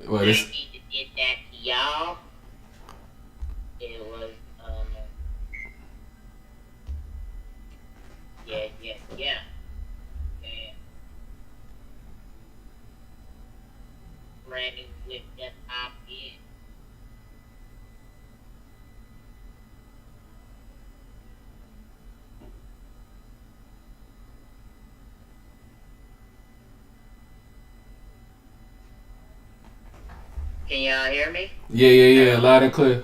Well, I this. need to get that to y'all. It was, yeah. Yeah. Brand new whip just hopped in. Can y'all hear me? Yeah, loud and clear.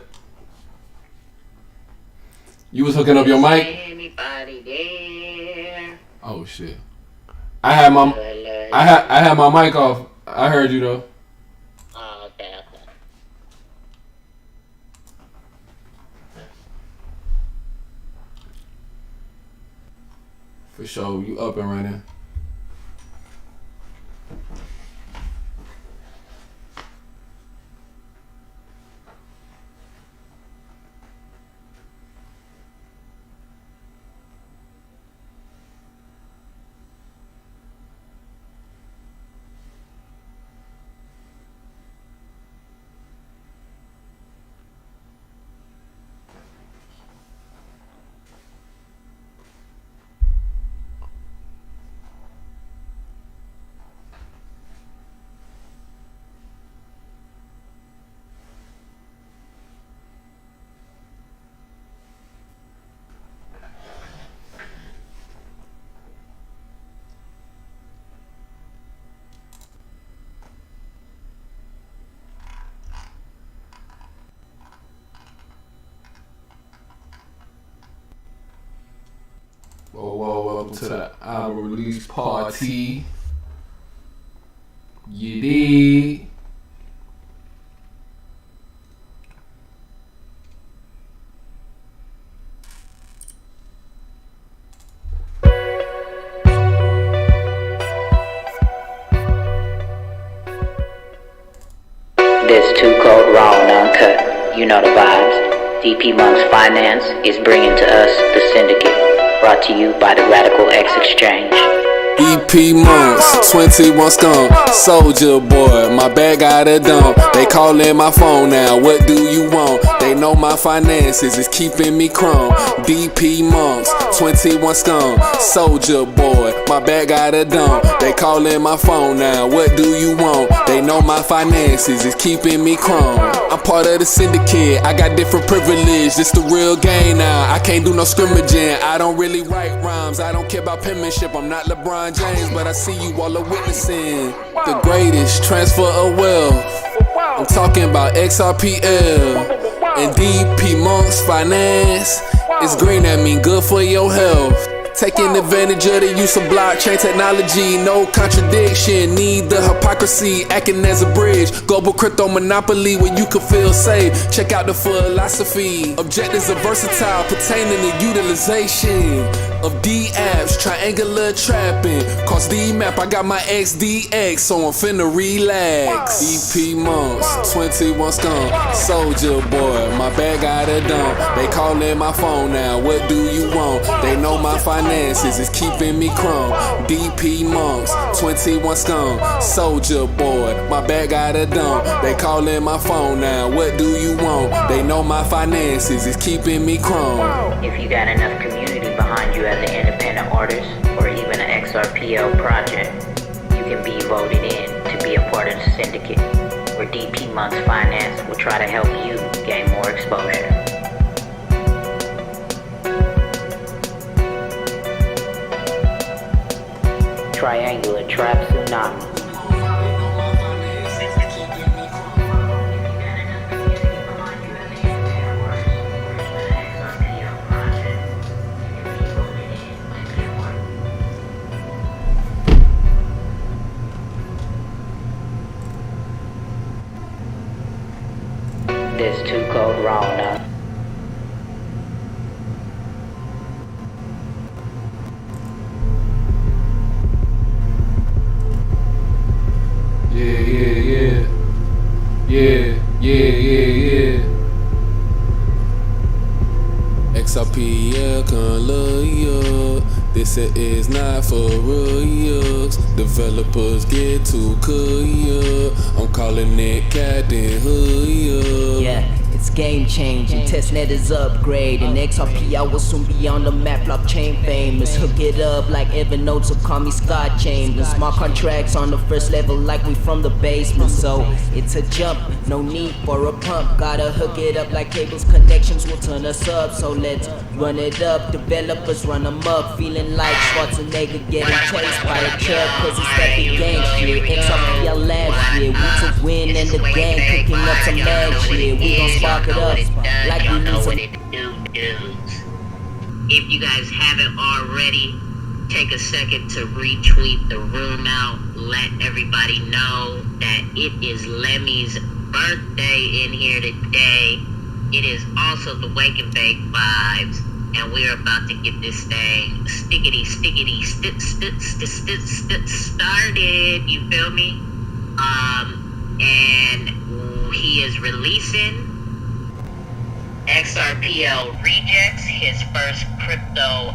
You was hooking up your mic? Anybody there? Oh shit. I had my mic off. I heard you though. Oh, okay. For sure, you up and running. Whoa, welcome to the album release party. You dig? This too cold, raw and uncut. You know the vibes. DP Monk's Finance is bringing to us the Syndicate. Brought to you by the Radical X Exchange. EP Monks, 21 skunk, soldier boy, my bag got a dump. They callin' my phone now, what do you want? They know my finances is keeping me crumb. DP Monks, 21 skunk, soldier boy, my bag got a dump. They callin' my phone now, what do you want? They know my finances is keeping me crumb. I'm part of the syndicate, I got different privilege, this the real game now. I can't do no scrimmaging, I don't really write rhymes, I don't care about penmanship, I'm not LeBron James, but I see you all are witnessing the greatest transfer of wealth. I'm talking about XRPL and DP Monk's Finance. It's green, that mean good for your health. Taking advantage of the use of blockchain technology, no contradiction, need the hypocrisy, acting as a bridge. Global crypto monopoly where you can feel safe. Check out the philosophy. Objectives are versatile, pertaining to utilization of D apps, triangular trapping. Cost D map, I got my XDX, so I'm finna relax. DP Monks, 21 skunk, soldier boy, my bag got a dump. They callin' my phone now, what do you want? They know my finances is keeping me crumb. DP Monks, 21 skunk, soldier boy, my bag got a dump. They callin' my phone now, what do you want? They know my finances is keeping me crumb. If you got enough community behind you as an independent artist or even an XRPL project, you can be voted in to be a part of the syndicate, where DP Monk's Finance will try to help you gain more exposure. Triangular Trap Tsunami. This too cold, raw enough. Yeah. XRPL, come look ya. This is not for real. developers get too clear. I'm calling it Captain Hood. Yeah, it's game changing. Testnet is upgrading. XRPL will soon be on the map, blockchain famous. Hook it up like Evernote, so call me Scott Chambers. Smart contracts on the first level like we from the basement. So it's a jump, no need for a pump. Gotta hook it up like cables, connections will turn us up. So let's run it up, developers run them up. Feeling like Schwarzenegger getting chased by a truck. Cause it's that big gang shit. XRPL last year, we to win and the gang cooking up some mad shit. We gon' spark it up like we need some dudes. If you guys haven't already, take a second to retweet the room out. Let everybody know that it is Lemmy's birthday in here today. It is also the Wake and Bake vibes, and we're about to get this thing started. You feel me? And he is releasing XRPL Rejects, his first crypto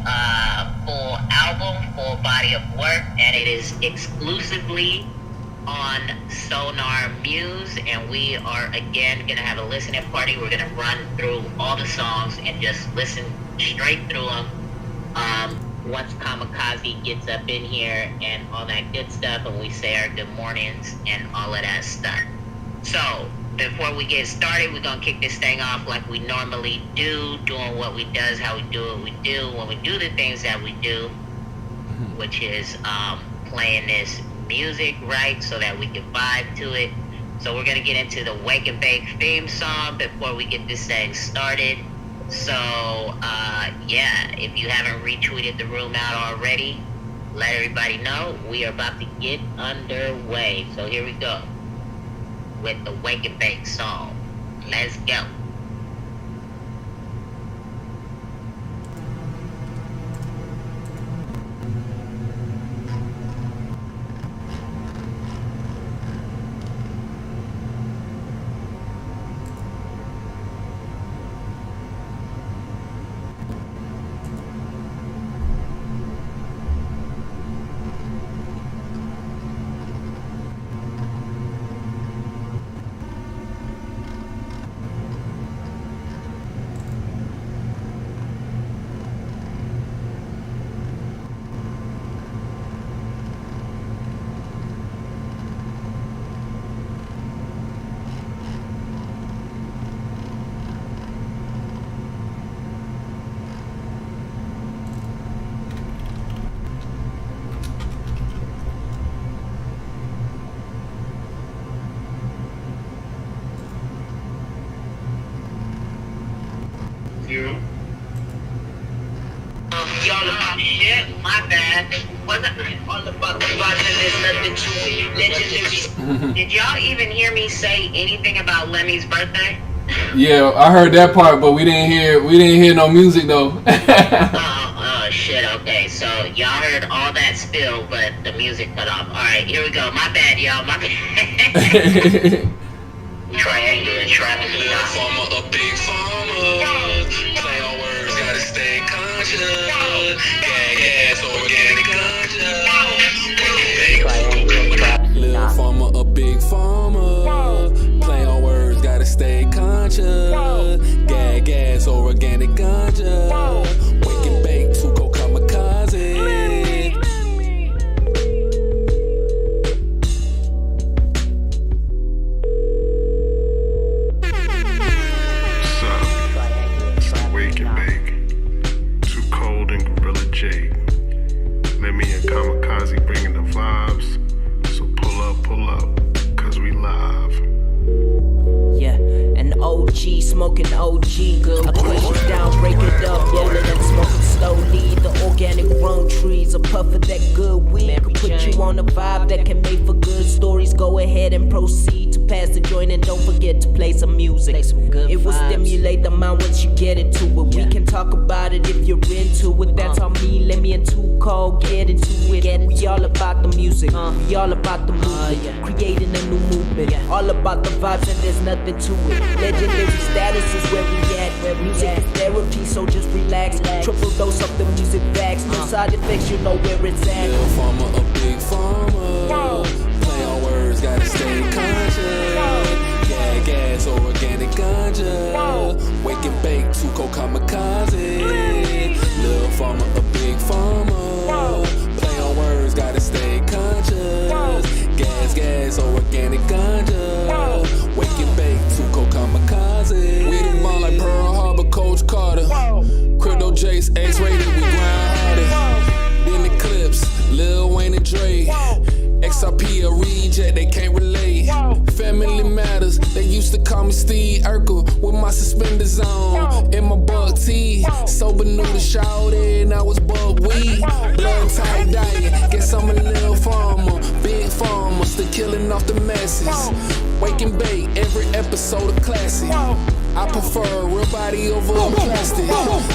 full album, full body of work, and it is exclusively on Sonar Muse, and we are again gonna have a listening party. We're gonna run through all the songs and just listen straight through them. Once Kamikaze gets up in here and all that good stuff, and we say our good mornings and all of that stuff. So before we get started, we're gonna kick this thing off like we normally do, doing what we does, how we do what we do, when we do the things that we do, which is playing this music right so that we can vibe to it. So we're gonna get into the Wake and Bake theme song before we get this thing started. So yeah, if you haven't retweeted the room out already, let everybody know we are about to get underway. So here we go with the Wake and Bake song. Let's go. Y'all about shit, my bad. Wasn't all about the buzz and there's nothing to it. Legendary. Did y'all even hear me say anything about Lemmy's birthday? Yeah, I heard that part, but we didn't hear no music though. Oh shit, okay. So y'all heard all that spill, but the music cut off. Alright, here we go. My bad, y'all. My bad. Triangular traffic. Farmer, a big farmer. Play on words, gotta stay conscious. Gas, organic ganja. Little farmer, a big farmer. Play on words, gotta stay conscious. Gas, organic ganja. Wake and bake, to go kamikaze. Kamikaze bringing the vibes, so pull up, cause we live. yeah, an OG smoking OG. I push it down, break it up, rolling and smoking slowly. The organic grown trees, a puff of that good weed could put you on a vibe that can make for good stories. Go ahead and proceed to pass the joint and don't forget to play some music. It will stimulate the mind once you get into it. We can talk about it if you're into it. That's how me, let me and Too Cold get into it. We all about the music, we all about the movement, creating a new movement. All about the vibes and there's nothing to it. Legendary status is where we at. Music is therapy, so just relax. Triple dose of the music facts. No side effects, you know where it's at. Little farmer, a big farmer. gas or organic ganja. Wake and bake, Tuco kamikaze. We the ball like Pearl Harbor, Coach Carter. Crypto Jace, X-rated, we grind harder. Then the clips, Lil Wayne and Dre. XRPL reject, they can't relate. Family matters, they used to call me Steve Urkel with my suspenders on. In my bug tee, sober new to shout it, I was bug weed. Blood type diet, guess I'm a little farmer. Big farmer, still killing off the masses. Wake and bake, every episode a classic. I prefer real body over plastic.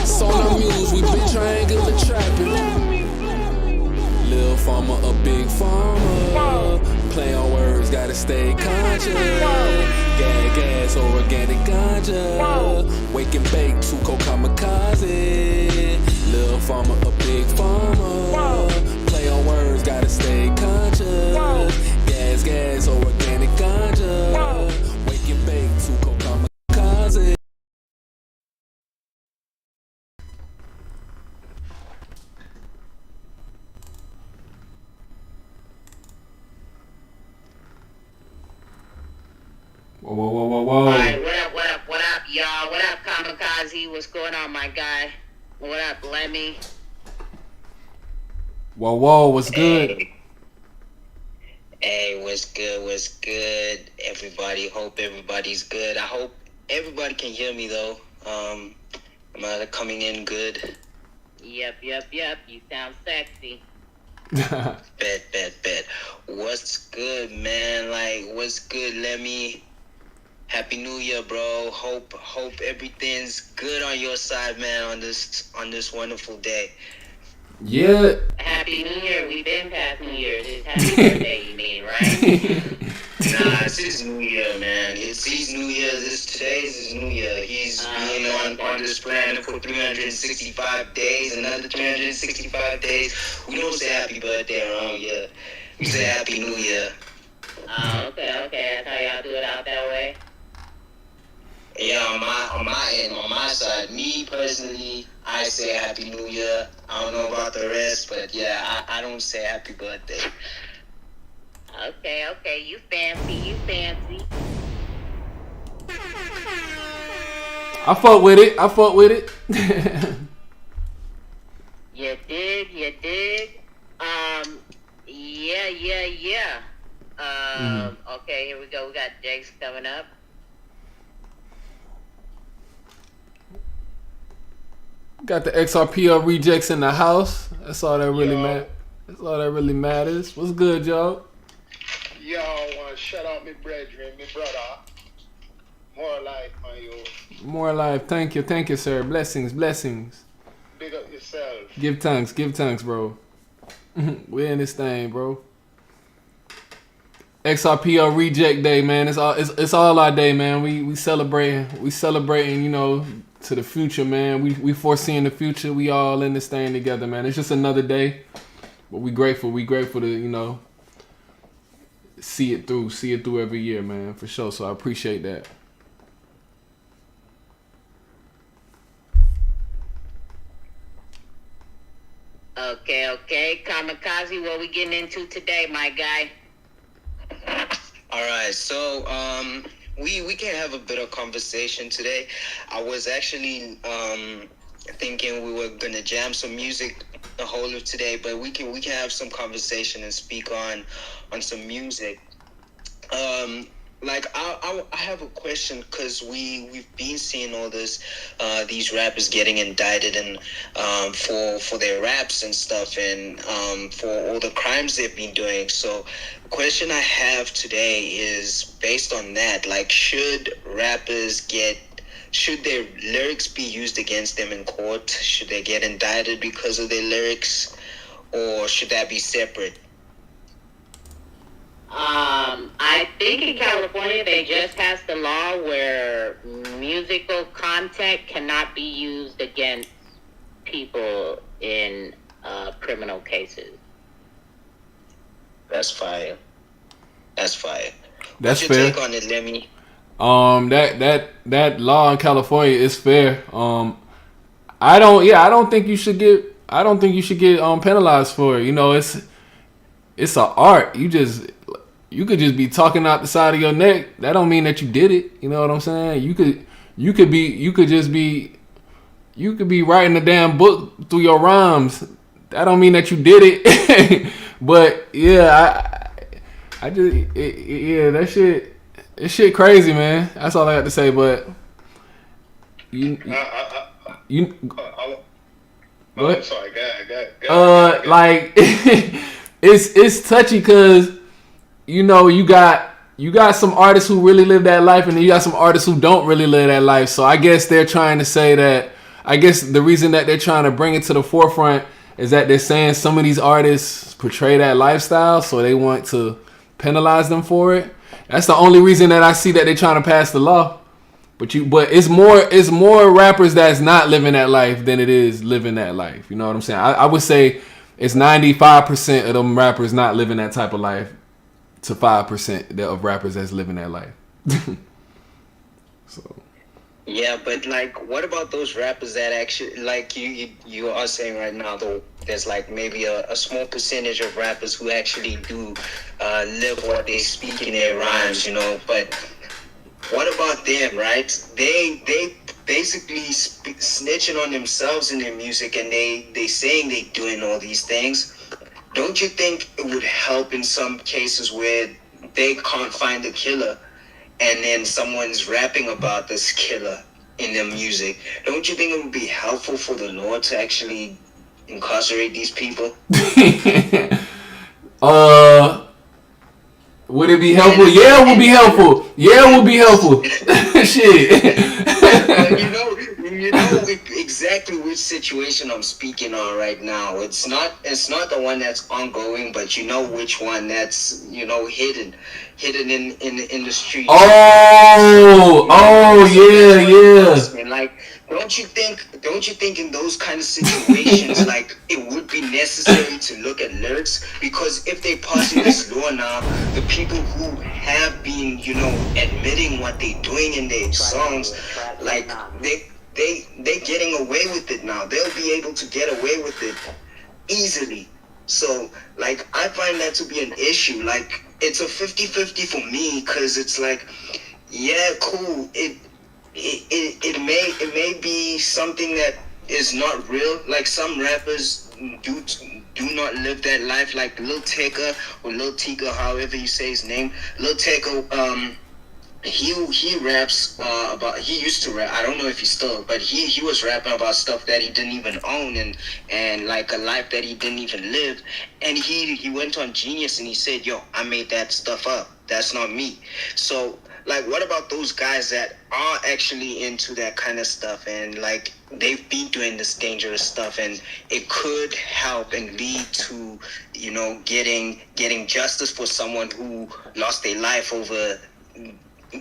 Solar muse, we been triangular trapping. Lil' farmer, a big farmer. Play on words, gotta stay conscious. Gas or organic ganja. Wake and bake, Tuco kamikaze. Lil' farmer, a big farmer. Play on words, gotta stay conscious. Gas or organic ganja. Wake and bake, Tuco kamikaze. Whoa. Alright, what up, y'all? What up, Kamikaze? What's going on, my guy? What up, Lemmy? Whoa, what's good? Hey, what's good, everybody? Hope everybody's good. I hope everybody can hear me, though. Am I coming in good? Yep. You sound sexy. Bet. What's good, man? Like, what's good, Lemmy? Happy New Year, bro. Hope everything's good on your side, man, on this wonderful day. Yeah. Happy New Year. We've been past New Year's. It's happy birthday, you mean, right? Nah, it's his New Year, man. It's his New Year. Today's his New Year. He's been on this planet for 365 days, another 365 days. We don't say happy birthday around here. We say happy New Year. Oh, okay. That's how y'all do it out that way? Yeah, on my end, on my side, me personally, I say happy New Year. I don't know about the rest, but yeah, I don't say happy birthday. Okay. You fancy. I fuck with it. You dig? Yeah. Okay, here we go. We got Jake's coming up. Got the XRPL rejects in the house. That's all that really matters. That's all that really matters. What's good, y'all? Y'all want to shout out me brethren, me brother. More life, my yo. More life. Thank you, sir. Blessings. Big up yourself. Give thanks, bro. We in this thing, bro. XRPL reject day, man. It's all our day, man. We celebrating, you know, to the future, man. We foreseeing the future. We all in this thing together, man. It's just another day, but we grateful to, you know, see it through every year, man, for sure. So I appreciate that. Okay. Kamikaze, what we getting into today, my guy? All right, so we can have a bit of conversation today. I was actually thinking we were gonna jam some music the whole of today, but we can have some conversation and speak on some music. Like I have a question, because we've been seeing all this these rappers getting indicted and for their raps and stuff, and for all the crimes they've been doing. So the question I have today is based on that. Like, should their lyrics be used against them in court? Should they get indicted because of their lyrics, or should that be separate? I think in California they just passed a law where musical content cannot be used against people in criminal cases. That's fire. That's fair. What's your take on it, Lemmy? That law in California is fair. I don't think you should get penalized for it. You know, it's an art. you could just be talking out the side of your neck. That don't mean that you did it. You know what I'm saying? You could be writing a damn book through your rhymes. That don't mean that you did it. But yeah, I just that shit. This shit crazy, man. That's all I got to say. But you. I'm sorry, go ahead. Like it's touchy because you got some artists who really live that life, and then you got some artists who don't really live that life. So I guess they're trying to say that. I guess the reason that they're trying to bring it to the forefront is that they're saying some of these artists portray that lifestyle, so they want to penalize them for it. That's the only reason that I see that they're trying to pass the law. But it's more rappers that's not living that life than it is living that life. You know what I'm saying? I would say it's 95% of them rappers not living that type of life to 5% of rappers that's living that life. So. Yeah, but like, what about those rappers that actually, like you are saying right now, though, there's like maybe a small percentage of rappers who actually do live what they speak in their rhymes, you know. But what about them, right? They basically snitching on themselves in their music, and they saying they doing all these things. Don't you think it would help in some cases where they can't find the killer, and then someone's rapping about this killer in their music? Don't you think it would be helpful for the law to actually incarcerate these people? Would it be helpful? Yeah, it would be helpful. Yeah, it would be helpful. Shit. You know exactly which situation I'm speaking on right now. It's not the one that's ongoing, but you know which one that's, you know, hidden in the street. Yeah. And like, don't you think in those kind of situations, like, it would be necessary to look at lyrics? Because if they passing this law now, the people who have been, you know, admitting what they're doing in their songs, like, they getting away with it now. They'll be able to get away with it easily. So, like, I find that to be an issue. Like, it's a 50-50 for me, because it's like, yeah, cool. It may be something that is not real. Like, some rappers do not live that life. Like Lil Tecca or Lil Tika, however you say his name. Lil Tecca, he raps about, he used to rap, I don't know if he still, but he was rapping about stuff that he didn't even own, and like a life that he didn't even live. And he went on Genius and he said, yo, I made that stuff up, that's not me. So, like, what about those guys that are actually into that kind of stuff, and like, they've been doing this dangerous stuff, and it could help and lead to, you know, getting justice for someone who lost their life over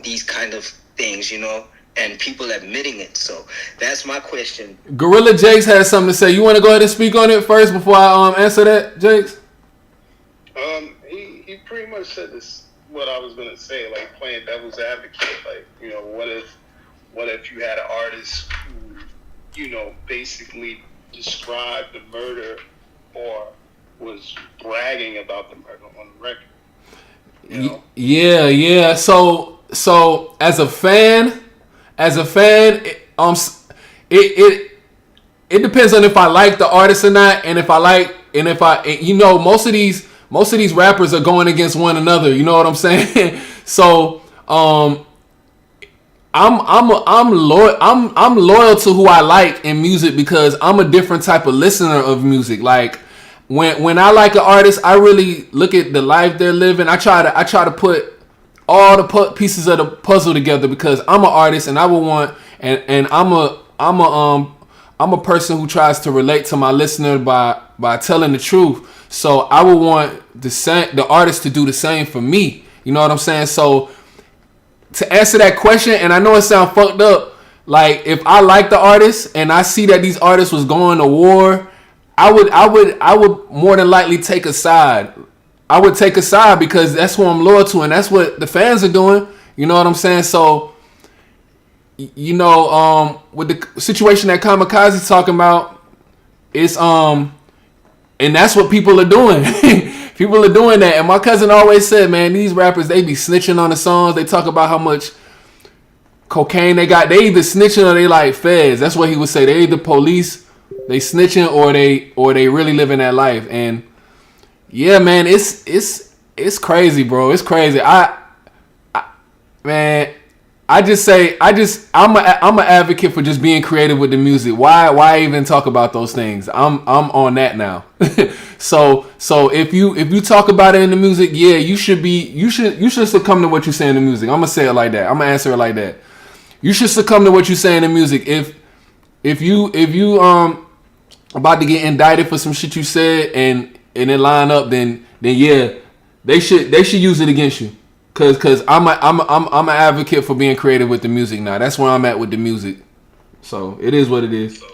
these kind of things, you know, and people admitting it. So that's my question. Gorilla Jakes has something to say. You want to go ahead and speak on it first before I answer that, Jakes? He pretty much said this, what I was gonna say, like, playing devil's advocate. Like, you know, what if you had an artist who, you know, basically described the murder or was bragging about the murder on the record? You know? Yeah. So as a fan, it depends on if I like the artist or not, and if I you know, most of these rappers are going against one another. You know what I'm saying? So I'm loyal to who I like in music, because I'm a different type of listener of music. Like, when I like an artist, I really look at the life they're living. I try to put all the pieces of the puzzle together, because I'm an artist, and I would want, and I'm a person who tries to relate to my listener by telling the truth. So I would want the artist to do the same for me. You know what I'm saying? So to answer that question, and I know it sounds fucked up, like, if I like the artist and I see that these artists was going to war, I would more than likely take a side. I would take a side, because that's who I'm loyal to, and that's what the fans are doing. You know what I'm saying? So, you know, with the situation that Kamikaze's talking about, it's and that's what people are doing. People are doing that, and my cousin always said, man, these rappers, they be snitching on the songs. They talk about how much cocaine they got. They either snitching or they like feds. That's what he would say. They either police, they snitching, or they really living that life. And yeah, man, it's crazy, bro. It's crazy. Man, I'm an advocate for just being creative with the music. Why even talk about those things? I'm on that now. So if you talk about it in the music, yeah, you should succumb to what you say in the music. I'm gonna say it like that. I'm gonna answer it like that. You should succumb to what you say in the music. If you about to get indicted for some shit you said and it line up, then yeah, they should use it against you. Cause I'm an advocate for being creative with the music now. That's where I'm at with the music. So it is what it is. Word.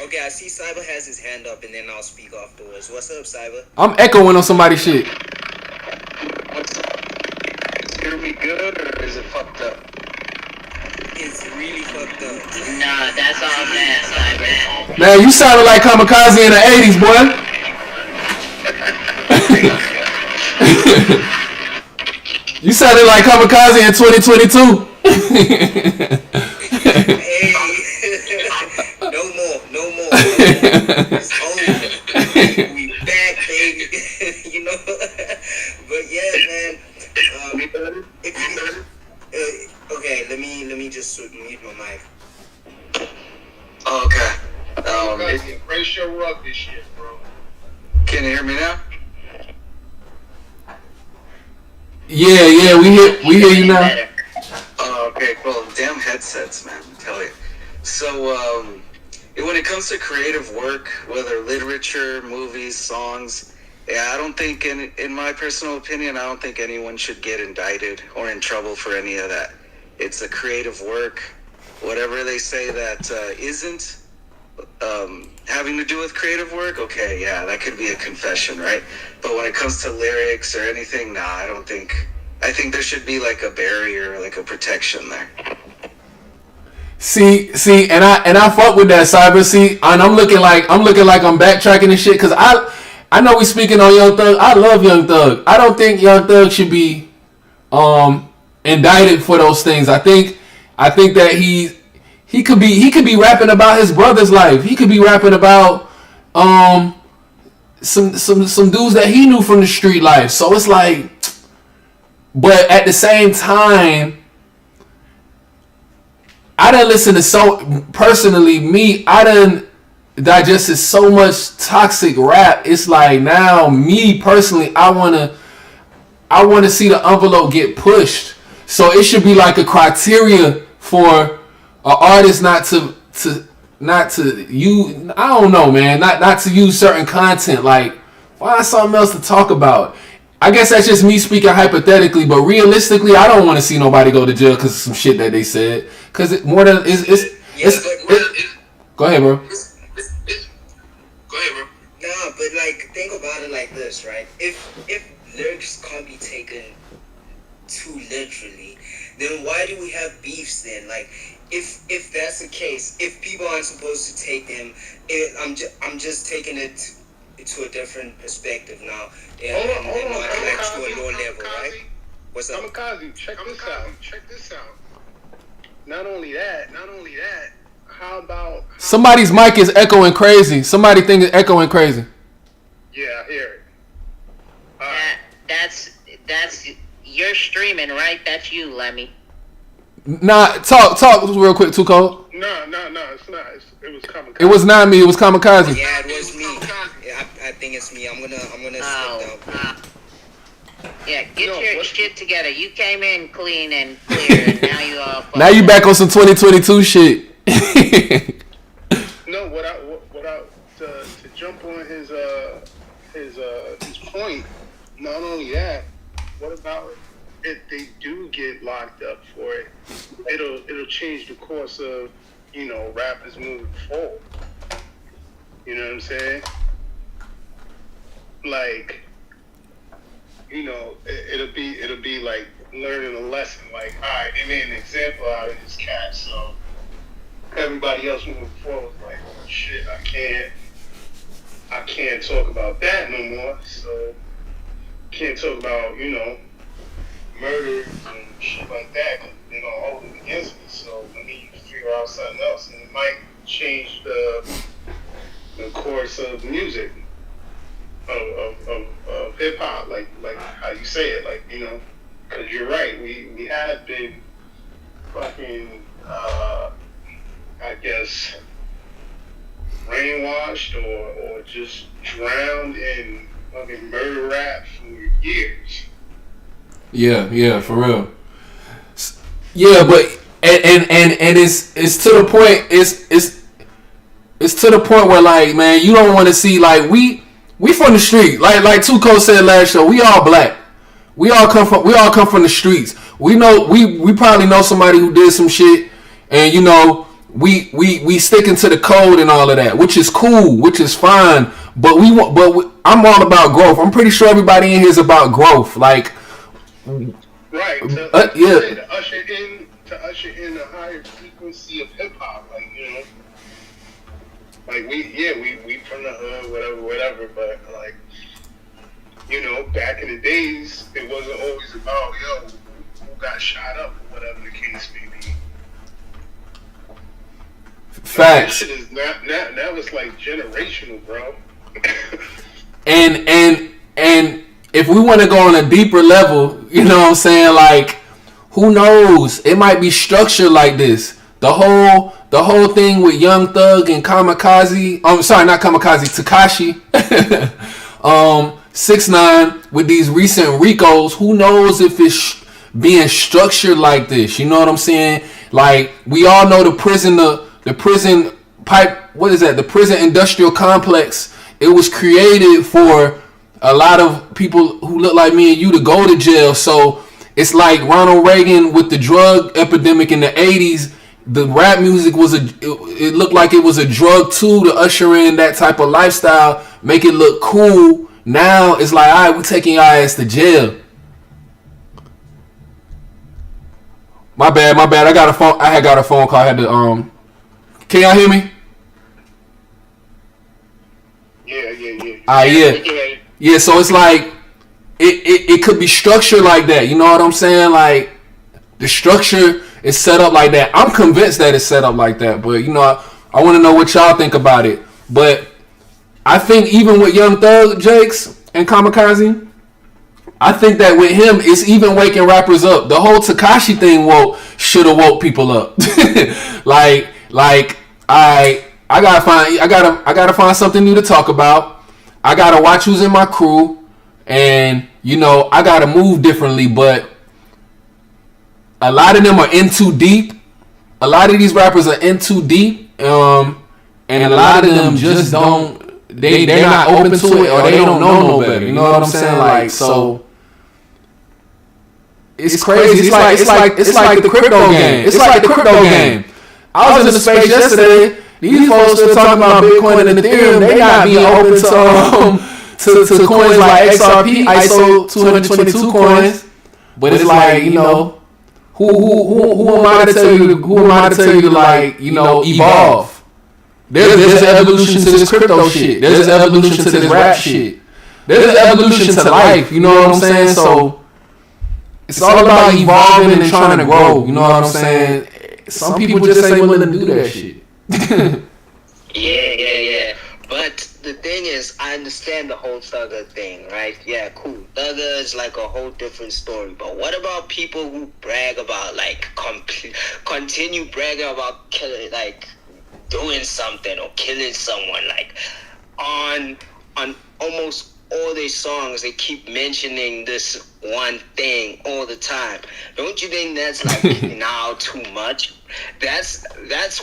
Okay, I see Cyber has his hand up, and then I'll speak afterwards. What's up, Cyber? I'm echoing on somebody's shit. Hear me good, or is it fucked up? It's really fucked up. Nah, that's all bad, Cyber. Man, you sounded like Kamikaze in the 80s, boy. You sounded like Kamikaze in 2022. Hey, no more. It's over. We back, baby. You know. But yeah, man. Okay, let me just mute my mic. Okay. Embrace your rugby shit, bro. Can you hear me now? Yeah, we hear you now. Oh, okay, cool. Damn headsets, man, I tell you. So, when it comes to creative work, whether literature, movies, songs, yeah, I don't think, in my personal opinion, I don't think anyone should get indicted or in trouble for any of that. It's a creative work. Whatever they say that isn't having to do with creative work, okay, yeah, that could be a confession, right? But when it comes to lyrics or anything, nah, I think there should be like a barrier, like a protection there. See, and I fuck with that, Cyber. See, and I'm looking like I'm backtracking and shit, cause I know we speaking on Young Thug. I love Young Thug. I don't think Young Thug should be indicted for those things. I think that he could be rapping about his brother's life. He could be rapping about some dudes that he knew from the street life. So it's like, but at the same time, I done listened to I done digested so much toxic rap. It's like now, me personally, I wanna see the envelope get pushed. So it should be like a criteria for an artist not to use, I don't know, man, not to use certain content. Like, find something else to talk about. I guess that's just me speaking hypothetically, but realistically, I don't want to see nobody go to jail because of some shit that they said. Because it more than it's go ahead, bro. Go ahead, bro. Nah, but like, think about it like this, right? If lyrics can't be taken too literally, then why do we have beefs then? Like, if that's the case, if people aren't supposed to take them, I'm just taking it to a different perspective now. Yeah, and not like to a low level, right? What's up? Kamikaze, check this out. Not only that, how about Somebody's mic is echoing crazy. Somebody think it's echoing crazy. Yeah, I hear it. That's you're streaming, right? That's you, Lemmy. Nah, talk real quick, Too Cold. No, it's not. It was Kamikaze. It was not me. It was Kamikaze. Yeah, it was me. Yeah, I think it's me. I'm gonna slip down. Yeah, get your shit together. You came in clean and clear, and now you all. Now you back on some 2022 shit. No, what I to jump on his point. Not only that, what about if they do get locked up for it? It'll change the course of rappers moving forward. You know what I'm saying? Like, it'll be like learning a lesson. Like, all right, they made an example out of this cat, so everybody else moving forward, like, oh shit, I can't I can't talk about that no more. So can't talk about, murder and shit like that, because they're gonna hold it against me. So I need to figure out something else, and it might change the course of music, of hip hop, like how you say it, because you're right. We have been fucking, I guess, brainwashed or just drowned in fucking murder rap for years. Yeah, for real. Yeah, but and it's to the point. It's to the point where, like, man, you don't want to see, like, we from the street. Like Tuco said last show, we all black. We all come from the streets. We know we probably know somebody who did some shit, and we sticking to the code and all of that, which is cool, which is fine. But I'm all about growth. I'm pretty sure everybody in here is about growth. Like, right? Yeah. To usher in a higher frequency of hip hop, like we from the hood, whatever. But like, back in the days, it wasn't always about who got shot up or whatever the case may be. Facts. That shit is now it's like generational, bro. and if we want to go on a deeper level, you know what I'm saying? Like, who knows? It might be structured like this. The whole thing with Young Thug and Kamikaze. Sorry, not Kamikaze. Tekashi. 6ix9ine with these recent Ricos. Who knows if it's being structured like this? You know what I'm saying? Like, we all know the prison pipe. What is that? The prison industrial complex. It was created for a lot of people who look like me and you to go to jail. So it's like Ronald Reagan with the drug epidemic in the 80s. The rap music it looked like it was a drug too to usher in that type of lifestyle, make it look cool. Now it's like, all right, we're taking your ass to jail. My bad. I got a phone call. I had to Can y'all hear me? Yeah. Yeah, so it's like it could be structured like that. You know what I'm saying? Like, the structure is set up like that. I'm convinced that it's set up like that. But I want to know what y'all think about it. But I think even with Young Thug, Jakes, and Kamikaze, I think that with him, it's even waking rappers up. The whole Tekashi thing should have woke people up. like I gotta find something new to talk about. I gotta watch who's in my crew, and I gotta move differently. But a lot of them are in too deep. A lot of these rappers are in too deep, and a lot of them just don't. They're not open to it, or they don't know no better. You know what I'm saying? Like, so it's crazy. It's like the crypto game. It's like the crypto game. I was in the space yesterday. These folks still talking about Bitcoin and Ethereum. They not being open to coins like XRP, ISO 222 coins. But it's like, who am I to tell you? Who am I to tell you to, like, evolve? There's an evolution to this crypto shit. There's an evolution to this rap shit. There's an evolution to life. You know what I'm saying? So it's all about evolving and trying to grow. You know what I'm saying? Some people just ain't willing to do that shit. Yeah. But the thing is, I understand the whole Thugger thing, right? Yeah, cool. Thugger is like a whole different story. But what about people who brag about, like, continue bragging about doing something or killing someone? Like, on almost all their songs, they keep mentioning this one thing all the time. Don't you think that's like now too much? That's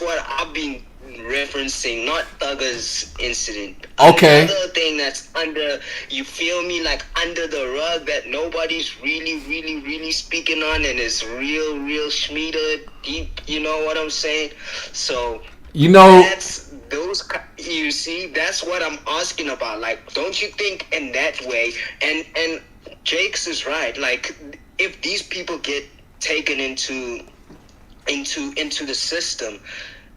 what I've been referencing, not Thugger's incident. Okay. Another thing that's under, you feel me, like under the rug that nobody's really speaking on, and it's real schmeeder deep. You know what I'm saying? So that's those. You see, that's what I'm asking about. Like, don't you think in that way? And Jakes is right. Like, if these people get taken into the system,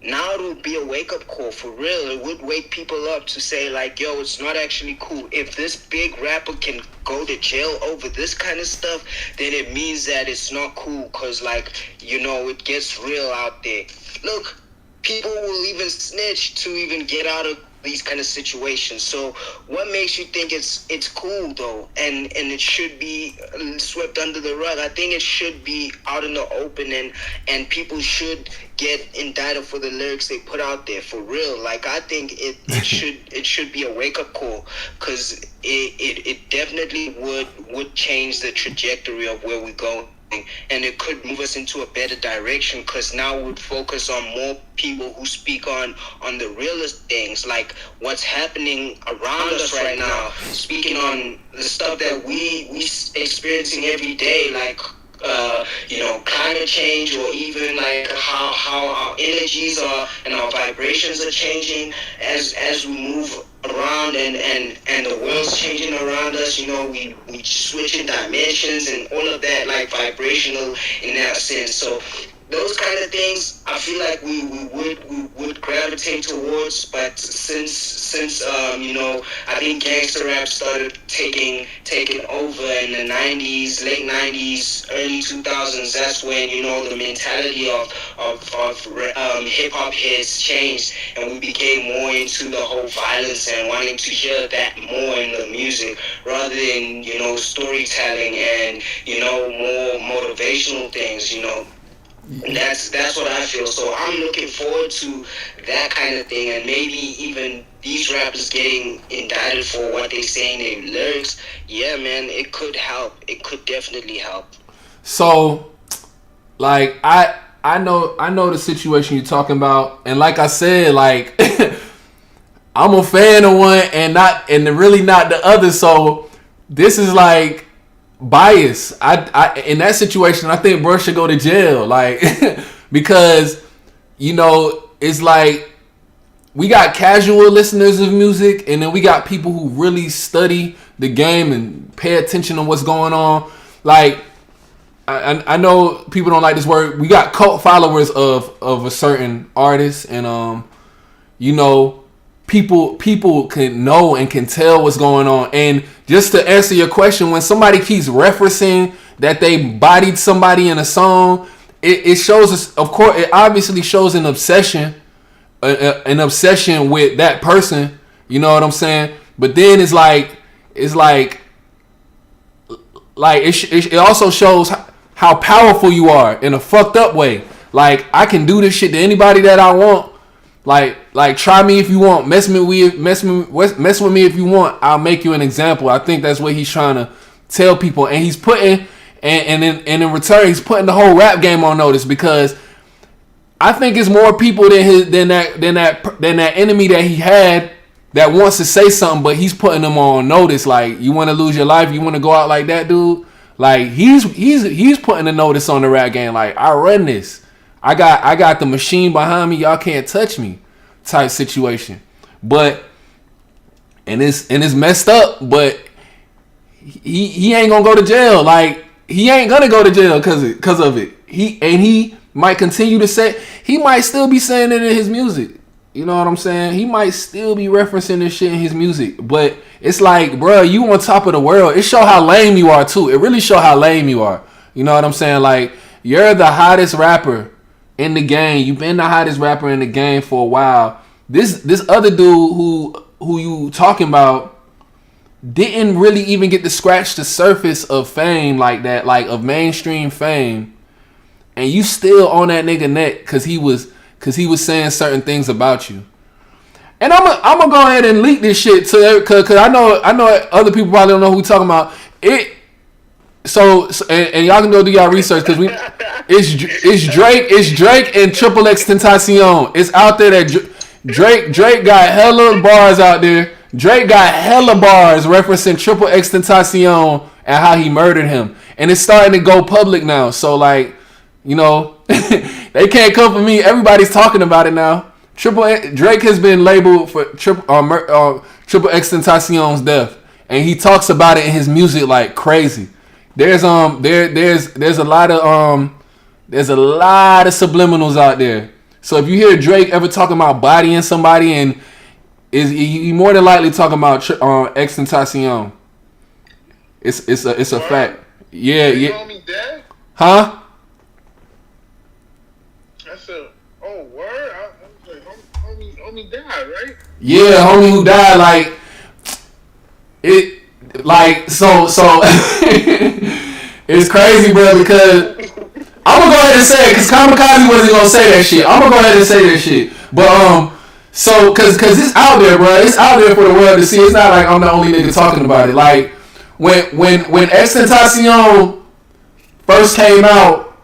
now it would be a wake-up call for real. It would wake people up to say like, yo, it's not actually cool. If this big rapper can go to jail over this kind of stuff, then it means that it's not cool, because like, it gets real out there. Look, people will even snitch to even get out of these kind of situations. So what makes you think it's cool though, and it should be swept under the rug? I think it should be out in the open, and people should get indicted for the lyrics they put out there for real. Like, I think it should be a wake-up call, because it definitely would change the trajectory of where we go, and it could move us into a better direction, because now we'd focus on more people who speak on the realest things, like what's happening around us right now, speaking on the stuff that we experiencing every day, like climate change, or even like how our energies are and our vibrations are changing as we move around, and the world's changing around us. We switching dimensions and all of that, like vibrational in that sense. So those kind of things, I feel like we would gravitate towards. But since I think gangster rap started taking over in the 90s, late 90s, early 2000s. That's when the mentality of hip hop hits changed, and we became more into the whole violence and wanting to hear that more in the music, rather than storytelling and more motivational things. That's what I feel. So I'm looking forward to that kind of thing, and maybe even these rappers getting indicted for what they say in their lyrics. Yeah, man, it could help. It could definitely help. So, like, I know the situation you're talking about, and like I said, like I'm a fan of one and really not the other. So this is like bias. I in that situation, I think bro should go to jail, like because it's like we got casual listeners of music, and then we got people who really study the game and pay attention to what's going on. Like I know people don't like this word. We got cult followers of a certain artist, and people can know and can tell what's going on. And just to answer your question, when somebody keeps referencing that they bodied somebody in a song, it shows us, of course, it obviously shows an obsession with that person. You know what I'm saying? But then it also shows how powerful you are in a fucked up way. Like, I can do this shit to anybody that I want. Like try me if you want, mess with me if you want. I'll make you an example. I think that's what he's trying to tell people, and he's putting and in return he's putting the whole rap game on notice, because I think it's more people than that enemy that he had that wants to say something, but he's putting them on notice. Like, you want to lose your life, you want to go out like that, dude. Like, he's putting a notice on the rap game. Like, I run this. I got the machine behind me. Y'all can't touch me, type situation. But and it's messed up. But he ain't gonna go to jail. Like, he ain't gonna go to jail because of it. He might continue to say. He might still be saying it in his music. You know what I'm saying? He might still be referencing this shit in his music. But it's like, bro, you on top of the world. It show how lame you are too. It really show how lame you are. You know what I'm saying? Like, you're the hottest rapper in the game. You've been the hottest rapper in the game for a while. This other dude who you talking about didn't really even get to scratch the surface of fame like that, like of mainstream fame, and you still on that nigga neck because he was saying certain things about you. And I'm gonna go ahead and leak this shit to, because I know other people probably don't know who we talking about. So y'all can go do y'all research, because it's Drake and Triple X Tentacion. It's out there that Drake got hella bars out there. Drake got hella bars referencing Triple X Tentacion and how he murdered him, and it's starting to go public now. So like, they can't come for me. Everybody's talking about it now. Drake has been labeled for Triple X Tentacion's death, and he talks about it in his music like crazy. There's a lot of subliminals out there So if you hear Drake ever talking about bodying somebody, and is he more than likely talking about XXXTentacion. It's a fact. Yeah, You yeah. homie dead? Huh? I said, oh, word? I was like, homie died, right? Yeah, homie who died, like it, like so. It's crazy, bro. Because I'm gonna go ahead and say it, because Kamikaze wasn't gonna say that shit. I'm gonna go ahead and say that shit. But so cause it's out there, bro. It's out there for the world to see. It's not like I'm the only nigga talking about it. Like when XXXTentacion first came out,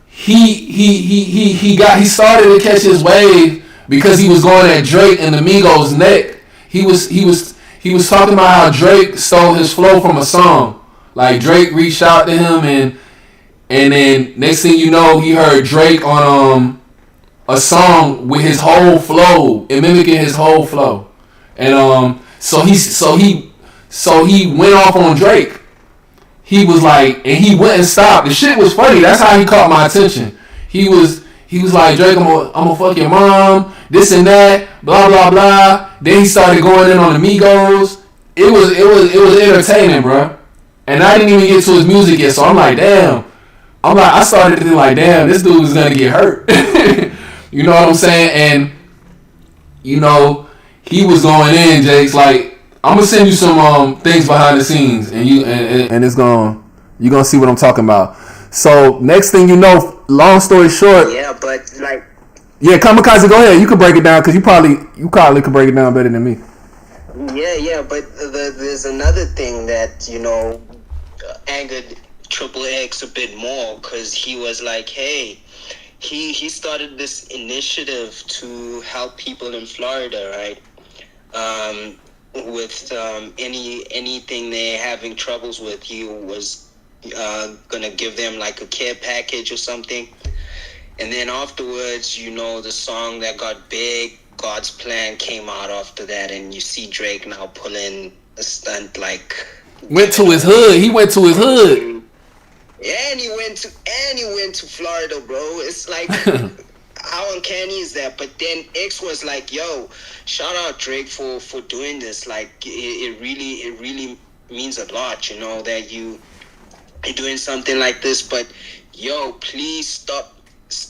he started to catch his wave because he was going at Drake and the Migos' neck. He was talking about how Drake stole his flow from a song. Like Drake reached out to him, and then next thing you know, he heard Drake on a song with his whole flow and mimicking his whole flow. And so he went off on Drake. He was like, and he wouldn't stop. The shit was funny. That's how he caught my attention. He was like, Drake, I'm gonna fuck your mom, this and that, blah blah blah. Then he started going in on the Migos. It was entertaining, bro. And I didn't even get to his music yet, so I'm like, damn. I started to think like, damn, this dude is gonna get hurt. You know what I'm saying? And you know, he was going in, Jake's like, I'm gonna send you some things behind the scenes, and it's you're gonna see what I'm talking about. So next thing you know, long story short, Yeah, but like, yeah, Kamikaze, go ahead. You can break it down because you probably could break it down better than me. yeah, but there's another thing that, you know, angered Triple X a bit more, because he was like, hey, he started this initiative to help people in Florida, right? With anything they're having troubles with, he was gonna give them like a care package or something. And then afterwards, you know, the song that got big, God's Plan, came out after that, and you see Drake now pulling a stunt like Went to his hood. He went to his hood. and he went to Florida, bro. It's like, how uncanny is that? But then X was like, yo, shout out Drake for doing this. Like, it really means a lot, you know, that you're doing something like this. But yo, please stop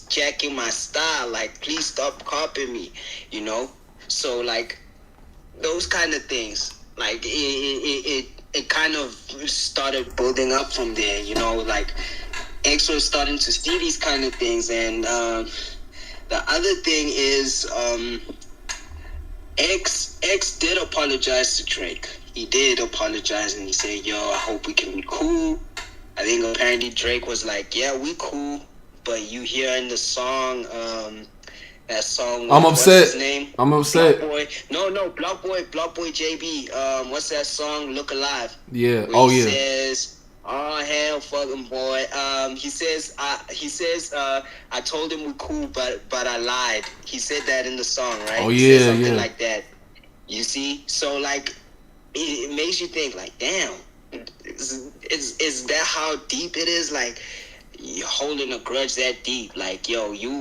jacking my style. Like, please stop copying me, you know. So like, those kind of things, like it kind of started building up from there, you know. Like, X was starting to see these kind of things. And the other thing is, X did apologize to Drake. He did apologize, and he said, yo, I hope we can be cool. I think apparently Drake was like, yeah, we cool, but you hear in the song, that song with, I'm upset. what's his name? I'm upset. Block Boy. No, Block Boy JB. What's that song? Look Alive. Yeah. Where Oh he yeah. says, oh hell fucking boy. He says I told him we cool, but I lied. He said that in the song, right? Oh He yeah, said something yeah. like that. You see? So like, it makes you think like, damn, is that how deep it is? Like, you're holding a grudge that deep, like, yo, you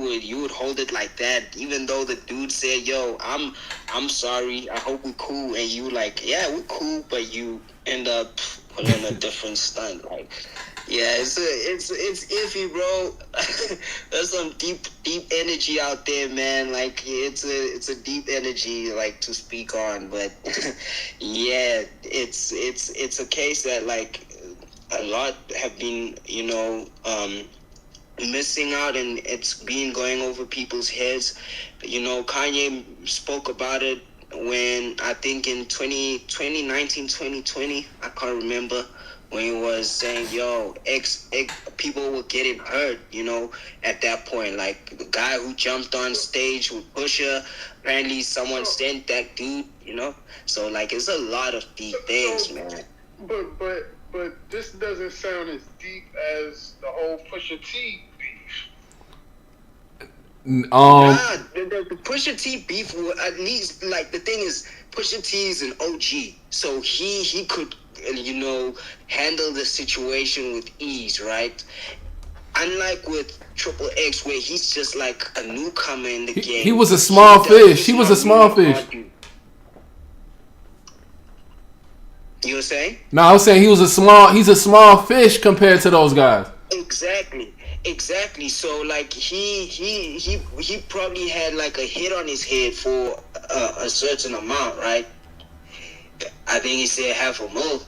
would hold it like that, even though the dude said, yo, I'm sorry, I hope we cool, and you like, yeah, we cool, but you end up pulling a different stunt. Like, yeah, it's iffy, bro. There's some deep energy out there, man. Like, it's a deep energy, like, to speak on, but yeah, it's a case that, like, a lot have been, you know, missing out, and it's been going over people's heads. You know, Kanye spoke about it when, I think in 2019, 2020, I can't remember, when he was saying, yo, X people were getting hurt, you know, at that point. Like, the guy who jumped on stage with Pusha, apparently someone sent that dude, you know? So, like, it's a lot of deep things, man. But this doesn't sound as deep as the whole Pusha T beef. Nah, the Pusha T beef, at least, like, the thing is, Pusha T is an OG, so he could, you know, handle the situation with ease, right? unlike with Triple X, where he's just like a newcomer in the game. He was a small fish. He was a small fish. You were saying? No, I was saying he's a small fish compared to those guys. Exactly. So like he probably had like a hit on his head for a certain amount, right? I think he said $500,000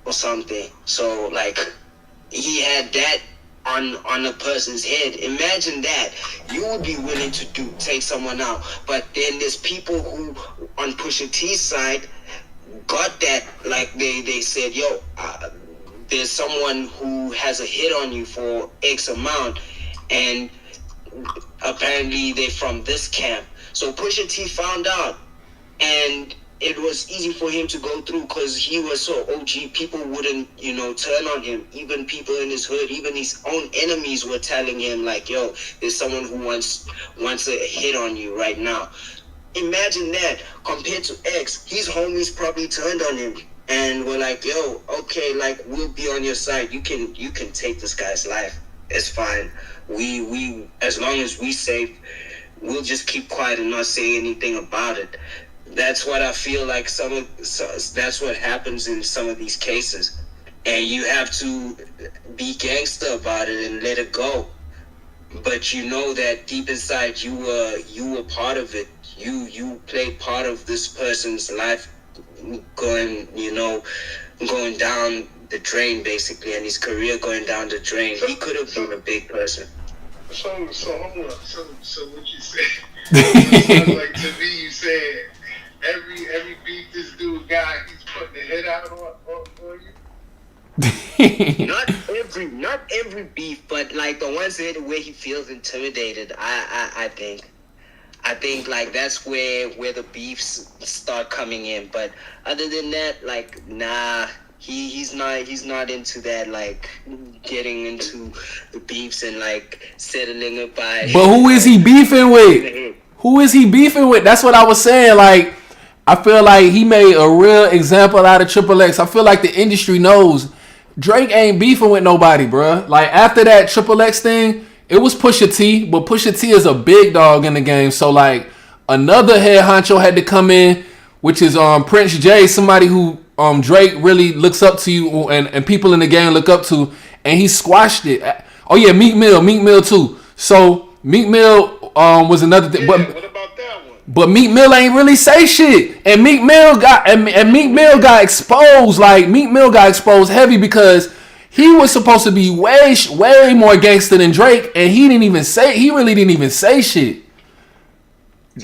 or something. So like he had that on a person's head. Imagine that. You would be willing to take someone out, but then there's people who on Pusha T's side got that, like they said, yo, there's someone who has a hit on you for X amount, and apparently they're from this camp. So Pusha T found out, and it was easy for him to go through because he was so OG. People wouldn't, turn on him. Even people in his hood, even his own enemies were telling him like, yo, there's someone who wants a hit on you right now. Imagine that compared to X. His homies probably turned on him and were like, yo, okay, like, we'll be on your side. You can take this guy's life. It's fine. We as long as we safe, we'll just keep quiet and not say anything about it. That's what I feel like that's what happens in some of these cases. And you have to be gangster about it and let it go. But you know that deep inside you were part of it. You played part of this person's life going down the drain, basically, and his career going down the drain. He could have been a big person. So hold on. So what you said? Sounds like to me you said every beat this dude got, he's putting the head out on you. Not every beef, but like the ones where he feels intimidated. I think like that's where the beefs start coming in. But other than that, like nah, he's not into that, like getting into the beefs and like settling it by. But who is he beefing with? Who is he beefing with? That's what I was saying. Like, I feel like he made a real example out of Triple X. I feel like the industry knows Drake ain't beefing with nobody, bruh. Like, after that Triple X thing, it was Pusha T, but Pusha T is a big dog in the game. So, like, another head honcho had to come in, which is Prince J, somebody who Drake really looks up to you and people in the game look up to, and he squashed it. Oh, yeah, Meek Mill too. So, Meek Mill was another thing. Yeah, what about that one? But Meek Mill ain't really say shit, and Meek Mill got exposed. Like, Meek Mill got exposed heavy because he was supposed to be way more gangster than Drake, and he really didn't even say shit.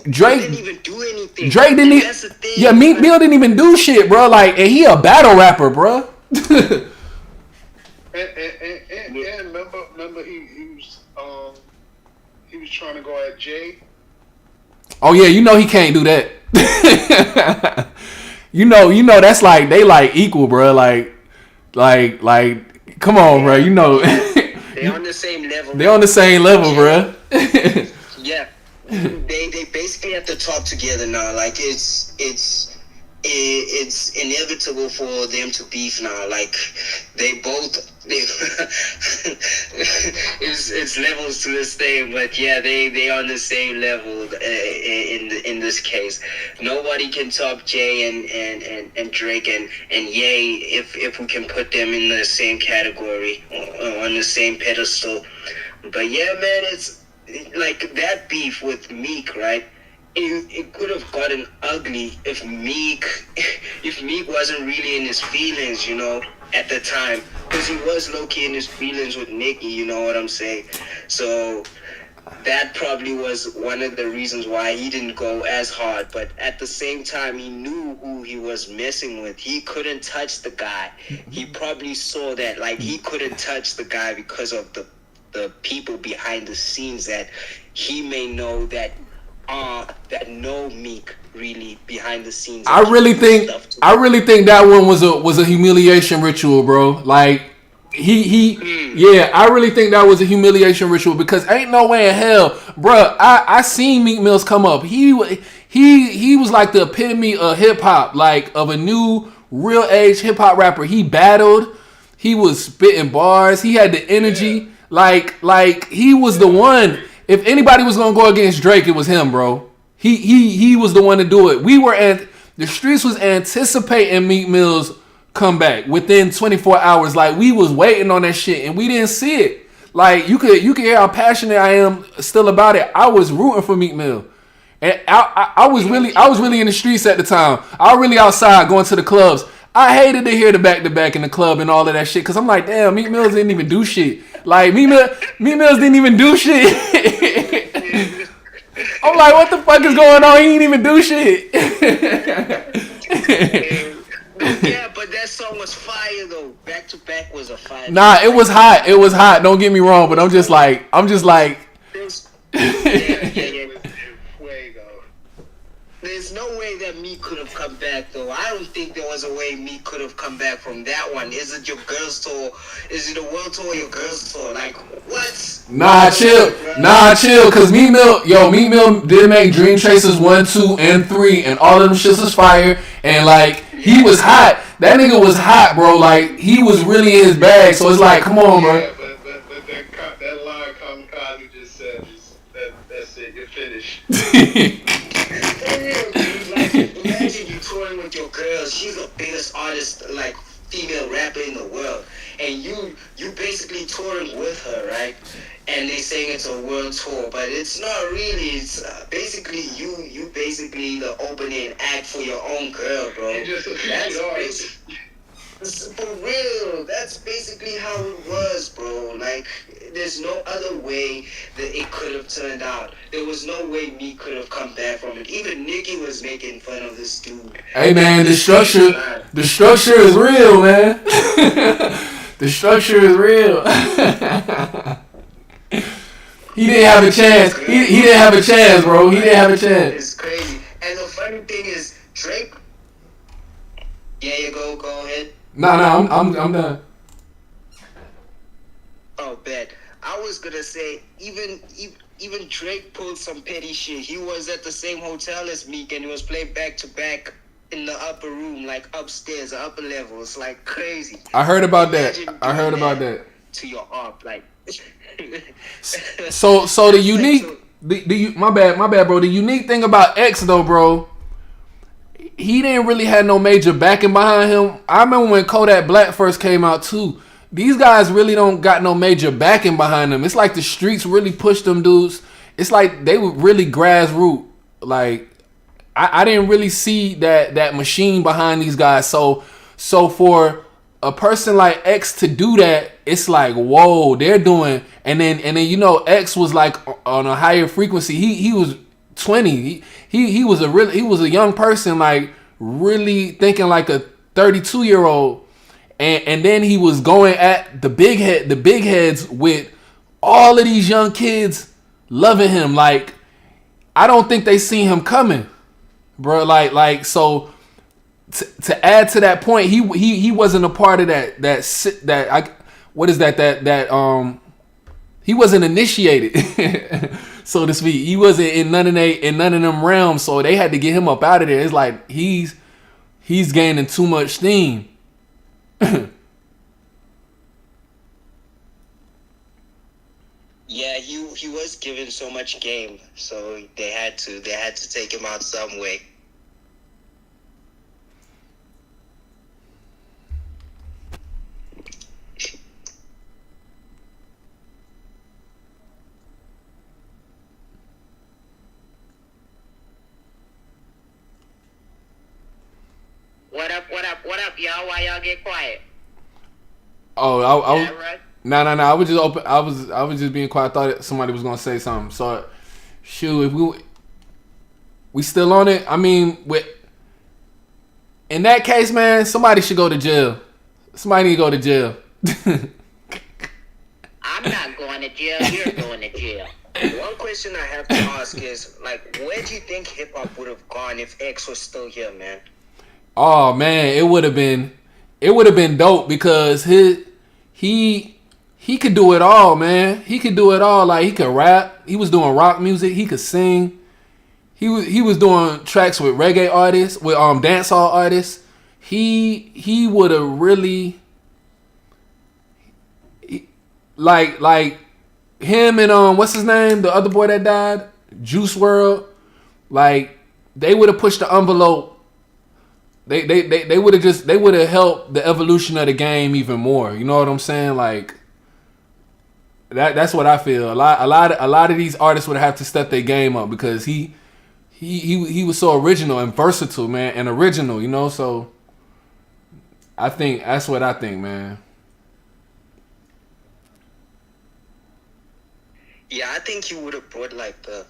Drake didn't even do anything. Drake didn't even. Yeah, Meek Mill didn't even do shit, bro. Like, and he a battle rapper, bro. and remember he was trying to go at Jay. Oh yeah, you know he can't do that. you know that's like they like equal, bro. Like, come on, bro. You know they on the same level. They on the same level, bro. Yeah, they basically have to talk together now. Like it's inevitable for them to beef now. Like it's levels to this thing, but yeah, they on the same level in this case. Nobody can top Jay and Drake and Ye if we can put them in the same category on the same pedestal. But yeah, man, it's like that beef with Meek, right? It could have gotten ugly if Meek wasn't really in his feelings, at the time, because he was low-key in his feelings with Nicki, you know what I'm saying? So that probably was one of the reasons why he didn't go as hard, but at the same time, he knew who he was messing with. He couldn't touch the guy. He probably saw that, like, he couldn't touch the guy because of the people behind the scenes that he may know that know Meek really behind the scenes. I really think that one was a humiliation ritual, bro. Like yeah, I really think that was a humiliation ritual because ain't no way in hell, bro. I seen Meek Mills come up. He was like the epitome of hip hop, like of a new real age hip hop rapper. He battled. He was spitting bars. He had the energy. Like he was the one. If anybody was gonna go against Drake, it was him, bro. He was the one to do it. The streets was anticipating Meek Mill's comeback within 24 hours. Like we was waiting on that shit and we didn't see it. Like you could hear how passionate I am still about it. I was rooting for Meek Mill. And I was really in the streets at the time. I was really outside going to the clubs. I hated to hear the back-to-back in the club and all of that shit because I'm like, damn, Meek Mills didn't even do shit. Like, Meek Mills didn't even do shit. I'm like, what the fuck is going on? He didn't even do shit. Yeah, but that song was fire though. Back to Back was a fire. Nah, it was hot. It was hot. Don't get me wrong, but I'm just like. There's no way that Meek could have come back though. I don't think there was a way Meek could have come back from that one. Is it your girls tour? Is it a world tour or your girls tour? Like what? Nah, chill. Cause Meek Mill did make Dream Chasers 1, 2, and 3, and all of them shits was fire. And like he was hot. That nigga was hot, bro. Like he was really in his bag. So it's like, come on, bro. Yeah, but that line Kamikaze just said is that's it. You're finished. Like, imagine you touring with your girl. She's the biggest artist, like female rapper in the world, and you basically touring with her, right? And they saying it's a world tour, but it's not really. It's basically you basically the opening act for your own girl, bro. For real, that's basically how it was, bro. Like, there's no other way that it could have turned out. There was no way me could have come back from it. Even Nicki was making fun of this dude. Hey man, the structure is real, man. The structure is real. He didn't have a chance. He didn't have a chance, bro. He didn't have a chance. It's crazy. And the funny thing is, Drake. Yeah, you go ahead. Nah, I'm done. Oh, bad. I was gonna say even Drake pulled some petty shit. He was at the same hotel as Meek and he was playing back to back in the upper room, like upstairs, the upper level. It's like crazy. I heard about that. To your op, like. So the unique, my bad, bro. The unique thing about X though, bro. He didn't really have no major backing behind him. I remember when Kodak Black first came out too. These guys really don't got no major backing behind them. It's like the streets really pushed them dudes. It's like they were really grassroots. Like I didn't really see that machine behind these guys. So for a person like X to do that, it's like whoa, they're doing. And then X was like on a higher frequency. He was 20. He was a young person, like really thinking like a 32-year-old, and then he was going at the big heads with all of these young kids loving him. Like I don't think they seen him coming, bro. Like so to add to that point, he wasn't a part of he wasn't initiated. So to speak, he wasn't in none of them realms, so they had to get him up out of there. It's like he's gaining too much steam. Yeah, he was given so much game, so they had to take him out some way. What up, y'all? Why y'all get quiet? Oh, no. I was just open. I was just being quiet. I thought somebody was gonna say something. So, shoot, if we still on it. I mean, in that case, man, somebody should go to jail. Somebody need to go to jail. I'm not going to jail. You're going to jail. One question I have to ask is, like, where do you think hip hop would have gone if X was still here, man? Oh man, it would have been dope because he could do it all, man. He could do it all. Like he could rap. He was doing rock music. He could sing. He was doing tracks with reggae artists, with dancehall artists. He would have really like him and what's his name, the other boy that died, Juice World, like they would have pushed the envelope. They would have helped the evolution of the game even more. You know what I'm saying? Like that's what I feel. A lot of these artists would have to step their game up because he was so original and versatile, man, and original, you know. So I think that's what I think, man. Yeah, I think he would have brought like the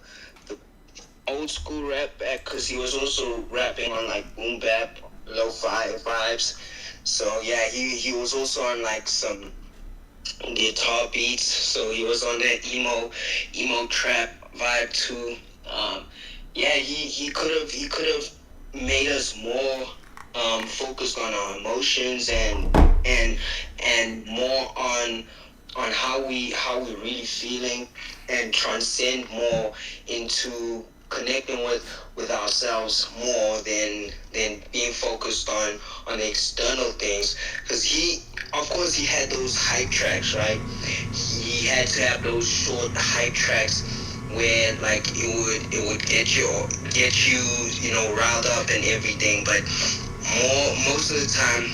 old school rap back because he was also rapping on like boom bap, lo-fi vibes. So yeah, he was also on like some guitar beats. So he was on that emo trap vibe too. Yeah, he could have made us more focused on our emotions and more on how we really feeling and transcend more into connecting with ourselves more than being focused on the external things. Because of course he had those hype tracks, right? He had to have those short hype tracks where like it would get you know, riled up and everything. But most of the time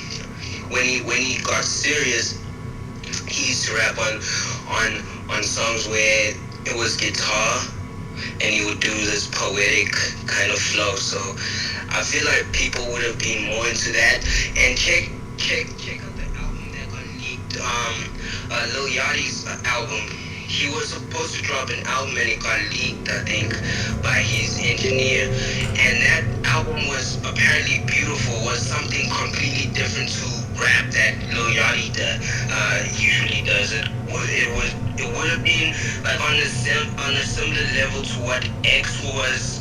when he got serious, he used to rap on songs where it was guitar and he would do this poetic kind of flow. So I feel like people would have been more into that. And check out the album that got leaked, Lil Yachty's album. He was supposed to drop an album and it got leaked, I think, by his engineer. And that album was apparently beautiful, was something completely different to rap that Lil Yachty usually does. It would have been like on a similar level to what X was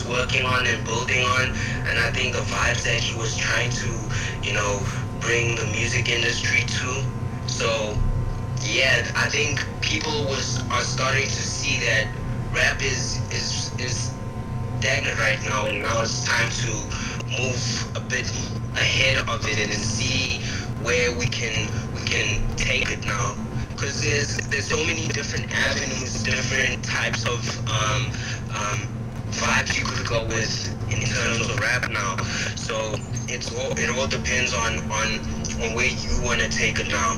working on and building on. And I think the vibes that he was trying to, you know, bring the music industry to. So yeah, I think people are starting to see that rap is stagnant right now, and now it's time to move a bit ahead of it and see where we can take it now. Because there's so many different avenues, different types of vibes you could go with in terms of rap now. So it all depends on where you want to take it now.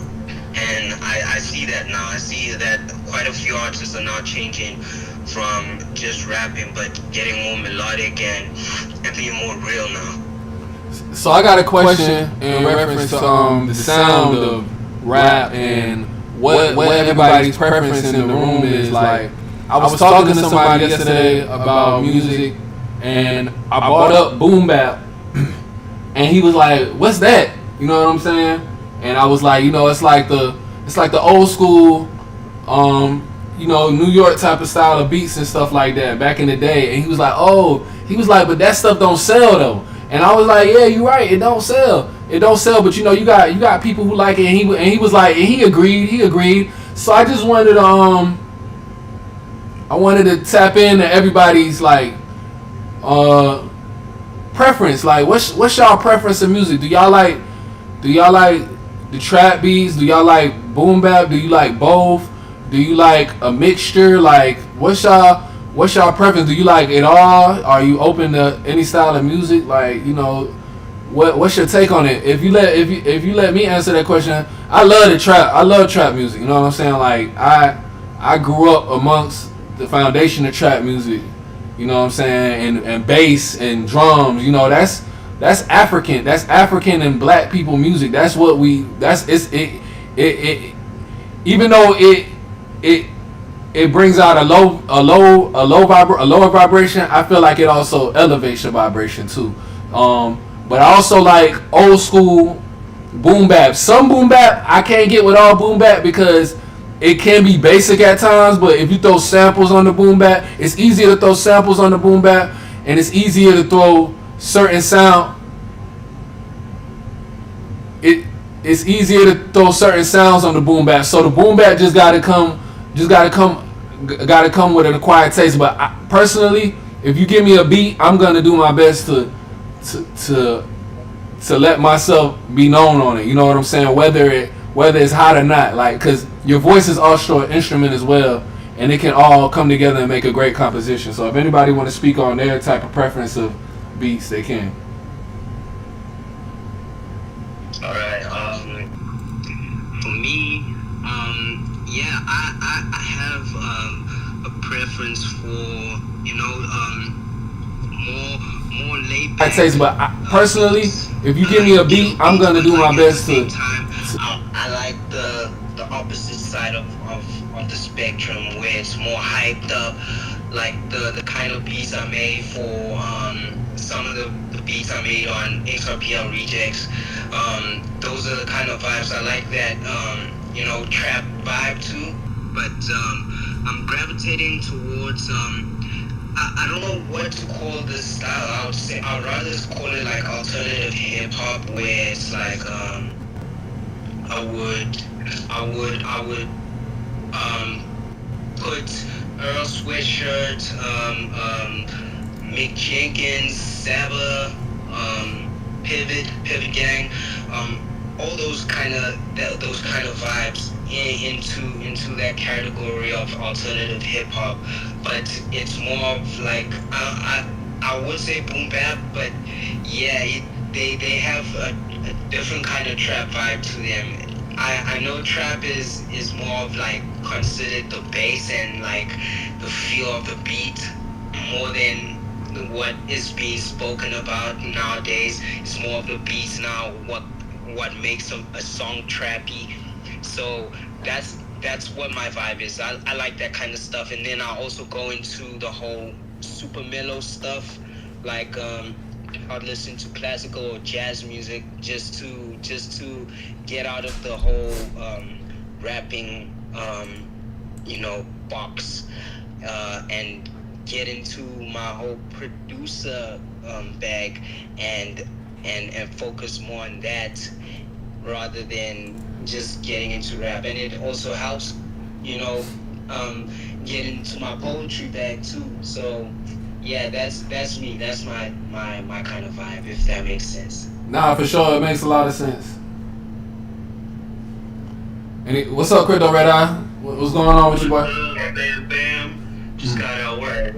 And I see that now. I see that quite a few artists are now changing from just rapping, but getting more melodic and being more real now. So I got a question in reference to the sound of rap and what everybody's preference in the room is. Like, I was talking to somebody yesterday about music, and I brought up boom bap, and he was like, "What's that?" You know what I'm saying? And I was like, you know, it's like the old school, you know, New York type of style of beats and stuff like that back in the day. And he was like, but that stuff don't sell though. And I was like, yeah, you're right, it don't sell. But you know, you got people who like it. And he was like, and he agreed. So I just wanted to tap into everybody's like preference. Like, what's y'all preference in music? Do y'all like the trap beats? Do y'all like boom bap? Do you like both? Do you like a mixture? Like, what's y'all preference? Do you like it all? Are you open to any style of music? Like, you know, what's your take on it? If you let me answer that question, I love the trap. I love trap music. You know what I'm saying? Like, I grew up amongst the foundation of trap music. You know what I'm saying? And bass and drums. You know, that's African. That's African and black people music. That's what it even though it brings out a lower vibration, I feel like it also elevates your vibration too. But I also like old school boom bap. Some boom bap I can't get with all boom bap because it can be basic at times, but if you throw samples on the boom bap, it's easier to throw samples on the boom bap, and it's easier to throw certain sound. It's easier to throw certain sounds on the boom bap. So the boom bap just gotta come with an acquired taste. But personally, if you give me a beat, I'm gonna do my best to let myself be known on it. You know what I'm saying? Whether whether it's hot or not. Like, cause your voice is also an instrument as well, and it can all come together and make a great composition. So if anybody want to speak on their type of preference of beats, they can. All right. For me, yeah, I have a preference for more laid back. I taste, but personally, if you give me a beat, I'm gonna do my best to. I like the opposite side of the spectrum where it's more hyped up, like the kind of beats I made for some of the beats I made on XRPL Rejects. Those are the kind of vibes I like, that trap vibe too. But I'm gravitating towards I don't know what to call this style. I'd rather call it like alternative hip hop, where it's like I would put Earl Sweatshirt, Mick Jenkins, Saba, Pivot Gang, all those kind of vibes into that category of alternative hip hop. But it's more of like I would say boom bap, but yeah, they have a different kind of trap vibe to them. I know trap is more of like considered the bass and like the feel of the beat more than what is being spoken about nowadays. It's more of the beats now, what makes a song trappy. So that's what my vibe is. I like that kind of stuff. And then I also go into the whole super mellow stuff, like I'd listen to classical or jazz music just to get out of the whole rapping box, and get into my whole producer bag and focus more on that rather than just getting into rap. And it also helps get into my poetry bag too. So yeah, that's me. That's my kind of vibe, if that makes sense. Nah, for sure, it makes a lot of sense. What's up, Crypto Red Eye? What's going on with you, boy? Bam. Just got out work.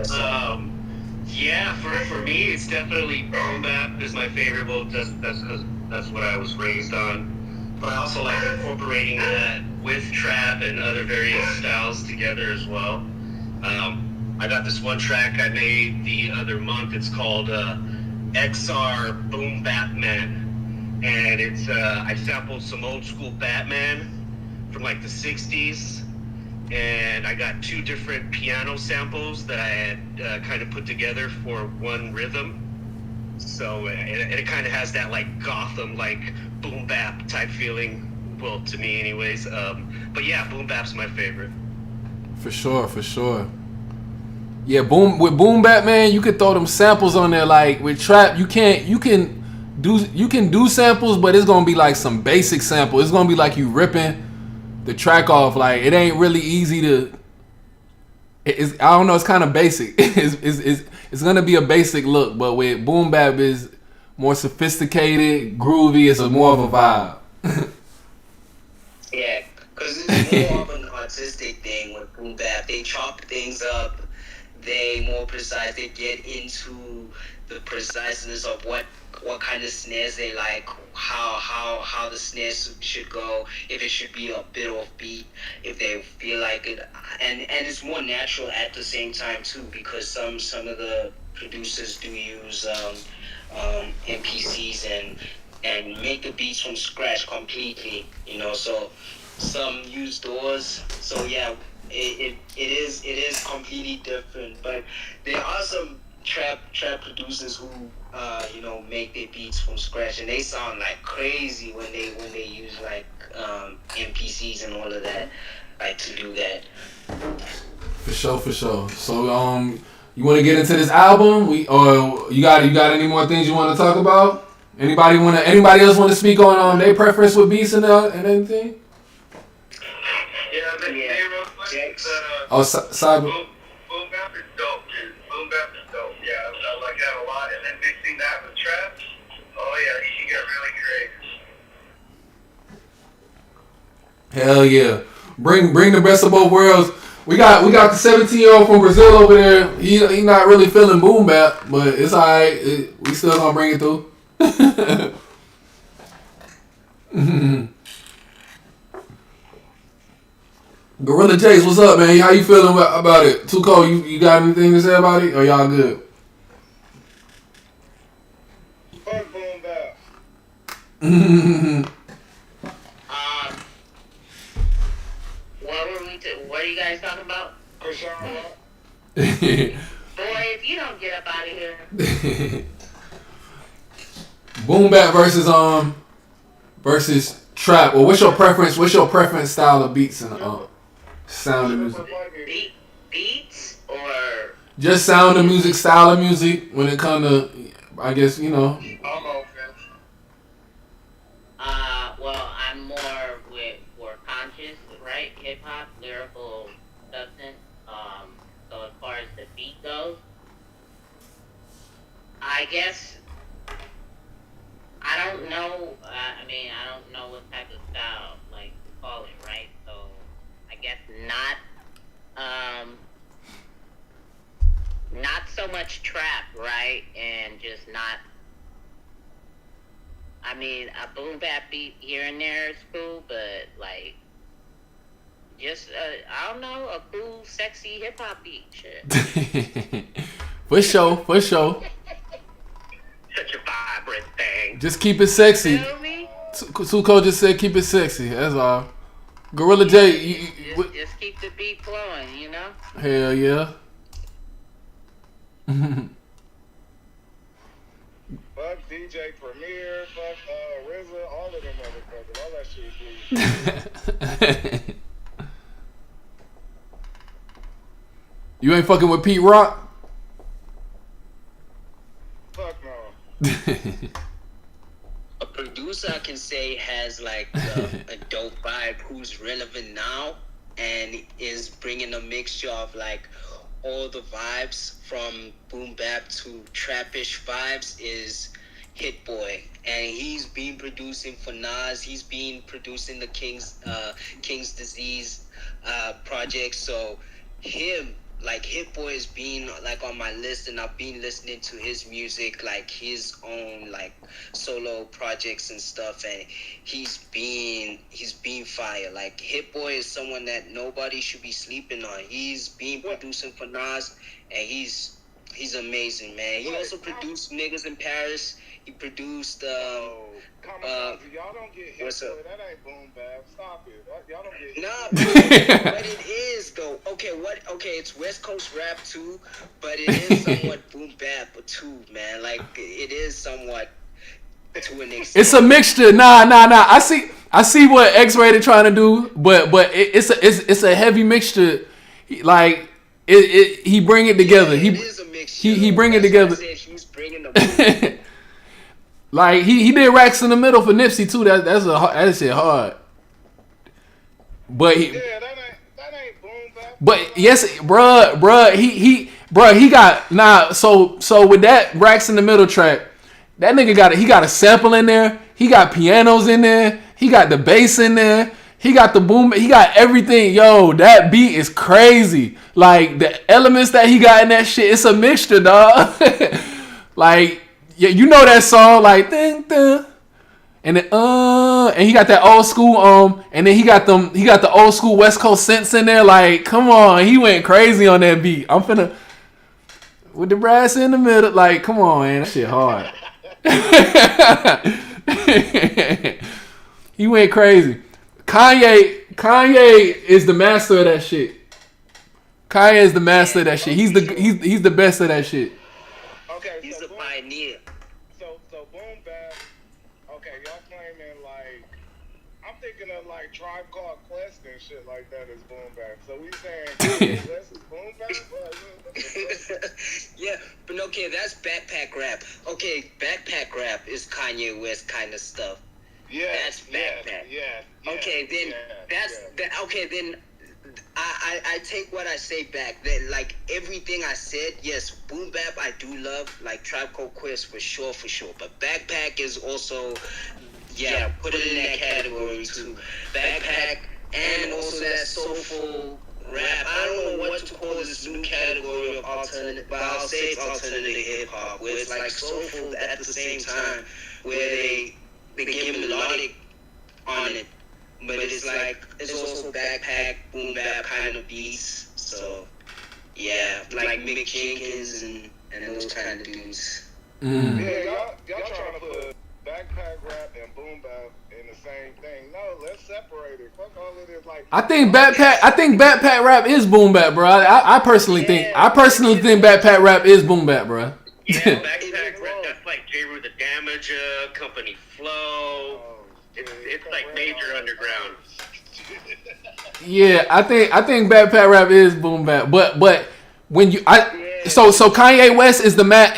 Yeah, for me, it's definitely boom bap is my favorite. Well, that's because that's what I was raised on. But I also like incorporating that with trap and other various styles together as well. I got this one track I made the other month. It's called XR Boom Batman, and it's I sampled some old school Batman from like the 60s, and I got two different piano samples that I had kind of put together for one rhythm. So it kind of has that like Gotham, like boom bap type feeling, well, to me anyways. But yeah, boom bap's my favorite. For sure. Yeah, with boom bap, man, you could throw them samples on there. Like with trap, you can do samples, but it's gonna be like some basic sample. It's gonna be like you ripping the track off. Like it ain't really easy to. I don't know. It's kind of basic. It's gonna be a basic look, but with boom bap is more sophisticated, groovy. It's more of a vibe. Yeah, because it's more of an artistic thing with boom bap. They chop things up. They more precise. They get into the preciseness of what kind of snares they like, how the snares should go, if it should be a bit off beat, if they feel like it, and it's more natural at the same time too, because some of the producers do use MPCs and make the beats from scratch completely, so some use doors. So yeah, it is completely different. But there are some trap producers who make their beats from scratch, and they sound like crazy when they use like MPCs and all of that, like to do that. For sure. So you want to get into this album? Or you got any more things you want to talk about? Anybody else want to speak on their preference with beats and anything? Yeah, real quick. Cyber. Boom bap is dope, dude. Boom bap is dope. Yeah, I like that a lot. And then mixing that with trap, oh yeah, you can get really Hell yeah. Bring the best of both worlds. We got the 17-year-old from Brazil over there. He not really feeling boom bap, but it's alright. We still gonna bring it through. Gorilla Chase, what's up, man? How you feeling about it? Tuco, you got anything to say about it? Or y'all good? Fuck boom bap. What are you guys talking about? For sure. Boy, if you don't get up out of here. Boom bap versus trap. Well, what's your preference? What's your preference style of beats and sound of music? Beats or just sound of music, style of music. When it comes to, I guess you know. I'm open. Well, I'm more more conscious, right? Hip hop, lyrical substance. So as far as the beat goes, I guess I don't know. I don't know what type of style like to call it, right? So I guess not so much trap, right? And just not. I mean, a boom bap beat here and there is cool, but like, just I don't know, a cool, sexy hip hop beat, shit. For sure. Such a vibrant thing. Just keep it sexy. Feel me? Tuco just said keep it sexy. That's all. Gorilla J, just keep the beat flowing, you know. Hell yeah. Fuck DJ Premier, fuck RZA, all of them motherfuckers, all that shit. You ain't fucking with Pete Rock? Fuck no. A producer I can say has like a dope vibe who's relevant now and is bringing a mixture of like all the vibes from boom bap to trappish vibes is Hit Boy, and he's been producing for Nas. He's been producing the King's Disease project. So him, like Hit Boy, has been like on my list, and I've been listening to his music, like his own like solo projects and stuff, and he's been fire. Like Hit Boy is someone that nobody should be sleeping on. He's been producing for Nas, and he's amazing, man. He also produced Niggas in Paris. He produced y'all don't get hit. What's up? Boy, that ain't boom bap. Stop it. Y'all don't get hit. Nah, but it is though. Okay, it's West Coast rap too, but it is somewhat boom bap too, man. Like it is somewhat to an extent. It's a mixture. Nah. I see what X-Rated trying to do, but it's a heavy mixture. Like he bring it together. Yeah, it is a mixture. He bring it together. He's bringing the Like he did Racks in the Middle for Nipsey too. That shit hard. But that ain't boom bap. But yes, bruh, he got So with that Racks in the Middle track, that nigga got a sample in there. He got pianos in there. He got the bass in there. He got the boom. He got everything. Yo, that beat is crazy. Like the elements that he got in that shit, it's a mixture, dog. Like. Yeah, you know that song, like ding, ding. And then and he got that old school and then he got the old school West Coast synths in there. Like, come on, he went crazy on that beat. I'm finna with the brass in the middle. Like, come on, man, that shit hard. He went crazy. Kanye is the master of that shit. Kanye is the master of that shit. He's the best of that shit. Okay, he's a pioneer. So boom bap. Okay, y'all claiming like I'm thinking of like Tribe Called Quest and shit like that as boom bap. So we saying this is boom bap? Yeah, but okay, that's backpack rap. Okay, backpack rap is Kanye West kind of stuff. Yeah, that's backpack. Yeah. Okay, then okay, then I take what I say back. Then like everything I said, yes, boom bap I do love, like Tribe Called Quest for sure. But backpack is also put it in that category too. Backpack, and also that soulful rap. I don't know what to call this new category of alternative, but I'll say it's alternative hip hop, where it's like soulful at the same time, where they give melodic on it, but it's like it's also backpack, boom bap kind of beats. So yeah, like Mick Jenkins and those kind of dudes. Mm. Yeah, y'all trying to put backpack rap and boom bap in the same thing. No, let's separate it. Fuck all of this. Like I think backpack rap is boom bap, bro. I personally think backpack rap is boom bap, bro. Yeah, backpack rap. That's like J. Rue the Damager, Company Flow. It's like major underground. Yeah, I think backpack rap is boom bap, but when you so Kanye West is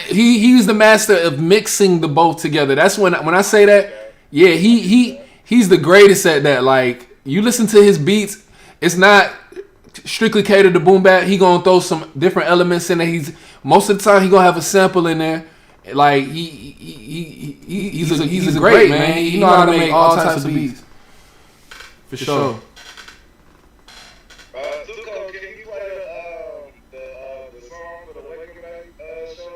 he's the master of mixing the both together. That's when I say that, yeah, he's the greatest at that. Like you listen to his beats, it's not strictly catered to boom bap. He gonna throw some different elements in there. Most of the time he gonna have a sample in there. Like he's a great man. He know how to make all types of beats. For sure. Zuko, can you play the song for the Waking Night show?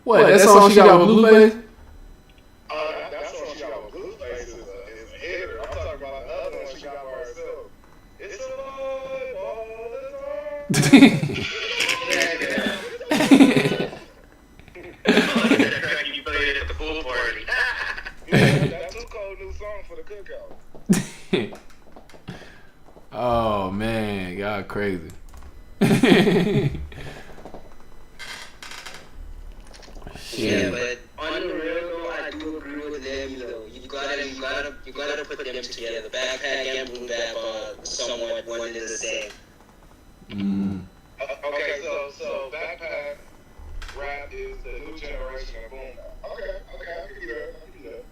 What? That song she got with Blueface? That song she got with Blueface is a hitter. I'm talking about the other one she got by herself. It's a vibe all the time. You played it at the pool party. Yeah, that's a cold new song for the cookout. Oh man, y'all crazy. Yeah, but on the real though, I do agree with them. You gotta put them together. Backpack and boom bap are somewhat one and the same. Mm. Okay, so backpack rap is the new generation of boom bap. Okay, I can do that.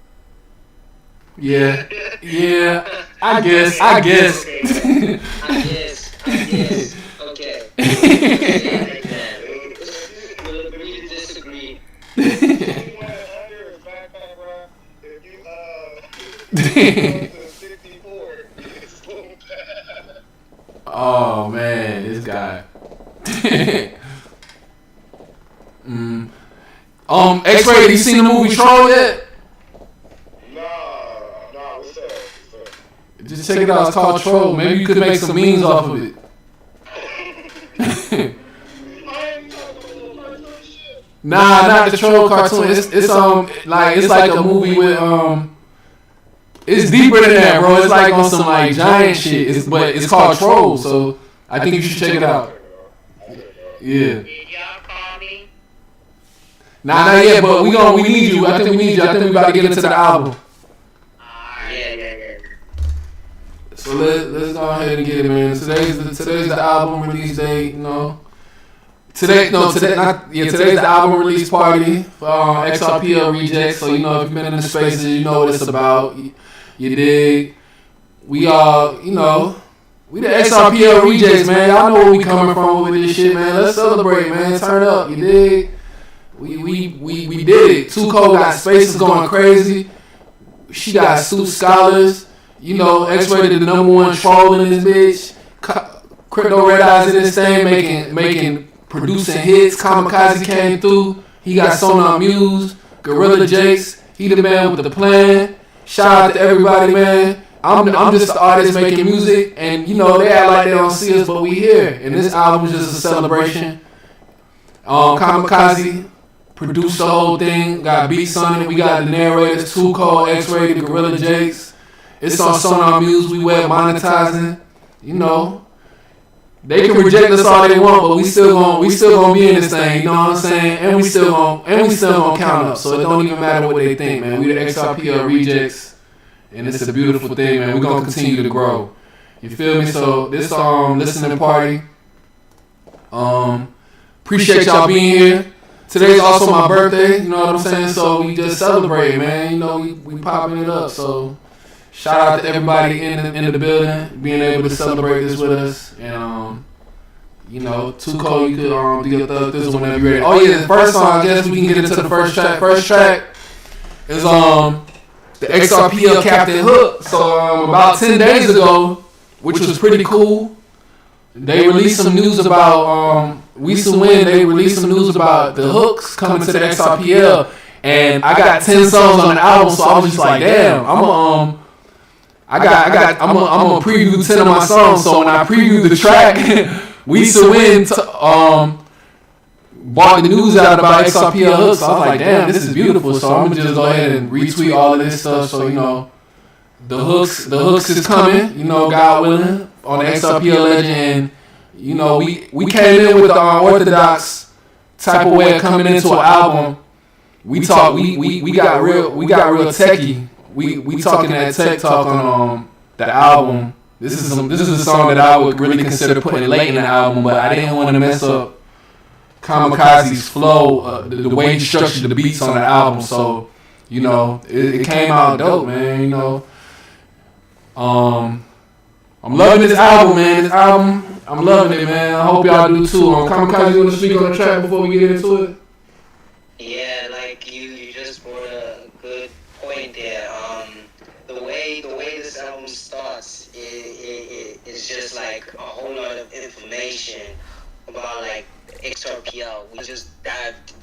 Yeah, I guess. I guess. Okay. We'll agree to disagree. Oh man, this guy. X-Ray, you seen the movie Troll yet? Nah, what's that? Just check it out. It's called Troll. Maybe you could make some memes off of it. Nah, not the Troll cartoon. It's like a movie with It's deeper than that, bro. It's like on some like giant shit. But it's called Troll, so I think you should check it out. Yeah. Did y'all call me? Nah, not yet, but we need you. I think we need you. I think we about to get into the album. Yeah. So let's go ahead and get it, man. Today's the album release date, you know. Today's the album release party for XRPL Rejects. So you know, if you've been in the spaces, you know what it's about. You dig? We we the XRPL Rejects, man. Y'all know where we coming from with this shit, man. Let's celebrate, man. Turn up, you dig? We did it. Too Cold got spaces going crazy. She got Suit Scholars. You know, X-Ray did the #1 troll in this bitch. Crypto Red Eyes in this thing, making producing hits. Kamikaze came through. He got Sonar Muse. Gorilla Jakes. He the man with the plan. Shout out to everybody, man. I'm just the artist making music, and you know they act like they don't see us, but we here. And this album is just a celebration. Kamikaze produced the whole thing. Got beats on it. We got the narrators, Too Cold, X-Ray, the Gorilla Jakes. It's on Sonar Muse. We web monetizing. You know, they can reject us all they want, but we still gonna be in this thing. You know what I'm saying? And we still gonna count up. So it don't even matter what they think, man. We the XRPL Rejects, and it's a beautiful thing, man. We're gonna continue to grow. You feel me? So this listening party. Appreciate y'all being here. Today's also my birthday. You know what I'm saying? So we just celebrate, man. You know we popping it up. So shout out to everybody in the building, being able to celebrate this with us. And you know, Tuco, you could do your thug this whenever you're ready. Oh yeah, the first song. I guess we can get into the first track. First track is the XRPL Captain Hook. So about 10 days ago, which was pretty cool, they released some news about We Some Win. They released some news about the hooks coming to the XRPL, and I got 10 songs on the album. So I was just like, damn, I'm gonna preview 10 of my songs. So when I previewed the track, We Some Win brought the news out about XRPL hooks. So I was like, damn, this is beautiful. So I'm gonna just go ahead and retweet all of this stuff. So you know, the hooks is coming. You know, God willing, on the XRPL Legend. And you know, we came in with the unorthodox type of way of coming into an album. We got real techie. We talking that tech talk on the album. This is a song that I would really consider putting late in the album, but I didn't want to mess up Kamikaze's flow, the way he structured the beats on the album. So, you know, it came out dope, man. You know, I'm loving this album, man. I'm loving it, man. I hope y'all do too. Kamikaze, you want to speak on the track before we get into it? Yeah, like you just brought a good point there. The way this album starts, it's just like a whole lot of information about like XRPL. We just dived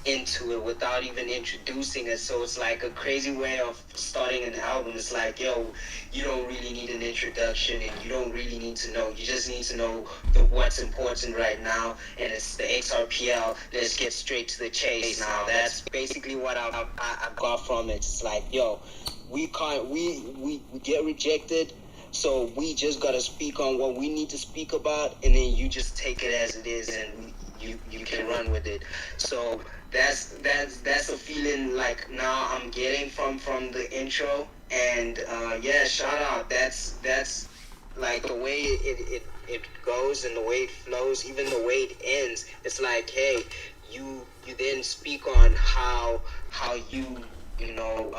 into it without even introducing it, so it's like a crazy way of starting an album. It's like, yo, you don't really need an introduction, and you don't really need to know. You just need to know what's important right now, and it's the XRPL. Let's get straight to the chase now. That's basically what I got from it. It's like, yo, we get rejected, so we just gotta speak on what we need to speak about, and then you just take it as it is, and you can run with it. So that's a feeling like now I'm getting from the intro, and yeah, shout out. That's like the way it goes and the way it flows, even the way it ends. It's like, hey, you then speak on how you know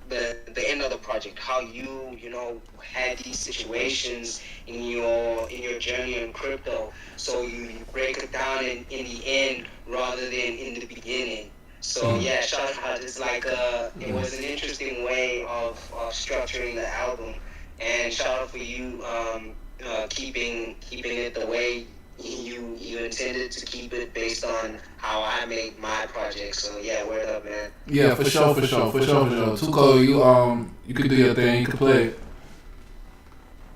the end of the project, how you know had these situations in your journey in crypto, so you break it down in the end rather than in the beginning. So yeah, shout out. It's like it was an interesting way of structuring the album, and shout out for you keeping it the way you intended to keep it, based on how I made my project. So yeah, word up, man. Yeah, for sure. Tuco, you could do your thing. You could play it.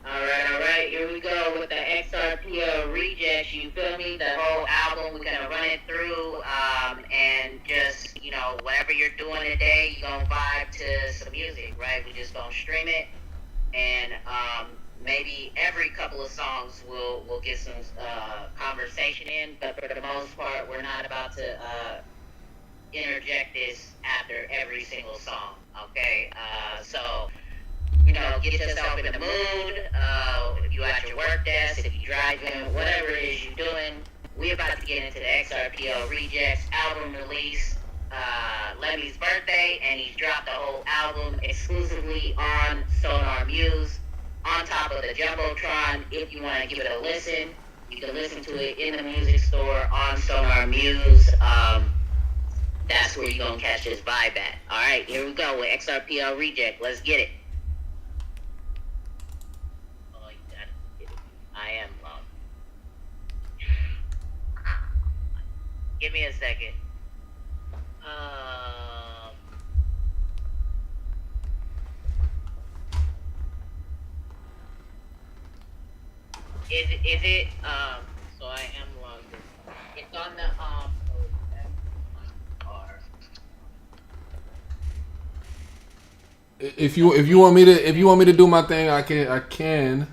All right. Here we go with the XRPL Rejects. You feel me? The whole album, we're gonna run it through, and just, you know, whatever you're doing today, you're gonna vibe to some music, right? We just gonna stream it, and maybe every couple of songs we'll get some conversation in, but for the most part, we're not about to interject this after every single song, okay? So, you know, get yourself in the mood. If you at your work desk, if you driving, whatever it is you're doing, we're about to get into the XRPL Rejects album release. Lemmy's birthday, and he's dropped the whole album exclusively on Sonar Muse, on top of the Jumbotron. If you want to give it a listen, you can listen to it in the music store on Sonar Muse. That's where you're going to catch this vibe at. Alright, here we go with XRPL Reject. Let's get it. Oh, you got it. I am wrong. Give me a second. Is it so I am logged in. It's on the If you want me to do my thing, I can.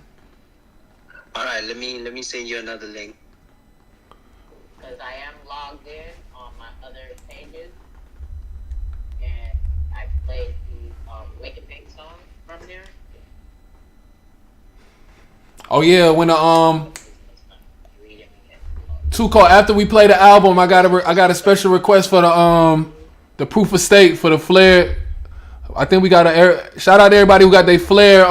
All right, let me send you another link. Because I am logged in on my other pages, and I played the Wake and Bake song from there. Oh yeah, when Tuco, after we play the album, I got a special request for the proof of stake for the Flair. I think we got a shout out to everybody who got their Flair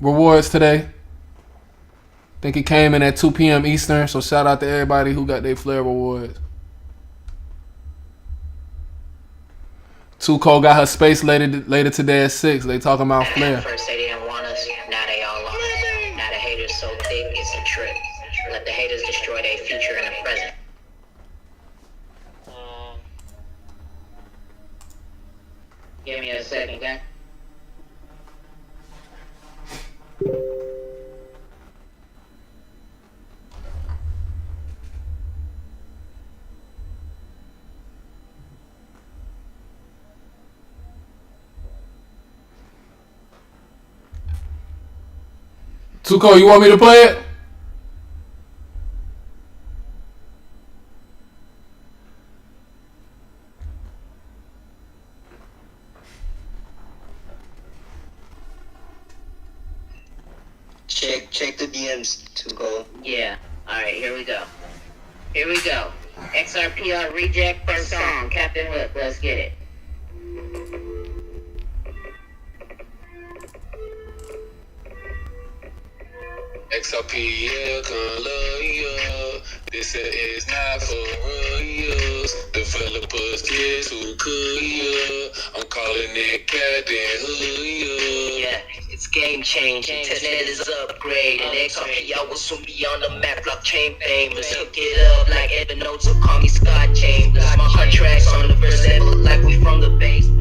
rewards today. I think it came in at 2 p.m. Eastern, so shout out to everybody who got their Flair rewards. Tuco got her space later today at 6. They talking about Flair. First they didn't want us, now they all want us. Now the haters so thick, it's a trip. Let the haters destroy their future and the present. Give me a second, okay? Tuco, you want me to play it? Check the DMs to go. Yeah. Alright, here we go. Here we go. XRPL reject first song. Captain Hook, let's get it. XRPL, come love you. This is not for royals. Developers get too cool. I'm calling it Captain Hook. Yeah, it's game changing. Testnet is upgrade. And XRPL will soon be on the map. Blockchain famous. Hook it up like Evan Notes or call me Scott Chambers. My contracts on the first level like we from the basement.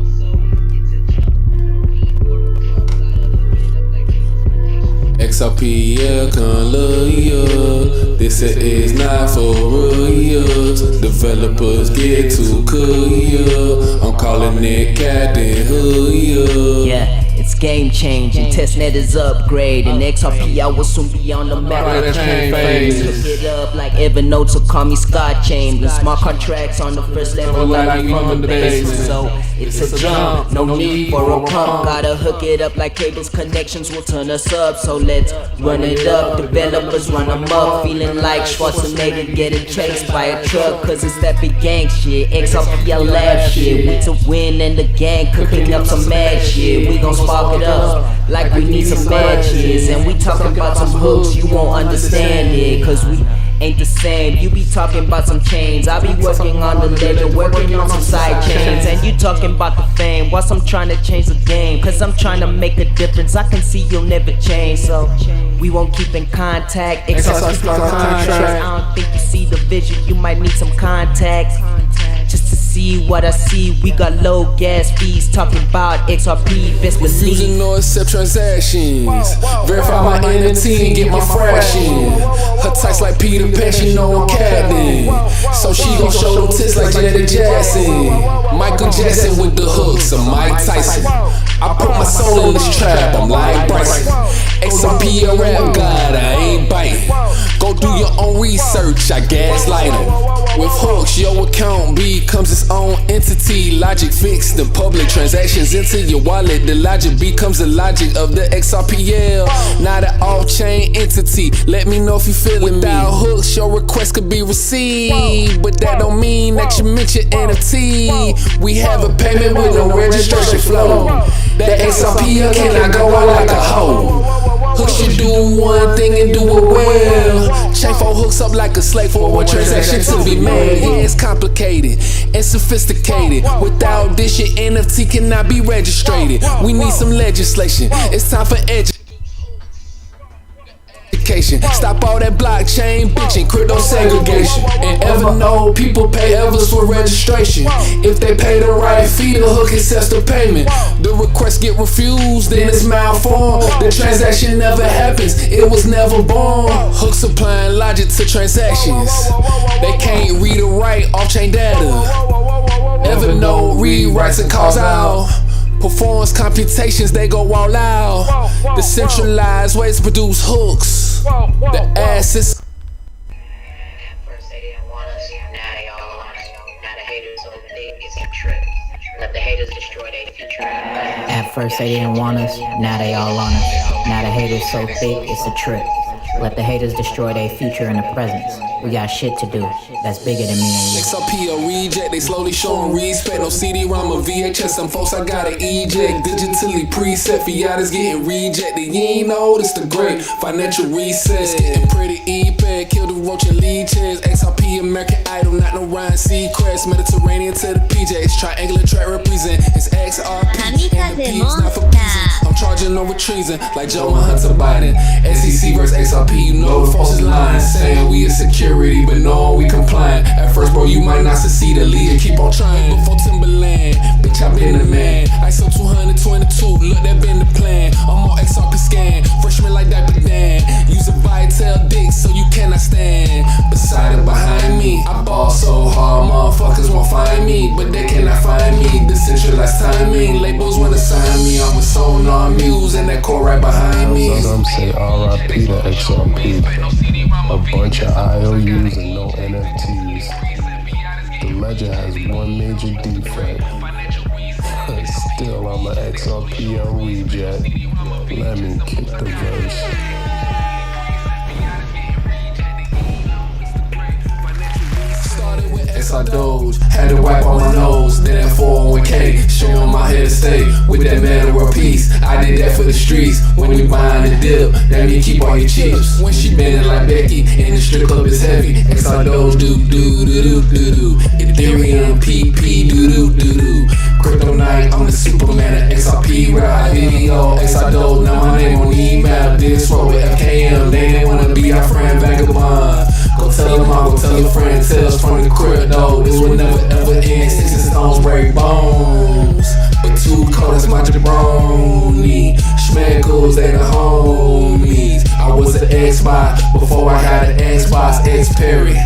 XRPL, come love you. This is not for royals. Developers get too cool. I'm calling it Captain Hook. Yeah, it's game changing. Testnet is upgrade, and XRPL will soon be on the map. Blockchain famous. Hook it up like Evan Notes or call me Scott Chambers. Smart contracts on the first level like we from the basement. So it's a jump, no need for a pump. Gotta hook it up like cables, connections will turn us up. So let's run it up, developers run them up. Feeling like Schwarzenegger getting chased by a truck. Cause it's that big gang shit, XRPL lab shit. We to win and the gang cooking up some mad shit. We gon' spark it up like we need some matches. And we talking about some hooks, you won't understand it. Cause we ain't the same. You be talking about some chains, I be working on the ledger, working on some side chains. And you talking about the fame, whilst I'm trying to change the game. Cause I'm trying to make a difference, I can see you'll never change. So we won't keep in contact. I don't think you see the vision, you might need some contacts. Just to see what I see, we got low gas fees. Talking about XRP, best believe. Refusing no accept transactions. Verify my NFT and get my fresh in. Her tights like Peter Pan, she know I'm Captain. So she gon' show them tits like Janet Jackson. Michael Jackson with the hooks of Mike Tyson. I put my soul in this trap, I'm like Bryson. XRPL rap god, I ain't biting. Go do your own research, I gaslight them. With hooks, your account becomes its own entity. Logic fixed the public transactions into your wallet. The logic becomes the logic of the XRPL, not an off-chain entity. Let me know if you feeling me. Without hooks, your request could be received, but that don't mean that you meant your NFT. We have a payment with no registration flow. That XRPL cannot go out like a hoe. Hooks should do one thing and do it well. Chain 4 hooks up like a slave for one transaction to be made. Yeah, it's complicated and sophisticated. Without this, your NFT cannot be registered. We need some legislation. It's time for education. Stop all that blockchain bitching, crypto segregation. And Evernote, people pay Evers for registration. If they pay the right fee, the hook accepts the payment. The request get refused, then it's malformed. The transaction never happens, it was never born. Hooks applying logic to transactions. They can't read or write off-chain data. Evernote rewrites and calls out. Performs computations, they go all out. The centralized ways to produce hooks. The assets. First they didn't want us, now they all want us. Now the haters so big, it's a trip. Let the haters destroy their future. At first they didn't want us, now they all on us. Now the haters so thick, it's a trip. Let the haters destroy their future in the present. We got shit to do that's bigger than me and you. XRPL reject, they slowly showing respect. No CD-ROM or VHS, some folks I gotta eject. Digitally preset, Fiata's getting rejected. You ain't noticed the great financial recess. Getting pretty epic, kill the roach and leeches. XRP, American Idol, not no Ryan Seacrest. Mediterranean to the PJs, triangular track represent. It's XRP, and the P is not for pleasing. I'm charging over treason, like Joe and Hunter Biden. SEC versus XRP, you know the false is lying. Saying we is security, but knowing we compliant. At first, bro, you might not succeed, at least keep on trying. Before Timberland, bitch, I been the man. ISO 222, look, that been the plan. I'm on XRP scan, freshman like Diaper Dan. Use a Vitel dick so you cannot stand. Beside or behind me, I ball so hard, motherfuckers won't find me, but they cannot find me. Decentralized timing, labels wanna sign me. I'm with Sonar Muse and that core right behind me. Some say RIP to XRP. A bunch of IOUs and no NFTs. The ledger has one major defect. Still, I'm an XRPL reject. Let me kick the verse. XR Doge, had to wipe on my nose, then that 401k, showing my head to stay with that man world peace. I did that for the streets, when we buying the dip, that mean keep all your chips. When she bending like Becky, and the strip club is heavy, XR Doge do do do do do do, Ethereum PP do do do do, Crypto Night, I'm the Superman of XRP, ride video, XR Doge, now my name on email, did swap with FKM, they didn't wanna be our friend vagabond. Go tell them all, go tell your friend, tell us from the crib, though. This will never ever end. Sticks and stones break bones. But too cold, that's my jabroni. Schmeckles, they the homies. I was an Xbox before I had an Xbox X Perry.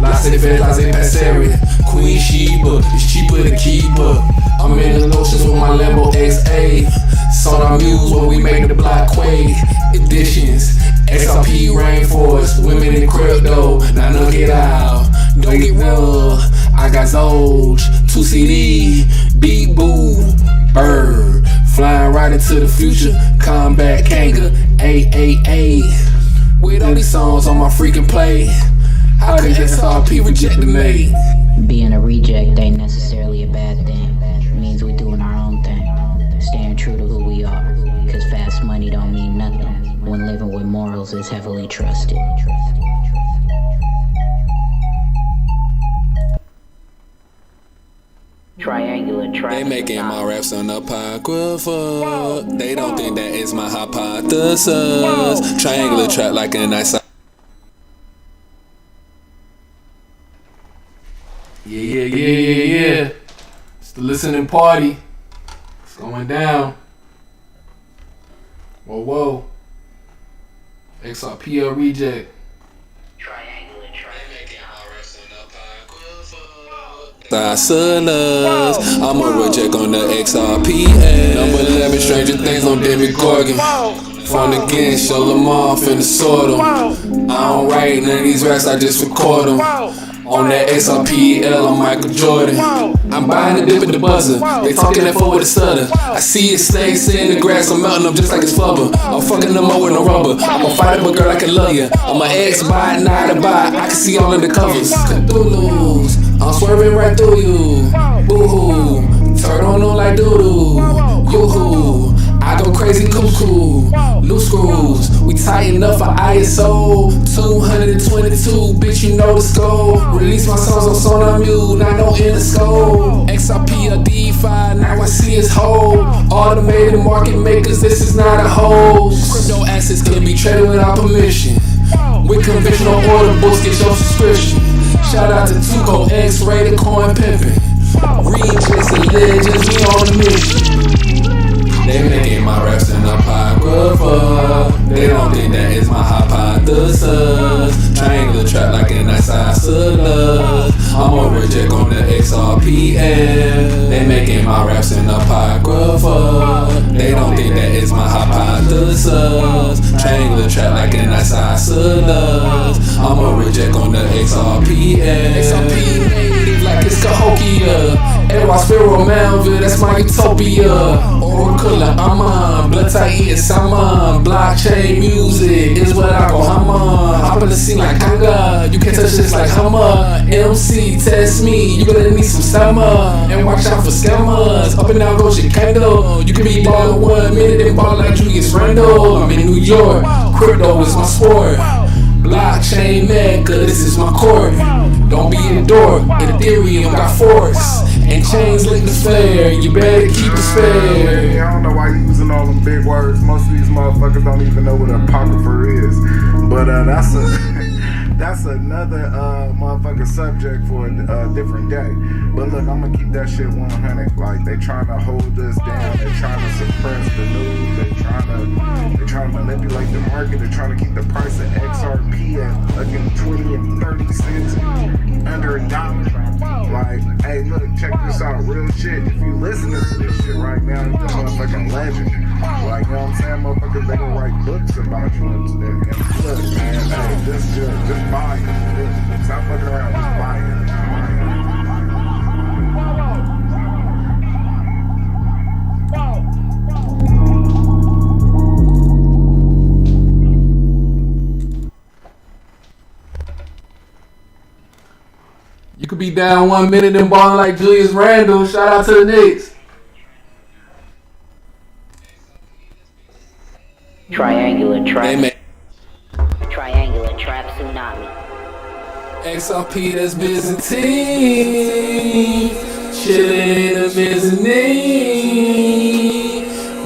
Laissez faire, laissez passer. Queen Sheba, it's cheaper to keep up. I'm in the notions with my Lambo XA. Sonar Muse when we make the block quake. Editions, XRP Rainforest, women in crypto. Now look it out, don't get real. I got Zoj, 2 CD, beat boo, bird. Flying right into the future, combat Kanga, AAA. With all these songs on my freaking play, how could XRP reject the mate? Being a reject ain't necessarily a bad thing. It means we're doing our own thing. Staying true to who we are. Cause fast money don't mean nothing when living with morals is heavily trusted. Triangular track. They making my raps on apocrypha. They don't think that is my hypothesis. Triangular track like a nice. Yeah. It's the listening party. It's going down. Whoa. XRPL reject. I'm a reject on the XRPL. Number 11, Stranger Things on Demi Gorgon. From the game, show them off and sort them. I don't write none of these raps, I just record them. On that XRPL, I'm Michael Jordan. I'm buying the dip at the buzzer. They talking that forward with a stutter. I see it snakes in the grass, I'm melting them just like it's flubber. I'm fucking them up with no rubber. I'm a fighter, but girl, I can love ya. I'm an ex by, not a buy. I can see all of the covers. Cthulhu's, I'm swerving right through you. Boo-hoo, turn on them like doo-doo. Yoo-hoo, I go crazy cuckoo. Loose screws, we tighten up for ISO 222, bitch, you know the scope. Release my songs on Sonar Muse, not no Interscope. XRP or DeFi, now I see it's whole. Automated market makers, this is not a hoax. Crypto assets can be traded without permission. With conventional order books, get your subscription. Shout out to Tuco, X-rated coin pimping. Rejects and legends, we on a mission. They making my raps in apocrypha. They don't think that is my hypothesis. Triangular trap like an isosceles. I'm a reject on the XRPL. They making my raps in apocrypha. They don't think that is my hypothesis. Triangular trap like an isosceles. I'm a reject on the XRPL. XRP native like it's Cahokia. Edward Sparrow, Melville, that's my utopia. Oracle, I'm on. Blood tight, yes, I'm on. Blockchain music is what I go, I'm on. like Hummer. MC, test me, you gonna need some summer. And watch out for scammers, up and down go Chicago. You can be ballin' 1 minute and ballin' like Julius Randle. I'm in New York, crypto is my sport. Blockchain mecca, this is my court. Don't be a dork, Ethereum got forks. And chains link is fair, you better keep it spare. I don't know why you using all them big words. Most of these motherfuckers don't even know what apocrypha is. But that's another motherfucking subject for a different day. But look, I'm gonna keep that shit 100. Like, they trying to hold us down. They're trying to suppress the news. They're trying to manipulate the market. They're trying to keep the price of XRP at fucking 20 and 30 cents under $1. Like, hey, look, check this out. Real shit. If you listening to this shit right now, you're a motherfucking legend. Like, you know what I'm saying? Motherfuckers, they gonna write books about you and stuff. Look, man, hey, just buy it. Stop fucking around, just buy it. You could be down 1 minute and ballin' like Julius Randle. Shout out to the Knicks. Triangular trap. Triangular trap tsunami. XRP, that's Byzantine. Chillin' in the mezzanine.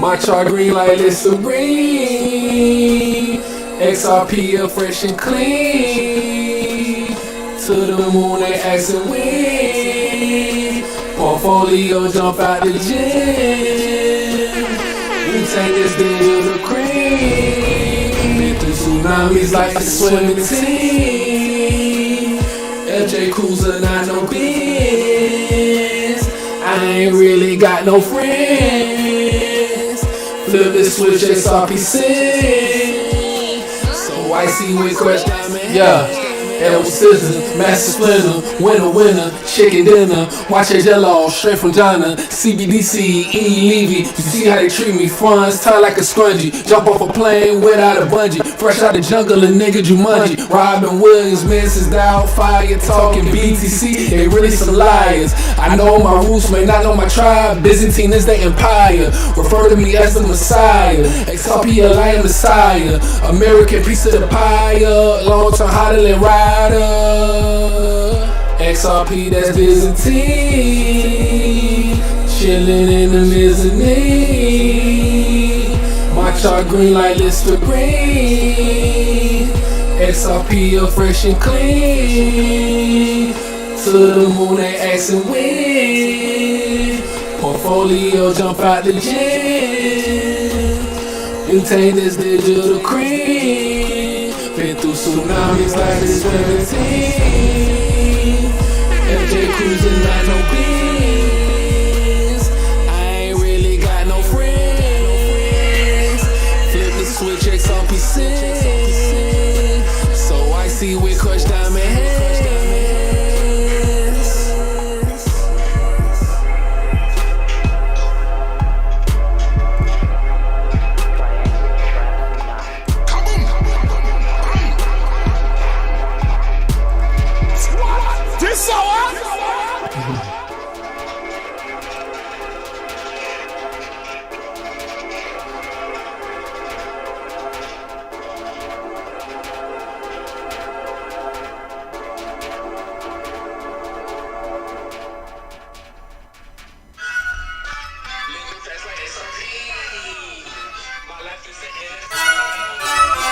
My chart green like Listerine. XRP fresh and clean. To the moon they askin' when. Portfolio jump out the gym. We take this thing to the cream. Been through tsunamis like a swimming team. LJ Cruiser, not no biz. I ain't really got no friends. Flip this switch, XRP sing. So I see with Crush Diamond. Yeah. L Scissors, Master Splinter, winner, chicken dinner, watch a jello, straight from China, CBDC, E. Levy, you see how they treat me, funds tie like a scrunchie, jump off a plane without a bungee, fresh out the jungle and nigga Jumanji, Robin Williams, Mrs. Doubtfire, talking BTC, they really some liars, I know my roots, may not know my tribe, Byzantine is the empire, refer to me as the Messiah, XRPL, I am Messiah, American piece of the pie, long-term hodling rider, XRP, that's Byzantine, chillin' in the mezzanine, my chart green like Listerine, XRP fresh and clean, to the moon they askin' when, portfolio jump out the gym, maintain this digital cream, been through tsunamis like this swimming team. FJ cruising like no biz. I ain't really got no friends. Flip the switch, XRP sing. So I see with Crush Diamond hands.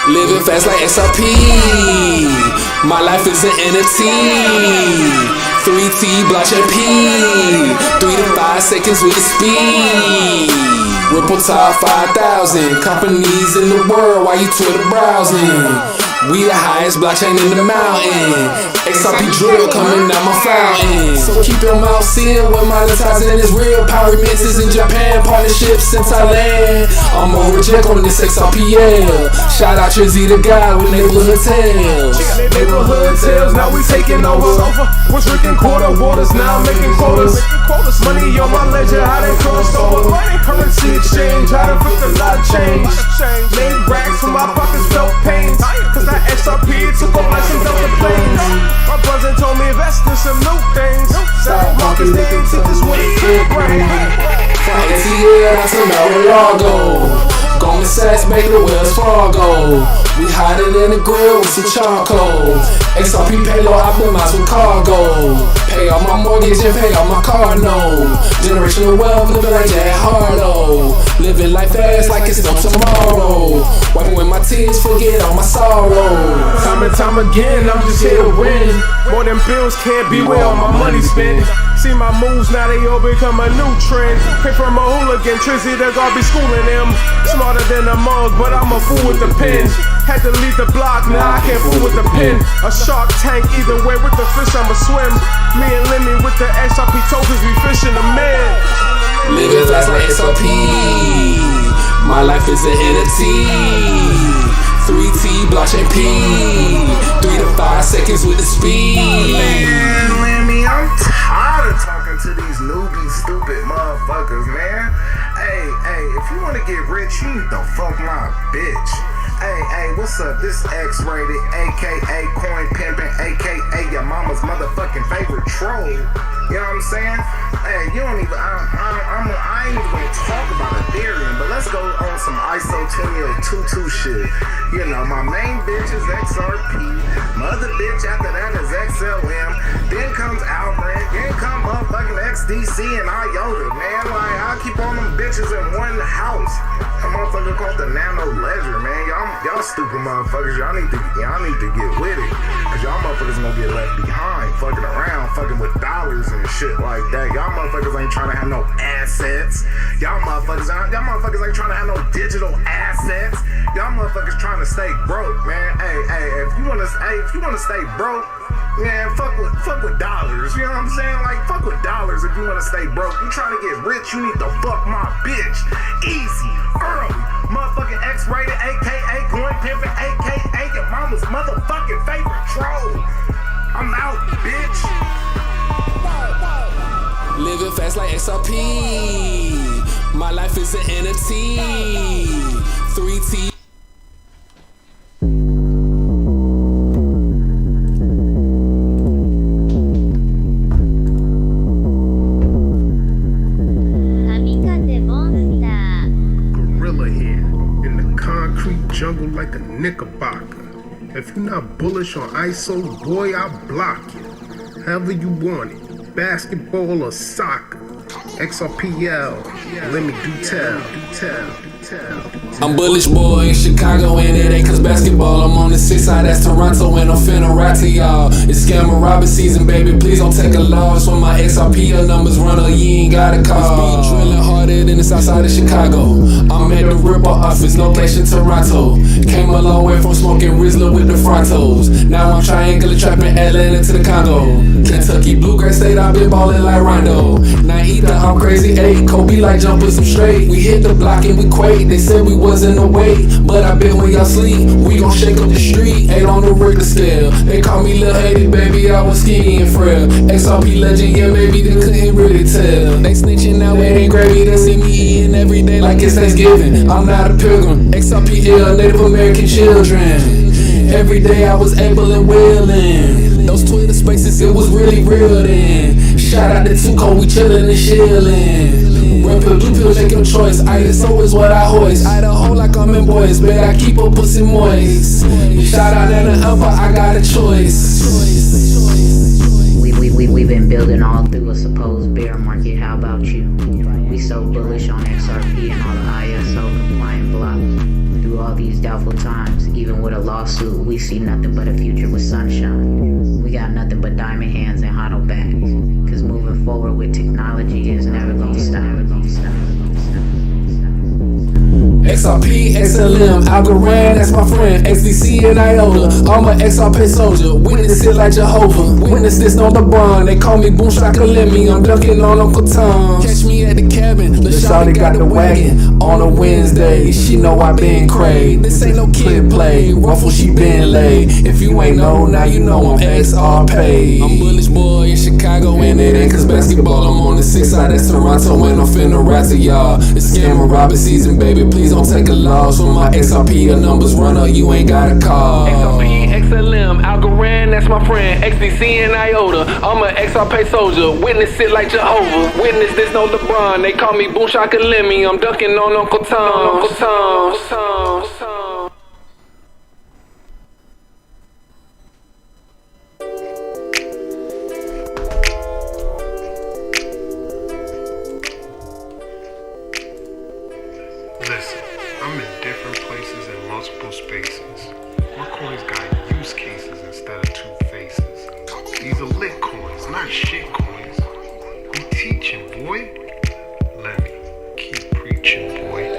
Living fast like XRP. My life is an NFT. 3T blockchain P. 3 to 5 seconds with the speed. Ripple top 5,000 companies in the world while you Twitter browsing. We the highest blockchain in the mountain. XRP drill coming out my fountain. So keep your mouth sealed when monetizing is real. Power mixes in Japan, partnerships in Thailand. I'm over check on this XRPL. Shout out Trizzy the guy with neighborhood tales. Neighborhood tales, now we taking over. Was drinking quarter waters, now I'm making quotas. Money on my ledger, how they crossed over. Currency exchange, how to flip a lot of change. Made racks from my pockets, felt pains. Cause that XRP took off like some Delta planes. My brother down to Mar-a-Lago. Goldman Sachs, Baker, Wells Fargo. We hide it in the grill with some charcoal. XRP payload optimized with cargo. Pay off my mortgage and pay off my car note. Generational wealth, living like Jack Harlow. Living life fast like it's no tomorrow. Wiping away my tears, forget all my sorrow. Time and time again, I'm just here to win. More than bills can't be where all my money spent. See my moves, now they all become a new trend. Came from a hooligan, Trizzy, the garbage schooling them. Smarter than a mug, but I'm a fool with the pen. Had to leave the block, now I can't fool with the pen. A shark tank, either way with the fish I'ma swim. Me and Lemmy with the XRP tokens, we fishing the men. Living fast like XRP. My life is an NFT. 3T, blockchain P. 3 to 5 seconds with the speed. Man, Lemmy, I'm tired of talking to these newbie, stupid motherfuckers, man. Hey, if you wanna get rich, you need to fuck my bitch. Hey, what's up? This X-rated, aka coin pimpin', aka your mama's motherfucking favorite troll. You know what I'm saying? Hey, you don't even, I ain't even gonna talk about Ethereum, but let's go on some ISO 20022 shit. You know, my main bitch is XRP, my other bitch after that is XLM, then comes Albrand, then come motherfucking XDC and IOTA, man. Like, I keep all them bitches in one house. A motherfucker called the Nano Ledger, man. Y'all stupid motherfuckers, y'all need to get with it. Cause y'all motherfuckers gonna get left behind, fucking around, fucking with dollars and shit like that. Y'all motherfuckers ain't trying to have no assets. Y'all motherfuckers ain't trying to have no digital assets. Y'all motherfuckers trying to stay broke, man. Hey, if you wanna stay broke, man, fuck with dollars. You know what I'm saying? Like, fuck with dollars if you wanna stay broke. You trying to get rich, you need to fuck my bitch. Easy, early. Motherfucking X-rated, aka coin pimpin', aka your mama's motherfucking favorite troll. I'm out, bitch. Living fast like XRP. My life is an NFT. 3T. Gorilla here, in the concrete jungle like a knickerbocker. If you're not bullish on ISO, boy, I'll block you. However you want it. Basketball or soccer, XRPL, let me do tell. I'm bullish boy in Chicago and it ain't cause basketball. I'm on the 6 side, that's Toronto and I'm finna ride to y'all. It's scammer robber season, baby, please don't take a loss. When my XRPL numbers run up, you ain't got a call. Speed drilling harder than the south side of Chicago. I'm at the Ripper office, location Toronto. Came a long way from smoking Rizzler with the Frontos. Now I'm triangular trapping Atlanta to the Congo. Kentucky, Bluegrass State, I've been ballin' like Rondo. Now either I'm crazy, ayy, Kobe like jumping some straight. We hit the block and we quake, they said we wasn't awake. But I bet when y'all sleep, we gon' shake up the street. 8 on the Richter scale, they call me Lil Haiti, baby, I was skinny and frail. XRP legend, yeah, baby, they couldn't really tell. They snitching now, it ain't gravy, they see me eating every day like it's Thanksgiving. I'm not a pilgrim, XRPL, Native American children. Every day I was able and willing. Those Twitter spaces, it was really real then. Shout out to Tuco, we chillin' and chillin'. Red pill, blue pill, make your choice. ISO is what I hoist. Idaho like I'm in boys, bet I keep a pussy moist. Shout out at the upper, I got a choice. We've been building all through a supposed bear market. How about you? We so bullish on XRP and all the ISO compliant blocks. Through all these doubtful times, even with a lawsuit, we see nothing but a future with sunshine. We got nothing but diamond hands and hollow bags. Cause moving forward with technology is never gonna stop. XRP, XLM, Algorand, that's my friend. XDC and IOTA, I'm a XRP soldier. Witness it like Jehovah. Witness this on the bond. They call me Boom Shaka Lemmy. I'm dunking on Uncle Tom. Catch me at the cabin. Lil' Shawty got the wagon on a Wednesday. She know I been cray. This ain't no kid play. Ruffle, she been laid. If you ain't know, now you know I'm XRP. I'm bullish boy in Chicago and it ain't cause basketball. I'm on the 6 side, that's Toronto and I'm finna ride to y'all. It's scammer robber season, baby. Please don't take a loss. When my XRPL numbers run up, you ain't got a call. XRP, XLM, Algorand, that's my friend. XDC and IOTA, I'm an XRPL soldier. Witness it like Jehovah. Witness this, no LeBron. They call me Boom Shaka Lemmy. I'm dunking on Uncle Tom. Listen, I'm in different places in multiple spaces. My coins got use cases instead of two faces. These are lit coins, not shit coins. We teaching, boy. Let me keep preaching, boy.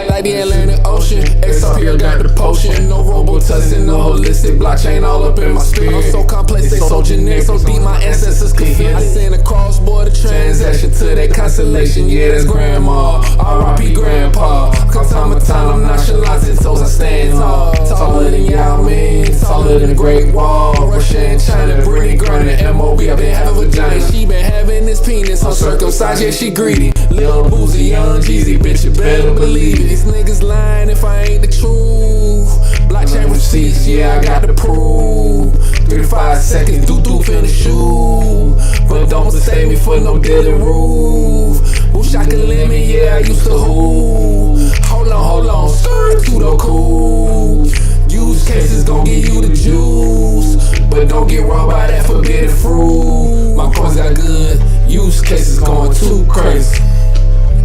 Like the Atlantic Ocean, XRPL got the potion. No robo-tussin', no holistic blockchain all up in my spirit. I'm so complex, they so generic, so deep my ancestors could hear. I send a cross-border transaction to that constellation. Yeah, that's grandma, R.I.P. grandpa. Cause time of time, I'm nonchalant and toes I stand tall. Taller than Yao Ming, taller than the Great Wall. Russia and China, Brittany Griner, M.O.B. I've been having vagina. She been having this penis uncircumcised, yeah, she greedy. Lil' Boozy, young Jeezy, bitch, you better believe it. These niggas lying if I ain't the truth. Blockchain receipts, yeah, I got the proof. 3 to 5 seconds, doo-doo in the shoe. But don't mistake me for no dealing roof. Boom Shaka Lemmy, yeah, I used to who. Hold on, skirt to the cool. Use cases gon' give you the juice, but don't get robbed by that forbidden fruit. My coins got good use cases going too crazy.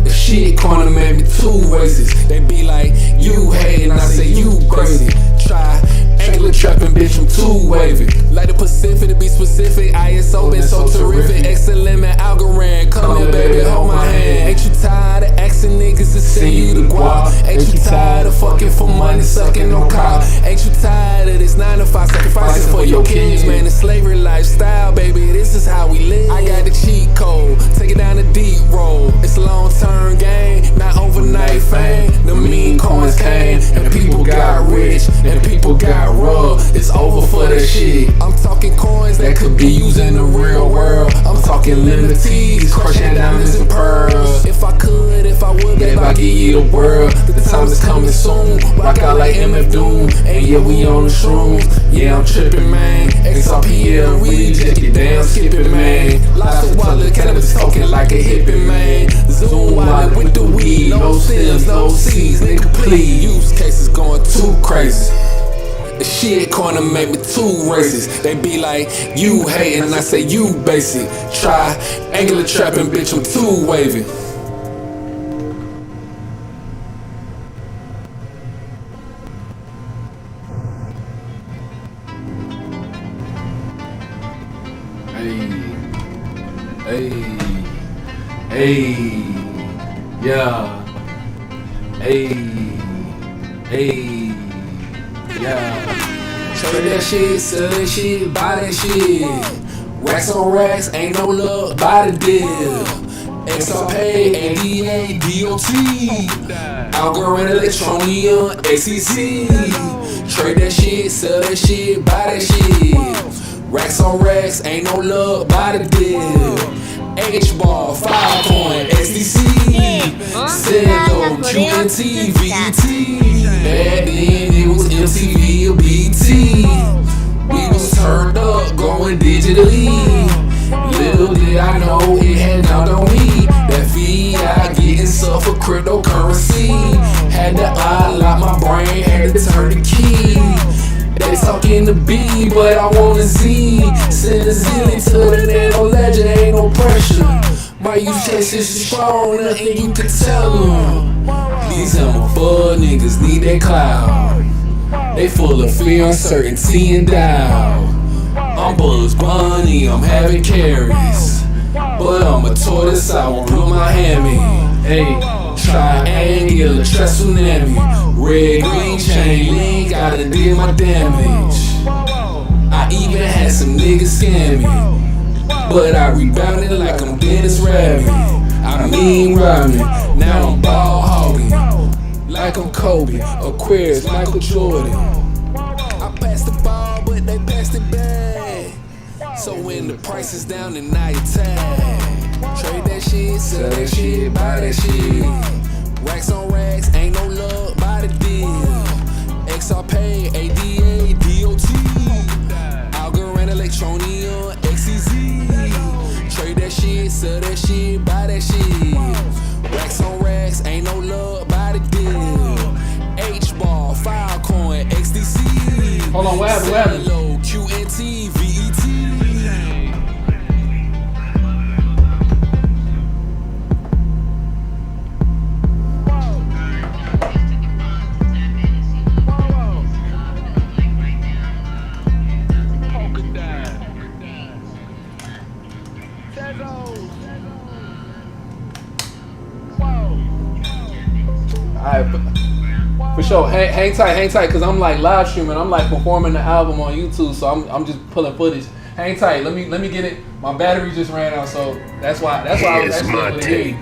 The shit corner made me too racist. They be like, you hatin', I say you crazy. Try angular trapping, bitch, I'm too wavy. Like the Pacific, to be specific, ISO been so terrific. XLM and Algorand, come here, baby, hold my hand. Ain't you tired of asking niggas to send you the guap? Ain't you tired of fucking for money, sucking on cop? Ain't you tired of this 9 to 5 sacrificing for your kids? Man, the slavery lifestyle, baby, this is how we live. I got the cheat code, take it down the deep road. It's a long-term game, not overnight fame. The mean coins came, and people got rich, and people got robbed. It's over for that shit. I'm talking coins that could be used in the real world. I'm talking limities, crushing diamonds and pearls. If I could, if I would, babe, I'd give you the world. The time is coming soon. Rock out like MF Doom, and yeah, we on the shrooms. Yeah, I'm tripping, man. XRPL reject it, damn, skip it, man. Lots of wallet cannabis talking like a hippie, man. Zoom wallet with the weed, no stems, no seeds, nigga, please. Use cases going too crazy. The shit corner make me too racist. They be like, you hatin', and I say you basic. Try angular trapping, bitch, I'm too wavy. Hey, yeah, yeah. Trade that shit, sell that shit, buy that shit. Racks on racks, ain't no luck, buy the deal. XRPL, ADA, DOT. Algorand, Electronia, XCC. Trade that shit, sell that shit, buy that shit. Racks on racks, ain't no luck, buy the deal. H-Ball, 5 coin, XDC, Zeno, QNT, VT. Back then it was MTV or BT. We was turned up, going digitally. Little did I know it had dawned on me that VI getting suffer cryptocurrency. Had to unlock my brain, had to turn the key. They talking to B, but I want a Z. Send a zillion to the nano ledger, ain't no pressure. My use case is strong, nothing you can tell them. These bud niggas need that cloud. They full of fear, uncertainty, and doubt. I'm Bugs Bunny, I'm having carries, but I'm a tortoise, I won't put my hand in. Hey, triangular, stress tsunami, red, green chain link, gotta deal my damage. I even had some niggas scam me, but I rebounded like I'm Dennis Rodman. I mean Rodman, now I'm ball hogging, like I'm Kobe, Aquarius, Michael Jordan. I passed the ball, but they passed it back. So when the price is down, then I attack. Trade that shit, sell that shit, buy that shit. Racks on racks, ain't no love, buy the deal. XRPL, ADA, DOT. Hold on, what happened? What happened? QNT, VET. Alright, for sure. Hang tight, cause I'm like live streaming. I'm like performing the album on YouTube, so I'm just pulling footage. Hang tight. Let me get it. My battery just ran out, so that's why I was actually able to hear you.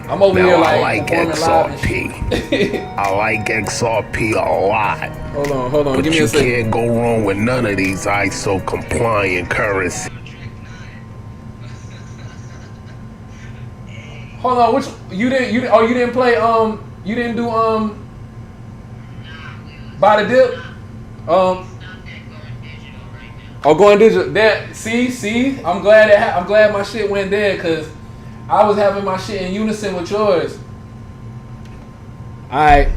I'm over here like performing live and shit. I like XRP a lot. Hold on. But Give me you a second. can't go wrong with none of these ISO compliant currency. Hold on, you didn't play you didn't do By the Dip? Going digital. That see, I'm glad my shit went there because I was having my shit in unison with yours. Alright.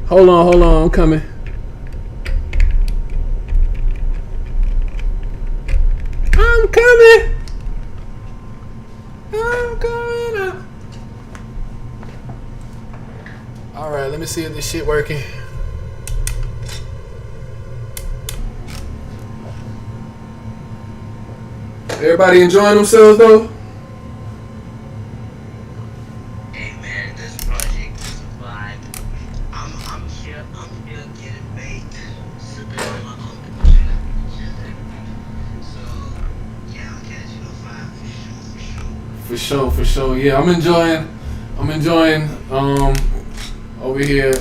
Hold on, I'm coming. I'm coming up. Alright, let me see if this shit working. Everybody enjoying themselves though? Hey man, this project is a vibe. I'm still getting baked. Sipping on my uncle. So yeah, I'll catch you on 5 for sure. Yeah, I'm enjoying over here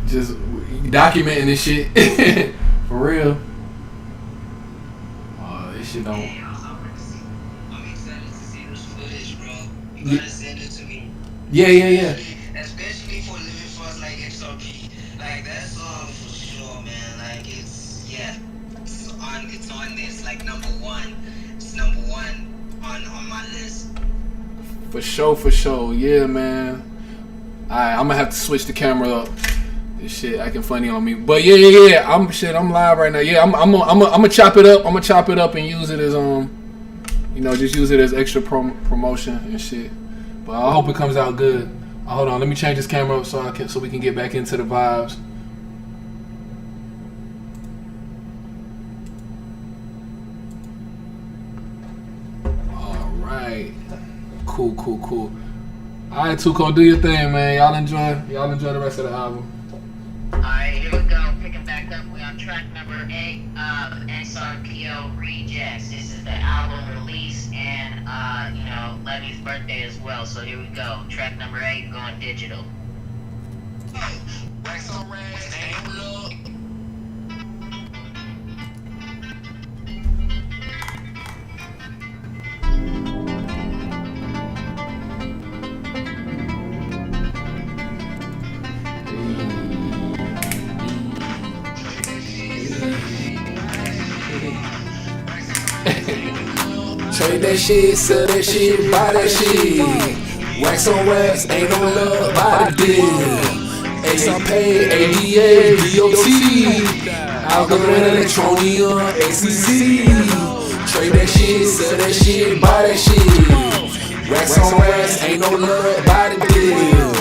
just documenting this shit. For real. This shit don't. I'm excited to see this footage, bro. You gotta send it to me. Yeah. Especially for living fast like XRP. Like that song for sure, man. Like it's on this like number one. It's number one on my list. For sure. Yeah, man. Alright, I'm gonna have to switch the camera up. This shit acting funny on me. But yeah. I'm live right now. Yeah, I'm gonna chop it up. I'm gonna chop it up and use it as just use it as extra promotion and shit. But I hope it comes out good. Hold on, let me change this camera up so we can get back into the vibes. Alright. Cool. Alright, Tuco, do your thing, man. Y'all enjoy the rest of the album. Alright, here we go. Picking back up. We're on track number 8 of XRPL Rejects. This is the album release and, Levy's birthday as well. So here we go. Track number 8, going digital. Wax on rags, ain't love. Trade that shit, sell that shit, buy that shit. Wax on wax, ain't no love, buy the deal. XRP, ADA, DOT. Algorithm, Electronia, XCC. Trade that shit, sell that shit, buy that shit. Wax on wax, ain't no love, buy the deal.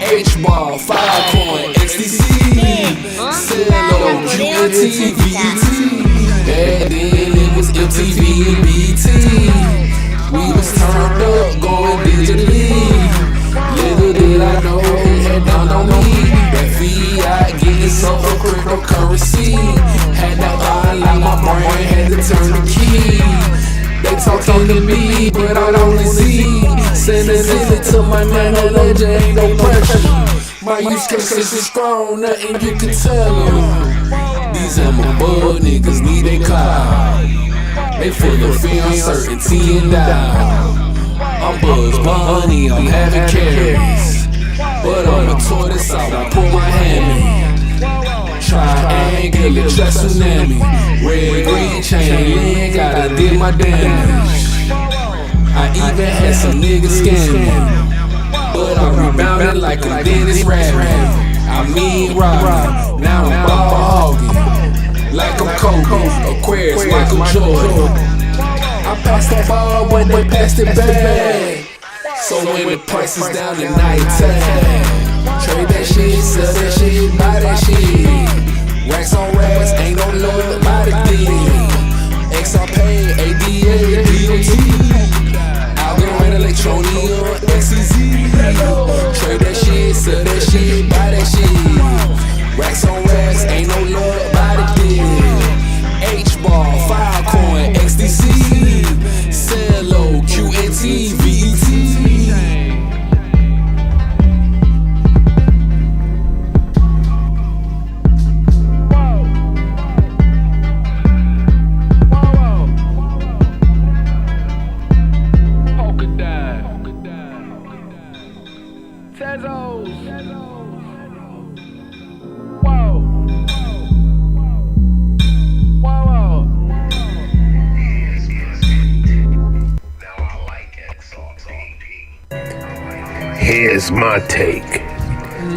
H-Ball, 5-Point, XTC. Cello, QNT, VET. Back then it was MTV and BT. We was turned up, going digitally. Little did I know it had done on me. That fiat getting some for cryptocurrency. Had to unlock my brain, had to turn the key. They talking to me, but I don't see. Sending it to my man, no ledger, ain't no pressure. My use case is strong, nothing you can tell them. These bug niggas need a cloud. They full of fear, uncertainty, and doubt. I'm Buzz Bunny, I'm having carries. But I'm a tortoise, I won't pull my hand in. Triangular, track tsunami. Red, green, chain, gotta did my damage. I even had some niggas scamming. But I rebounded like a Dennis Rabbit. I I mean Robin. Now I'm ball hogging, like I'm Kobe, Aquarius, Michael Jordan. I passed that ball when they passed it back. So when the price is down to nighttime, trade that shit, sell that shit, buy that shit. Racks on racks, ain't no love, buy the deal. XRPL, ADA, DOT. Algorand, Electronia, XCZ. Trade that shit, sell that shit, buy that shit. Racks on racks, ain't no love, buy the deal. H-Bar, Filecoin, XDC. Cello, QNT, VET. Here's my take.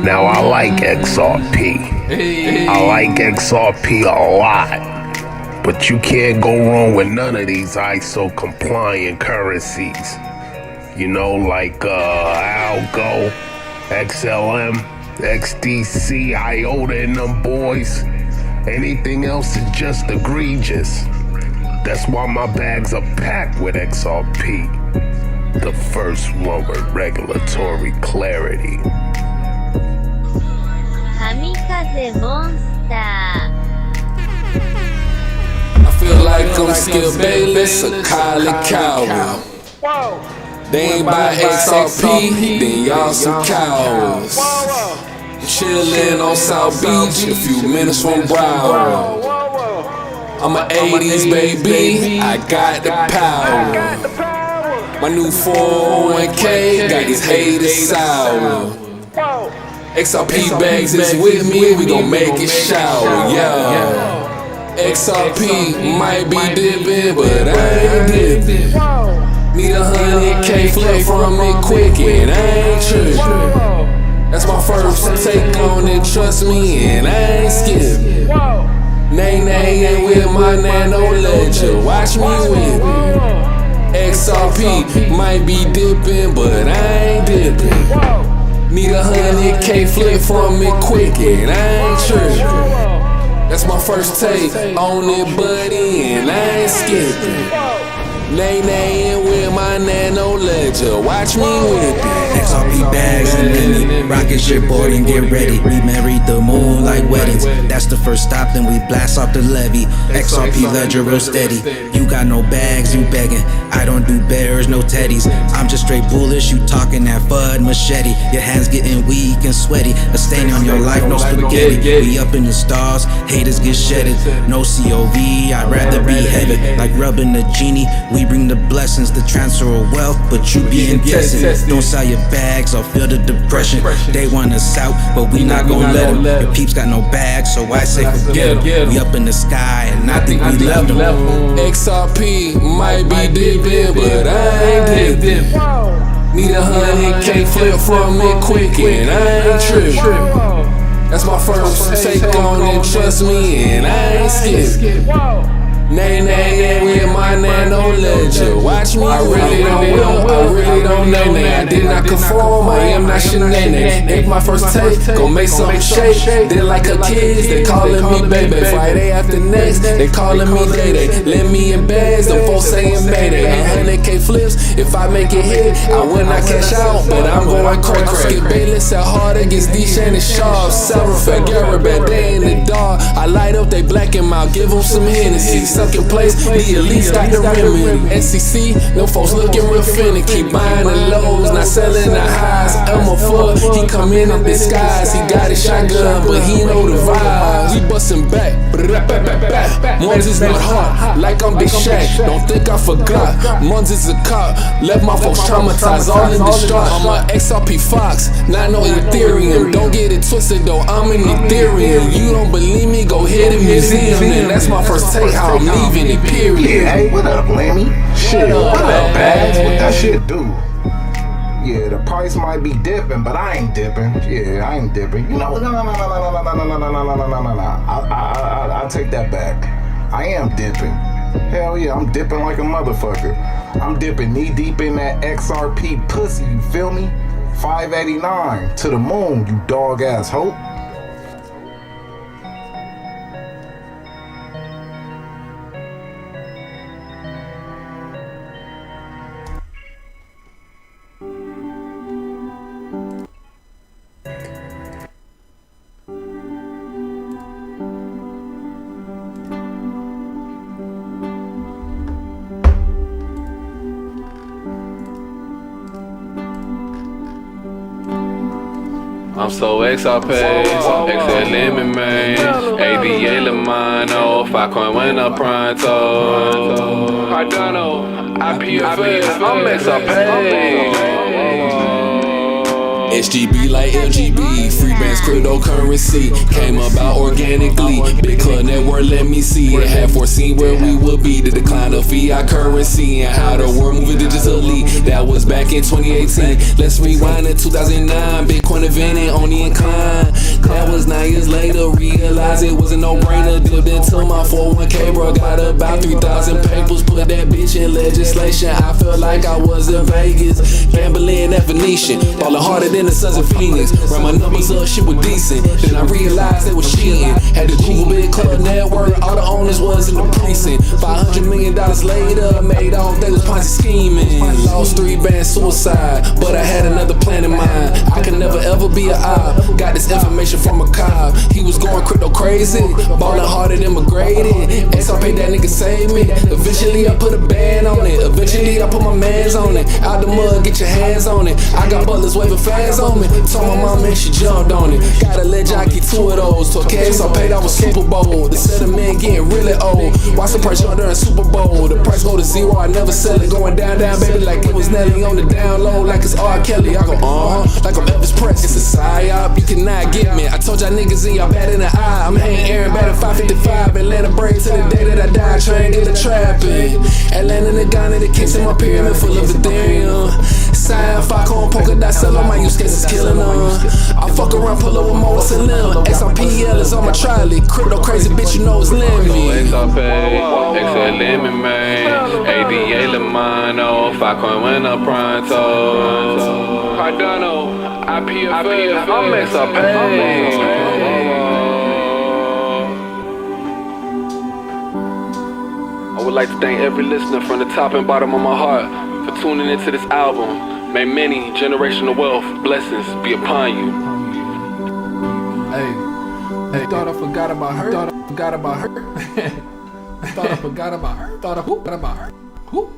Now I like XRP. I like XRP a lot. But you can't go wrong with none of these ISO compliant currencies. You know, like Algo, XLM, XDC, IOTA and them boys. Anything else is just egregious. That's why my bags are packed with XRP. The first one with regulatory clarity. I feel like I'm Skip Bayless or Kylie Cowell. They ain't buy XRP, then y'all some cowards. Chillin' on South Beach, a few minutes from Broward. I'm an 80s baby, I got the power. My new 401k got these haters sour. XRP bags is with me, we gon' make it shower, yeah. XRP might be dipping, but I ain't dipping. Need 100K flip from it quick and I ain't trippin'. That's my first take on it, trust me, and I ain't skipping. Nay and with my nano ledger, watch me whip it. XRP might be dipping, but I ain't dipping. Need 100K flip from it quick and I ain't tripping. That's my first take on it, buddy, and I ain't skipping. Nay and with my nano ledger, watch me whip it. XRP bags and mini, rocket ship board and get ready. We married the moon like weddings. That's the first stop, then we blast off the levee. XRP ledger real steady. You got no bags, you begging. I don't do bears, no teddies. I'm just straight bullish, you talking that FUD machete. Your hands getting weak and sweaty. A stain on your life, no spaghetti. We up in the stars, haters get shedded. No COV, I'd rather be heaven. Like rubbing the genie, we bring the blessings, the transfer of wealth, but you being tested. Don't sell your bags or feel the depression. They want us out, but we not gon' let them. Your peeps got no bags, so I say forget them. We up in the sky, and I think we left them. XRP might be dipping, but I ain't dipping. Need 100K flip from it quick, and I ain't tripping. That's my first take on it, trust me, and I ain't skipping. Nay and with my nano ledger, watch me. I really don't know. I did not conform, I am not shenanigan. Make my first take, gon' make something shake. They like a kids, they calling me baby. Friday after next, they calling me day. Let me in bags, them folks saying mayday. 100K flips, if I make it hit, I will not cash out, but I'm going crack. Skip Bayless at hard against D. Shannon Sharp. Sarah Figueroa, bad day in the dark. I light up, they black him out, give them some Hennessy. Stuck in place, the elites got the remedy. SEC, no folks looking real finicky. Buying the lows, not selling the highs. I'm a fuck, he come in disguise. He got his shotgun, but he know the vibes. We bustin' back, Mons is not hard, like I'm Big Shaq. Don't think I forgot, Mons is a cop. Left my folks traumatized, all in distraught. I'm a XRP Fox, not no Ethereum. Don't get it twisted though, I'm an Ethereum. You don't believe me, go hit a museum. And that's my first take, how I'm leaving it, period. Hey, what up, Lemmy? Shit, what up, Bags? What that shit do? Yeah, the price might be dipping, but I ain't dipping. Yeah, I ain't dipping. You know, no. I'll take that back. I am dipping. Hell yeah, I'm dipping like a motherfucker. I'm dipping knee deep in that XRP pussy, you feel me? 589 to the moon, you dog ass hope. I'm so XRP, XLM, man. ADA Lamano, Filecoin when I'm pronto. Cardano, IPFS, I'm XRP. SGB like LGB, free bands, cryptocurrency came about organically. Big club network, let me see it. Had foreseen where we would be, the decline of fiat currency and how the world moving digitally. That was back in 2018. Let's rewind to 2009. Bitcoin invented on the incline. That was 9 years later. Realized it was a no-brainer. Dipped into my 401k, bro. Got about 3,000 papers. Put that bitch in legislation. I felt like I was in Vegas, gambling at Venetian, falling harder than the Sons of Phoenix. Ran my numbers up, shit was decent. Then I realized they was cheating. Had to Google Big Club Network, all the owners was in the precinct. $500 million later, made off, they was Ponzi scheming. Lost 3 bands, suicide, but I had another plan in mind. I could never ever be a op. Got this information from a cop. He was going crypto crazy, ballin' harder than McGrady. XRP, that nigga saved me. Eventually I put a band on it. Eventually I put my mans on it. Out the mud, get your hands on it. I got butlers waving flags on me. Told my mom and she jumped on it. Got a leg jockey, 2 of those. Took case, I paid off a Super Bowl. The settlement getting really old. Watch the price jump during Super Bowl. The price go to zero, I never sell it. Going down, baby, like it was Nelly on the down low, like it's R. Kelly. I go, like I'm Elvis Presley. It's a psyop, you cannot get me. I told y'all niggas in y'all bad in the eye. I'm hanging Aaron bad at 555. Atlanta break to the day that I die. Trying to get the trapping. Atlanta, the Ghana, the kicks in my pyramid full of Ethereum. Sign, Filecoin, polka dot, sell on my use cases, killing them. I fuck around, pull up with more SLM. XRPL is on my trolley. Crypto crazy bitch, you know it's limmy. XRP, XLM, man. ADA Lamano, Filecoin when I'm pronto. Cardano, IPFS, I'm XRP. I would like to thank every listener from the top and bottom of my heart for tuning into this album. May many generational wealth blessings be upon you. Hey, thought I forgot about her. Thought I forgot about her. Thought I forgot about her. Thought I forgot about her. Who?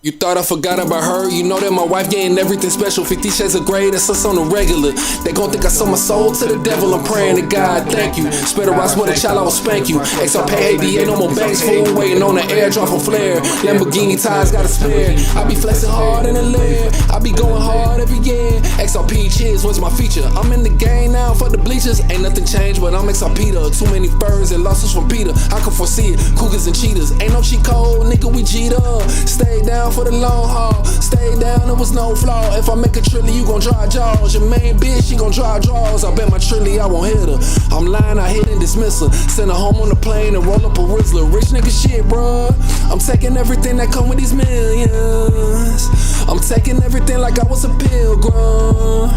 You thought I forgot about her? You know that my wife getting everything special. 50 shades of grey, that's us on the regular. They gon' think I sold my soul to the devil. I'm praying to God, thank you. Spit a rocks with a child, I will spank you. XRP, ADA, no more banks, fool. Waiting on the airdrop for flare. Lamborghini ties, got a spare. I be flexing hard in the lair. I be going hard every year. XRP, cheers, what's my feature? I'm in the game now for the bleachers. Ain't nothing changed, but I'm XRP. Too many birds and losses from Peter. I can foresee it. Cougars and cheetahs. Ain't no cheat code, nigga, we G'd up. Stay down for the long haul. Stay down, there was no flaw. If I make a trilly, you gon' drop jaws. Your main bitch, she gon' drop draws. I bet my trilly, I won't hit her. I'm lying, I hit and dismiss her. Send her home on the plane and roll up a Rizzler. Rich nigga shit, bruh. I'm taking everything that come with these millions. I'm taking everything like I was a pilgrim.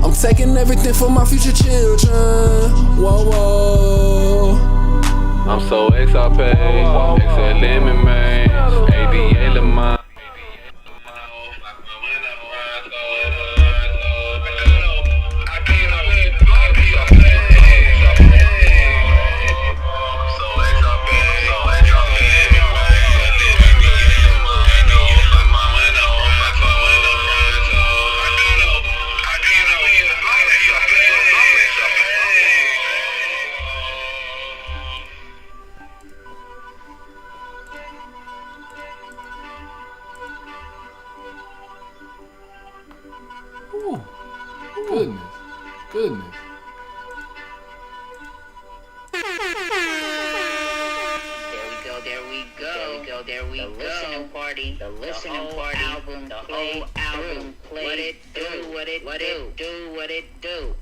I'm taking everything for my future children. Whoa, whoa. I'm so XRP, XLM, man. ADA Lamont. Goodness. There we go.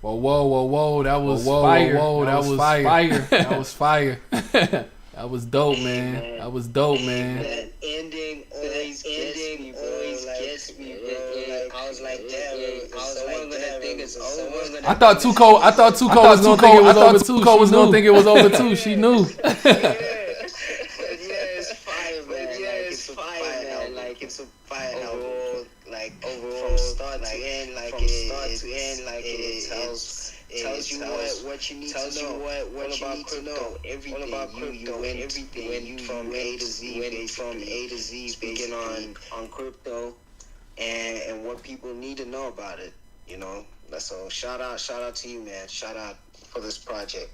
Whoa. That was fire. That was fire. That was fire. That was dope, man. That was dope, man. That ending always gets me, bro. Like, I was like, damn, someone gonna think it's over. I thought Tuco was gonna think it was over too. Tuco was gonna think it was over too. She knew. It's fire, man. It's fire, man. Like, it's a fire overall. Like, from start to end, like it tells you what you need to know. What you need to know. Everything. You went everything from A to Z. Speaking on crypto and what people need to know about it. You know. So shout out to you, man. Shout out for this project.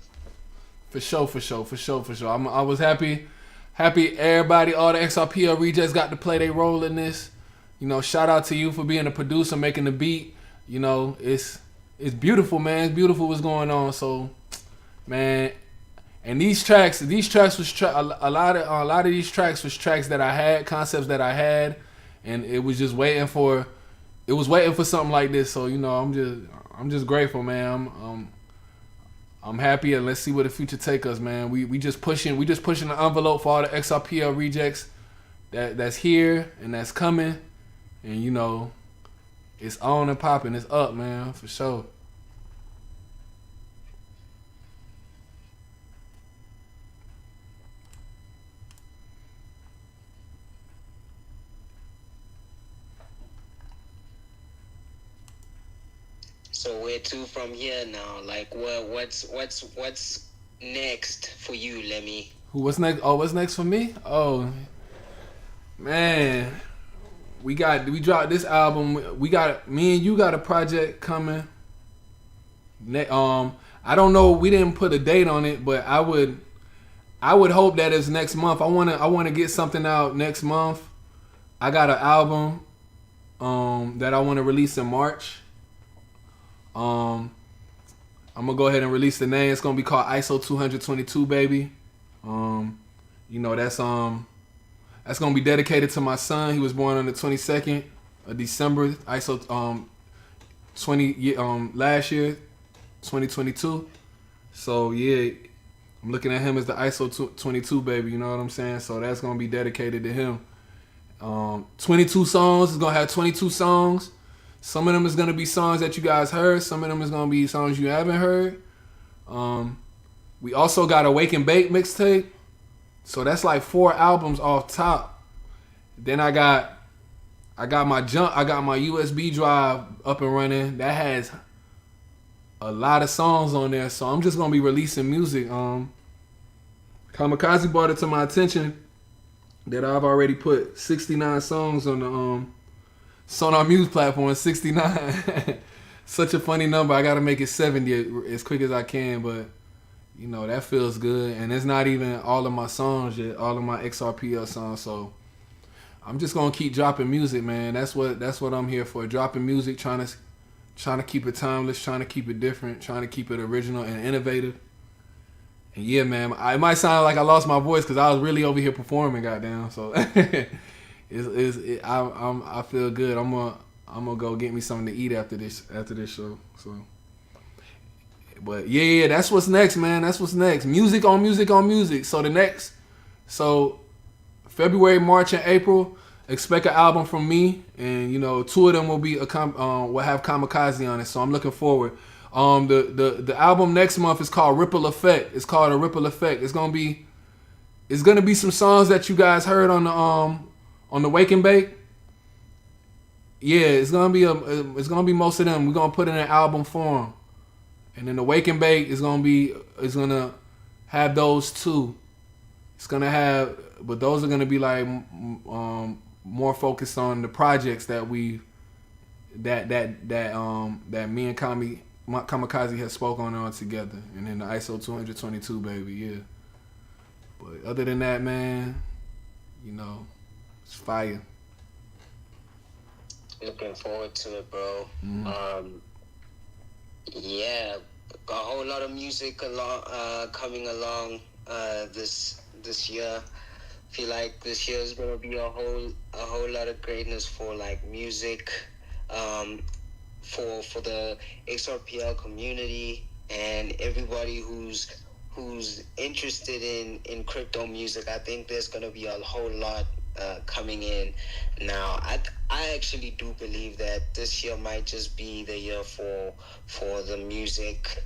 For sure. I was happy everybody, all the XRPL rejects got to play their role in this. You know, shout out to you for being a producer, making the beat. You know, it's beautiful, man. It's beautiful what's going on. So, man, and these tracks was a lot of these tracks was tracks that I had, concepts that I had, and it was just waiting for something like this. So, you know, I'm just grateful, man. I'm happy, and let's see where the future take us, man. We just pushing the envelope for all the XRPL rejects that's here and that's coming, and you know, it's on and popping. It's up, man, for sure. So where to from here now? Like what's next for you, Lemmy? What's next? Oh, what's next for me? Oh, man, we dropped this album. Me and you got a project coming. I don't know. We didn't put a date on it, but I would hope that it's next month. I wanna get something out next month. I got an album that I want to release in March. I'm gonna go ahead and release the name. It's gonna be called ISO 222, baby. You know, that's gonna be dedicated to my son. He was born on the 22nd of December. ISO 20 last year, 2022. So yeah, I'm looking at him as the ISO 22 baby. You know what I'm saying? So that's gonna be dedicated to him. 22 songs. It's gonna have 22 songs. Some of them is gonna be songs that you guys heard. Some of them is gonna be songs you haven't heard. We also got a Wake and Bake mixtape. So that's like 4 albums off top. Then I got my USB drive up and running. That has a lot of songs on there. So I'm just gonna be releasing music. Kamikaze brought it to my attention that I've already put 69 songs on the Sonar Muse platform. 69. Such a funny number. I gotta make it 70 as quick as I can, but you know, that feels good. And it's not even all of my songs yet, all of my XRPL songs. So I'm just gonna keep dropping music, man. That's what I'm here for. Dropping music, trying to keep it timeless, trying to keep it different, trying to keep it original and innovative. And yeah, man, it might sound like I lost my voice because I was really over here performing, goddamn. So I feel good. I'm gonna go get me something to eat after this show. So, but yeah, that's what's next, man. That's what's next. Music on music on music. So February, March, and April, expect an album from me, and you know, 2 of them will have Kamikaze on it. So I'm looking forward. The album next month is called Ripple Effect. It's called a Ripple Effect. It's gonna be some songs that you guys heard on the Wake and Bake. Yeah, it's gonna be most of them. We're gonna put it in album form, and then the Wake and Bake is gonna have those 2. It's gonna have, but those are gonna be like more focused on the projects that me and Kamikaze has spoken on together, and then the ISO 222, baby, yeah. But other than that, man, you know, it's fire. Looking forward to it, bro. Mm-hmm. Yeah, a whole lot of music coming along this year. Feel like this year is gonna be a whole lot of greatness for like music, for the XRPL community and everybody who's interested in crypto music. I think there's gonna be a whole lot coming in. Now, I actually do believe that this year might just be the year for the music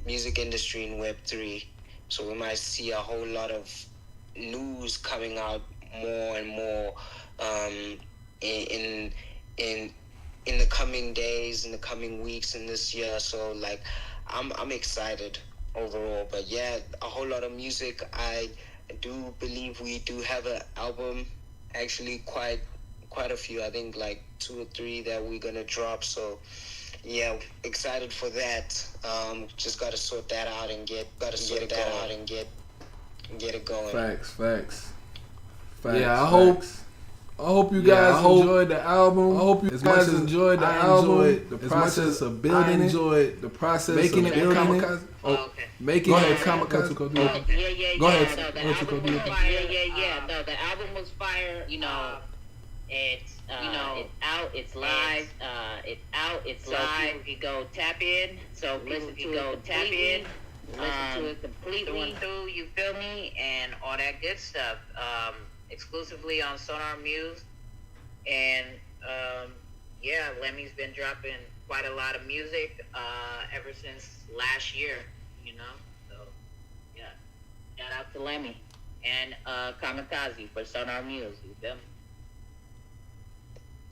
industry in Web3. So we might see a whole lot of news coming out more and more in the coming days, in the coming weeks, in this year. So like, I'm excited overall. But yeah, a whole lot of music. I do believe we do have an album, actually quite a few. I think like 2 or 3 that we're gonna drop. So yeah, excited for that. Just gotta sort that out and get it going. Facts. Yeah, I hope you guys enjoyed the album. I hope you guys enjoyed the album. The process of building it. I enjoyed the process making it building it. Making it kamikaze. Go ahead. No, the album was fire. You know, it's it's out. It's live. It's out. It's live. People can go tap in. So listen to it completely through. You feel me? And all that good stuff. Exclusively on Sonar Muse. And yeah, Lemmy's been dropping quite a lot of music ever since last year, you know. So yeah, shout out to Lemmy and Kamikaze for Sonar Muse. You feel me?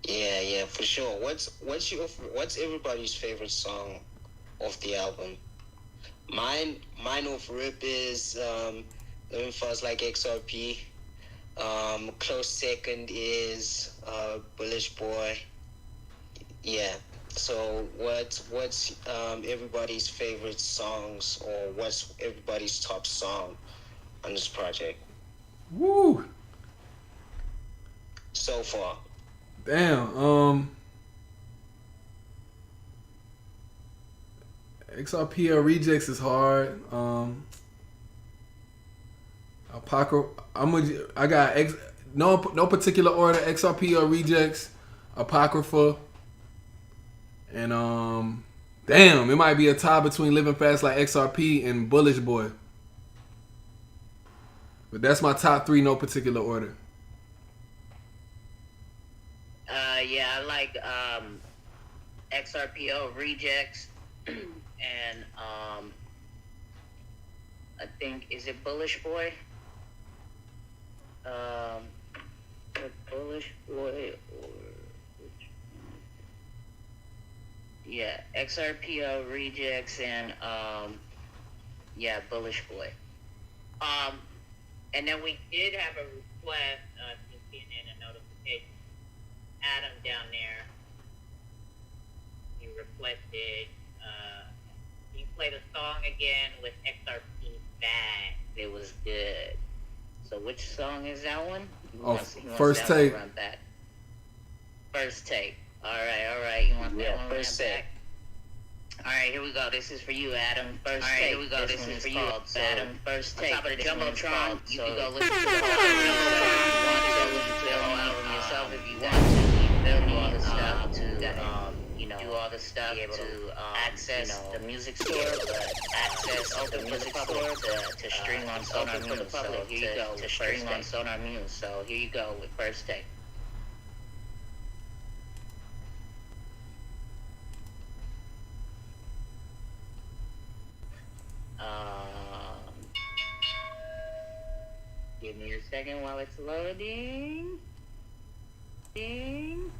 Yeah, for sure. What's everybody's favorite song off the album? Mine off rip is Living Fast Like XRP. Close second is Bullish Boy. Yeah. So what's everybody's favorite songs, or what's everybody's top song on this project? Woo! So far. Damn. XRPL Rejects is hard. I got no particular order. XRPL Rejects, Apocrypha, and damn, it might be a tie between Living Fast Like XRP and Bullish Boy. But that's my top 3, no particular order. Yeah, I like XRPL Rejects and I think, is it Bullish Boy? Bullish Boy or yeah, XRPL Rejects and yeah, Bullish Boy. And then we did have a request to send in a notification. Adam down there, he requested he played a song again with XRP Bag. It was good. So which song is that one? First Take. First Take. All right. You want that one? First Take. All right, here we go. This is for you, Adam. First Take. Here we go. This is for you, Adam. First Take. Top of the Jumbotron. You can go listen to the whole album. You can go listen to the whole album yourself if you want to. Do all the stuff to do all the stuff to access the music store, but access the music store to stream on Sonar Muse. So here you go to stream on Sonar Muse. So here you go with First Take. Give me a second while it's loading. Ding.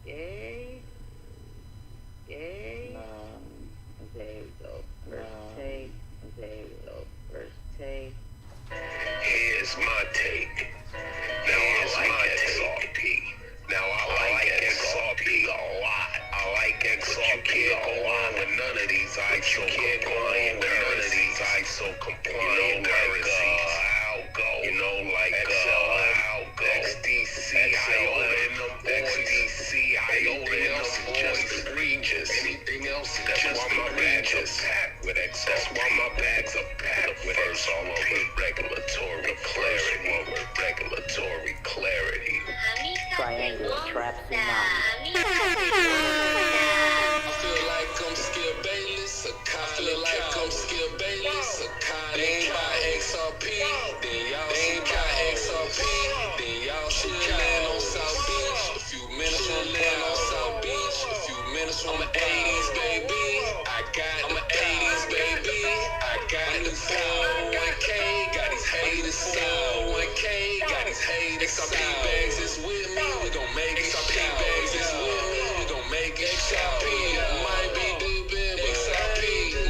Okay. There we go. First take. There we go. First take. Here's my take. Now I like XRP. Now I like XRP a lot. I like XRP. Can't go on with none of these ISO compliant currencies. ISO compliant currencies. Algo. You know, like Algo. XDC. XDC. Anything else is just egregious. Anything else is just egregious. That's why my bags are packed with XRP. then y'all should got XRP, then y'all should land on South Beach. A few minutes from land on South Beach. A few minutes from the 80s, baby. I got the 80s, baby. I got the 401k. Got these haters sour 1k. Got these haters sour. XRP bags is with me. We gon' make it. XRP bags is with me. We gon' make it. XRP might be dipping, but XRP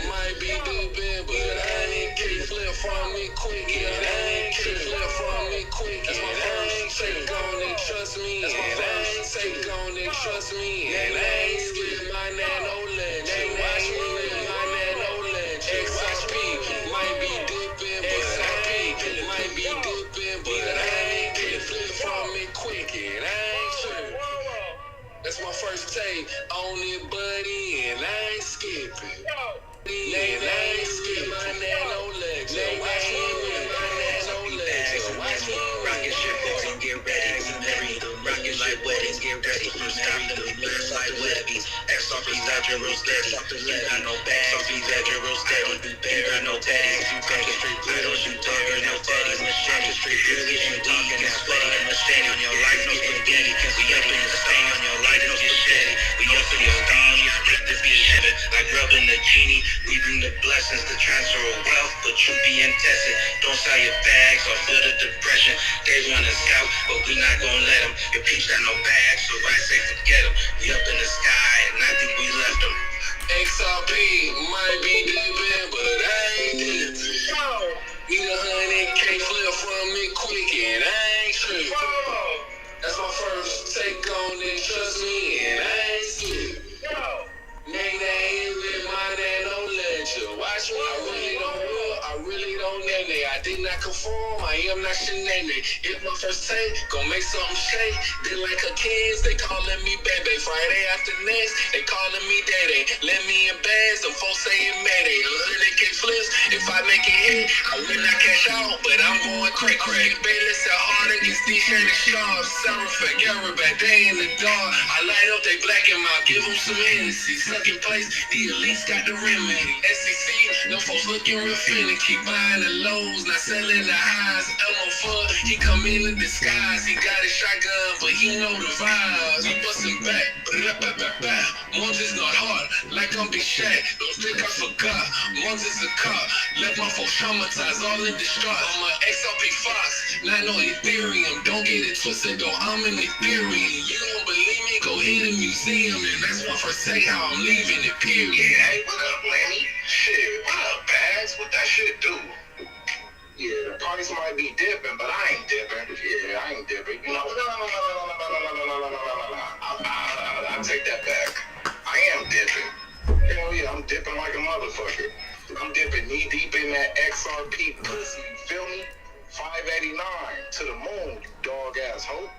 might be dipping, but I ain't kickflip from me quick. Yeah, I ain't kickflip from me quick. That's my first take on it. Trust me. That's my first take on it. Trust me. And I ain't skip my nano lens. Watch me live my nano lens. XRP might be dipping, but XRP might be dipping, but I ain't kickflip from me quick. And I ain't tripping. That's my first take on it, buddy, and I ain't skipping. And I ain't skipping my nano legs. Watch me with my nano legs. Watch me Rocket ship and get ready. We married the rocket like weddings. Get ready. We married the blurs like webbies. XRP ledger real steady. You got no bags. XRP ledger real steady. You got no tags. You got the street glitters. You talking no teddies. Machete street glitters. You talking and sweaty. Machete on your life, no spaghetti. We up in the stain on your life, no spaghetti. We up in your stain. Let this be heaven. Like rubbing the genie. We bring the blessings, the transfer of wealth, but you being tested. Don't sell your bags or feel the depression. They want to scout, but we not gonna let them. Your peeps got no bags, so I say forget them. We up in the sky, and I think we left them. XRP might be dipping, but I ain't dipping. Need 100k flip from me quick, and I ain't tripping. That's my first take on it, trust me, and I ain't skipping. Nay, with my nano ledger. Watch me, I really don't nay. I did not conform, I am not Shanae. If my first take, gon' make something shake. They like her kids, they calling me baby. Friday after next, they calling me daddy. Let me in bags, them folks saying mayday. 100k flips, if I make it hit, I will not cash out, but I'm going crack. Bayless and hard against these shining sharps. Seraphic, everybody, they in the dark. I light up they black and mouth, give them some Hennessy. Second place, the elites got the remedy. SEC, them folks looking real finicky. Buying the lows, not selling the highs. Elmo Fudd, he come in disguise. He got a shotgun, but he know the vibes. We bustin' back, Mons is not hard, like I'm Big Shaq. Don't think I forgot, Mons is a cop. Left my folks traumatized, all in distraught. I'm a XRP Fox, not no Ethereum. Don't get it twisted, though, I'm an Ethereum. You don't believe me, go hit a museum. And that's my first take, how I'm leaving it, period. Hey, what up, Lenny? Shit, what up, Bags? What that shit do? Yeah, the price might be dipping, but I ain't dipping. Yeah, I ain't dipping. You know, I take that back. I am dipping. Hell yeah, I'm dipping like a motherfucker. I'm dipping knee deep in that XRP pussy. You feel me? 589 to the moon, you dog ass hoe.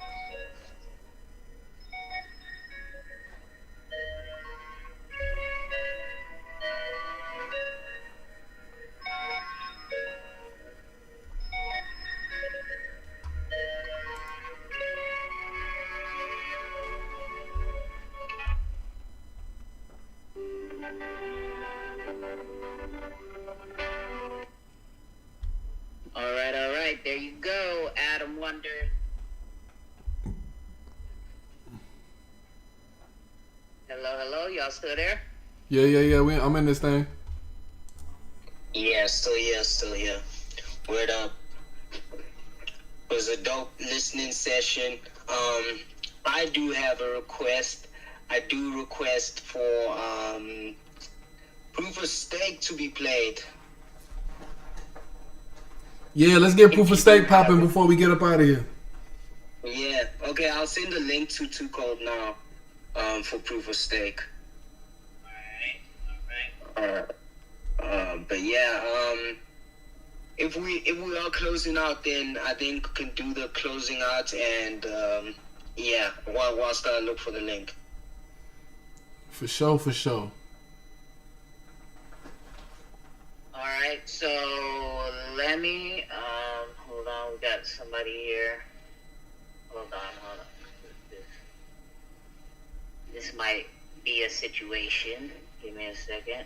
All right, there you go, Adam Wonder. Hello, y'all still there? Yeah. I'm in this thing. Yeah, still here. Word up. It was a dope listening session. I do have a request. I do request for Proof of Stake to be played. Yeah, let's get Proof of Stake popping before we get up out of here. Yeah, okay, I'll send the link to 2 Code now for Proof of Stake. But yeah, if we are closing out, then I think we can do the closing out, and yeah, whilst I look for the link. For sure. All right, so let me hold on. We got somebody here. Hold on. This might be a situation. Give me a second.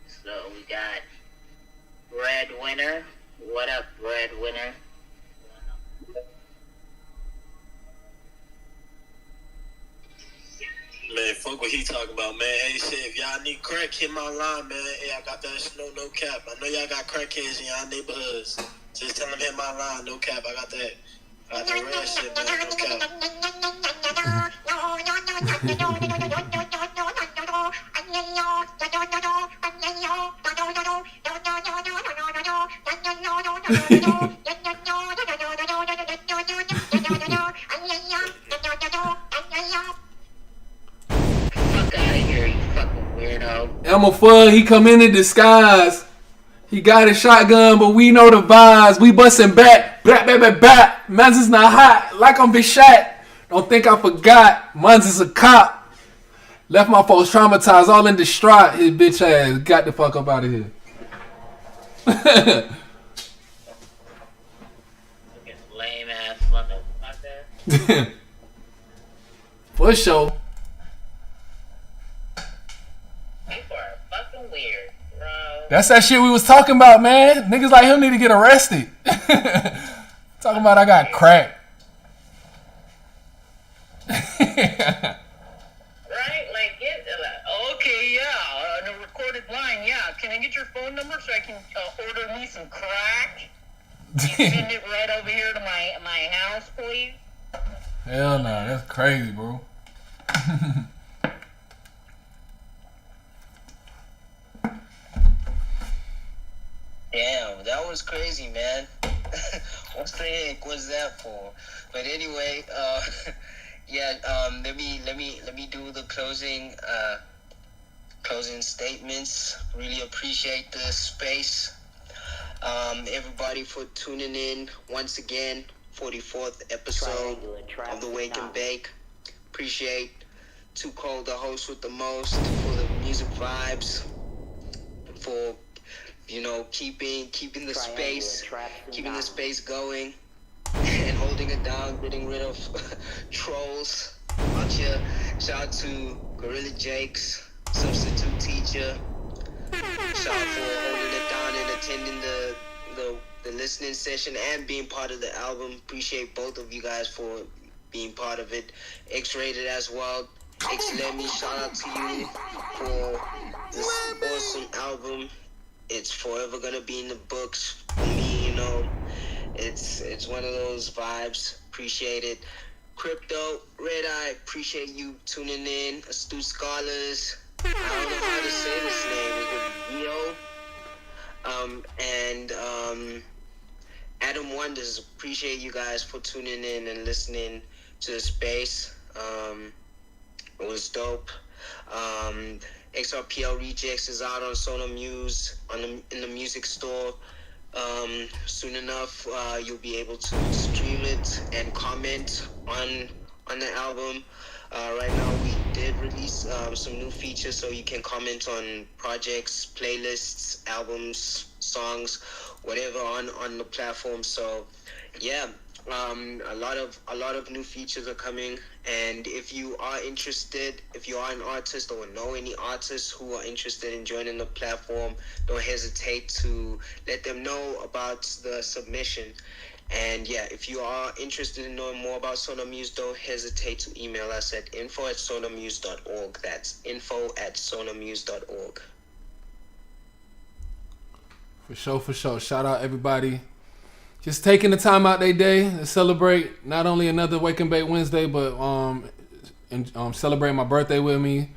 So we got Breadwinner. What up, Breadwinner? Man, fuck what he talking about, man. Hey, shit, if y'all need crack, hit my line, man. Hey, I got that shit, no cap. I know y'all got crackheads in y'all neighborhoods. Just tell them hit my line, no cap. I got that. I got that real shit, man, no Elmer Fudd, he come in disguise. He got his shotgun, but we know the vibes. We bustin' back, back. Mans is not hot, like I'm been shot. Don't think I forgot, Mans is a cop. Left my folks traumatized, all in distraught. His bitch ass got the fuck up out of here. Lame ass motherfucker. For sure. People are fucking weird, bro. That's that shit we was talking about, man. Niggas like him need to get arrested. Talking about I got crack. Right? Like, okay, yeah, on a recorded line, yeah. Can I get your phone number so I can order me some crack? You send it right over here to my house, please? Hell no, that's crazy, bro. Damn, that was crazy, man. What the heck was that for? But anyway, let me do the closing statements. Really appreciate the space. Everybody for tuning in once again. 44th episode of the Wake and Bake. Appreciate Too Cold, the host with the most, for the music vibes, for keeping the space going and holding it down, getting rid of trolls out here. Shout out to Gorilla Jakes, substitute teacher. Shout out for holding it down and attending the listening session and being part of the album. Appreciate both of you guys for being part of it. X-Rated as well. X-Lemmy, shout out to you for this awesome album. It's forever gonna be in the books for me, It's one of those vibes. Appreciate it. Crypto, Red Eye, appreciate you tuning in. Astute Scholars, I don't know how to say this name. Is it Rio? And Adam Wonders, appreciate you guys for tuning in and listening to the space. It was dope. XRPL Rejects is out on Sonar Muse in the music store. Soon enough, you'll be able to stream it and comment on the album. Right now, we did release some new features, so you can comment on projects, playlists, albums, songs, whatever on the platform. So, yeah. A lot of new features are coming, and if you are interested, if you are an artist or know any artists who are interested in joining the platform, don't hesitate to let them know about the submission. And yeah, if you are interested in knowing more about Sonar Muse, don't hesitate to email us at info@sonarmuse.org. That's info@sonarmuse.org. For sure. Shout out everybody just taking the time out their day to celebrate not only another Wake and Bake Wednesday, but celebrating my birthday with me.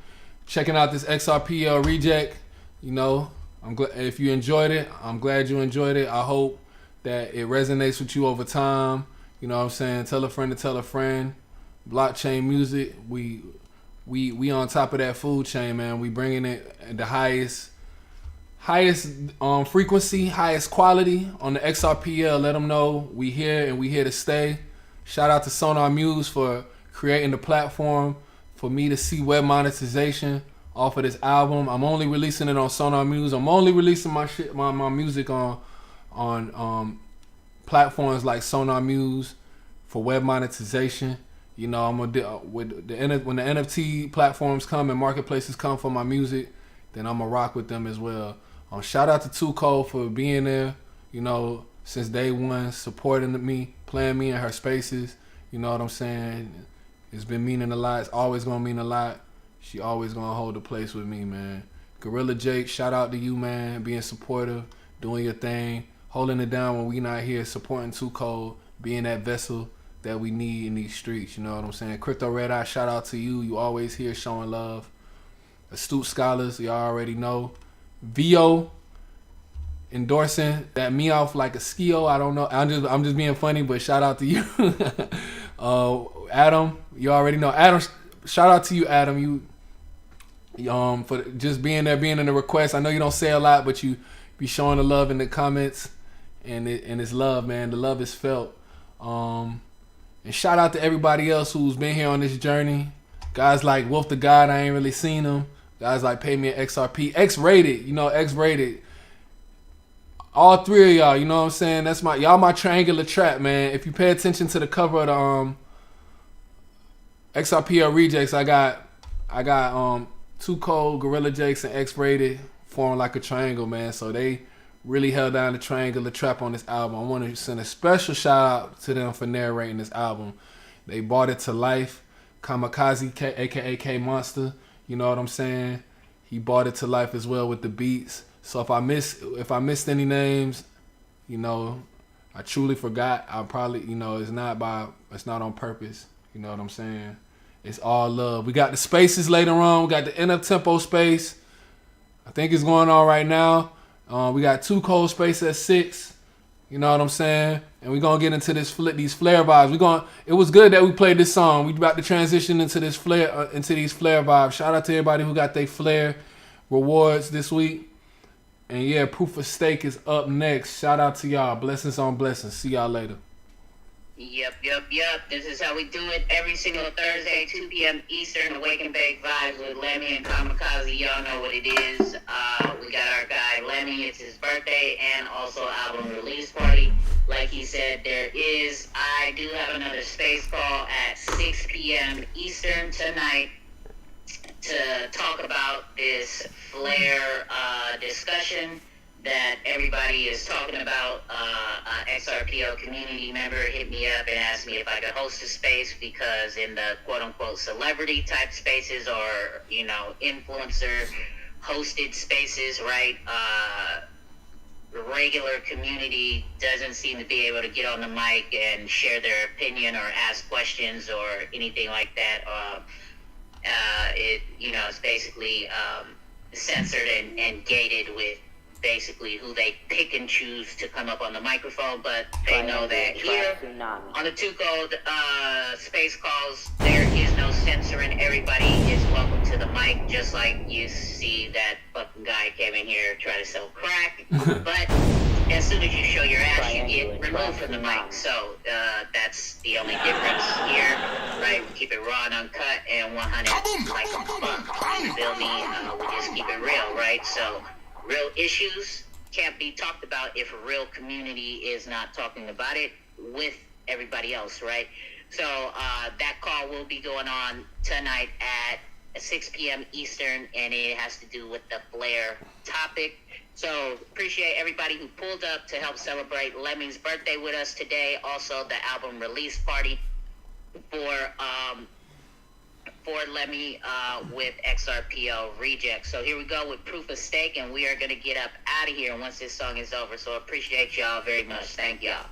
Checking out this XRPL Reject. I'm glad if you enjoyed it. I'm glad you enjoyed it. I hope that it resonates with you over time. You know what I'm saying? Tell a friend to tell a friend. Blockchain music, we on top of that food chain, man. We bringing it at the highest frequency, highest quality on the XRPL. Let them know we here and we here to stay. Shout out to Sonar Muse for creating the platform for me to see web monetization off of this album. I'm only releasing it on Sonar Muse. I'm only releasing my music on platforms like Sonar Muse for web monetization. I'm gonna when the NFT platforms come and marketplaces come for my music, then I'm gonna rock with them as well. Shout out to Too Cold for being there, you know, since day one, supporting me, playing me in her spaces. You know what I'm saying? It's been meaning a lot. It's always gonna mean a lot. She always gonna hold a place with me, man. Gorilla Jake, shout out to you, man, being supportive, doing your thing, holding it down when we not here, supporting Too Cold, being that vessel that we need in these streets. You know what I'm saying? Crypto Red Eye, shout out to you. You always here showing love. Astute Scholars, y'all already know. VO endorsing that me off like a skio. I don't know. I'm just being funny, but shout out to you. Adam, you already know. Adam, shout out to you, Adam. You for just being there, being in the request. I know you don't say a lot, but you be showing the love in the comments, and it's love, man. The love is felt. And shout out to everybody else who's been here on this journey. Guys like Wolf the God, I ain't really seen him. Guys like Pay Me an XRP, X-Rated, you know, X-Rated. All three of y'all, you know what I'm saying? That's y'all my triangular trap, man. If you pay attention to the cover of the XRPL Rejects, I got Too Cold, Gorilla Jakes, and X-Rated forming like a triangle, man. So they really held down the triangular trap on this album. I want to send a special shout out to them for narrating this album. They brought it to life. Kamikaze, aka K Monster, you know what I'm saying? He brought it to life as well with the beats. So if I missed any names, you know, I truly forgot. I probably, you know, it's not on purpose. You know what I'm saying? It's all love. We got the spaces later on. We got the end of tempo space. I think it's going on right now. We got Too Cold space at 6. You know what I'm saying? And we're gonna get into these flare vibes. It was good that we played this song. We about to transition into these flare vibes. Shout out to everybody who got their flare rewards this week. And yeah, Proof of Stake is up next. Shout out to y'all. Blessings on blessings. See y'all later. Yep. This is how we do it every single Thursday, 2 p.m. Eastern. Awake and Bake Vibes with Lemmy and Kamikaze. Y'all know what it is. We got our guy Lemmy. It's his birthday and also album release party. Like he said, I do have another space call at 6 p.m. Eastern tonight to talk about this flare discussion that everybody is talking about. XRPL community member hit me up and asked me if I could host a space because in the quote-unquote celebrity type spaces or, you know, influencer hosted spaces, right, the regular community doesn't seem to be able to get on the mic and share their opinion or ask questions or anything like that. It's basically censored and gated with basically who they pick and choose to come up on the microphone, but they know that here on the Too Cold space calls, there is no censoring. Everybody is welcome to the mic, just like you see that fucking guy came in here try to sell crack. But as soon as you show your ass, you get removed from the mic. So that's the only difference here, right? We keep it raw and uncut and 100 like a fuck. You feel me? We just keep it real, right? So real issues can't be talked about if a real community is not talking about it with everybody else, right? So that call will be going on tonight at 6 p.m. Eastern, and it has to do with the flare topic. So appreciate everybody who pulled up to help celebrate Lemmy's birthday with us today. Also the album release party for Lemmy with XRPL Reject. So here we go with Proof of Stake, and we are going to get up out of here once this song is over. So appreciate y'all very much. Thank y'all.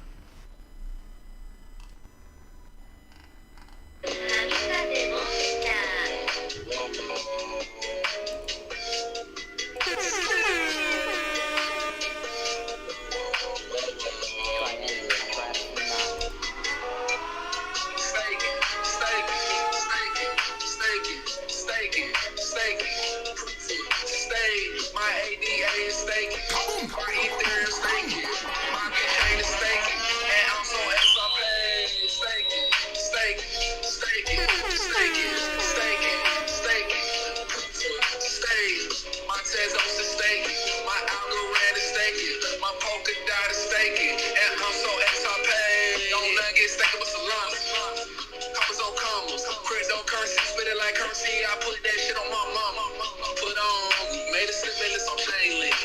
I put that shit on my mama. Put on, made a slip, made it on chain link.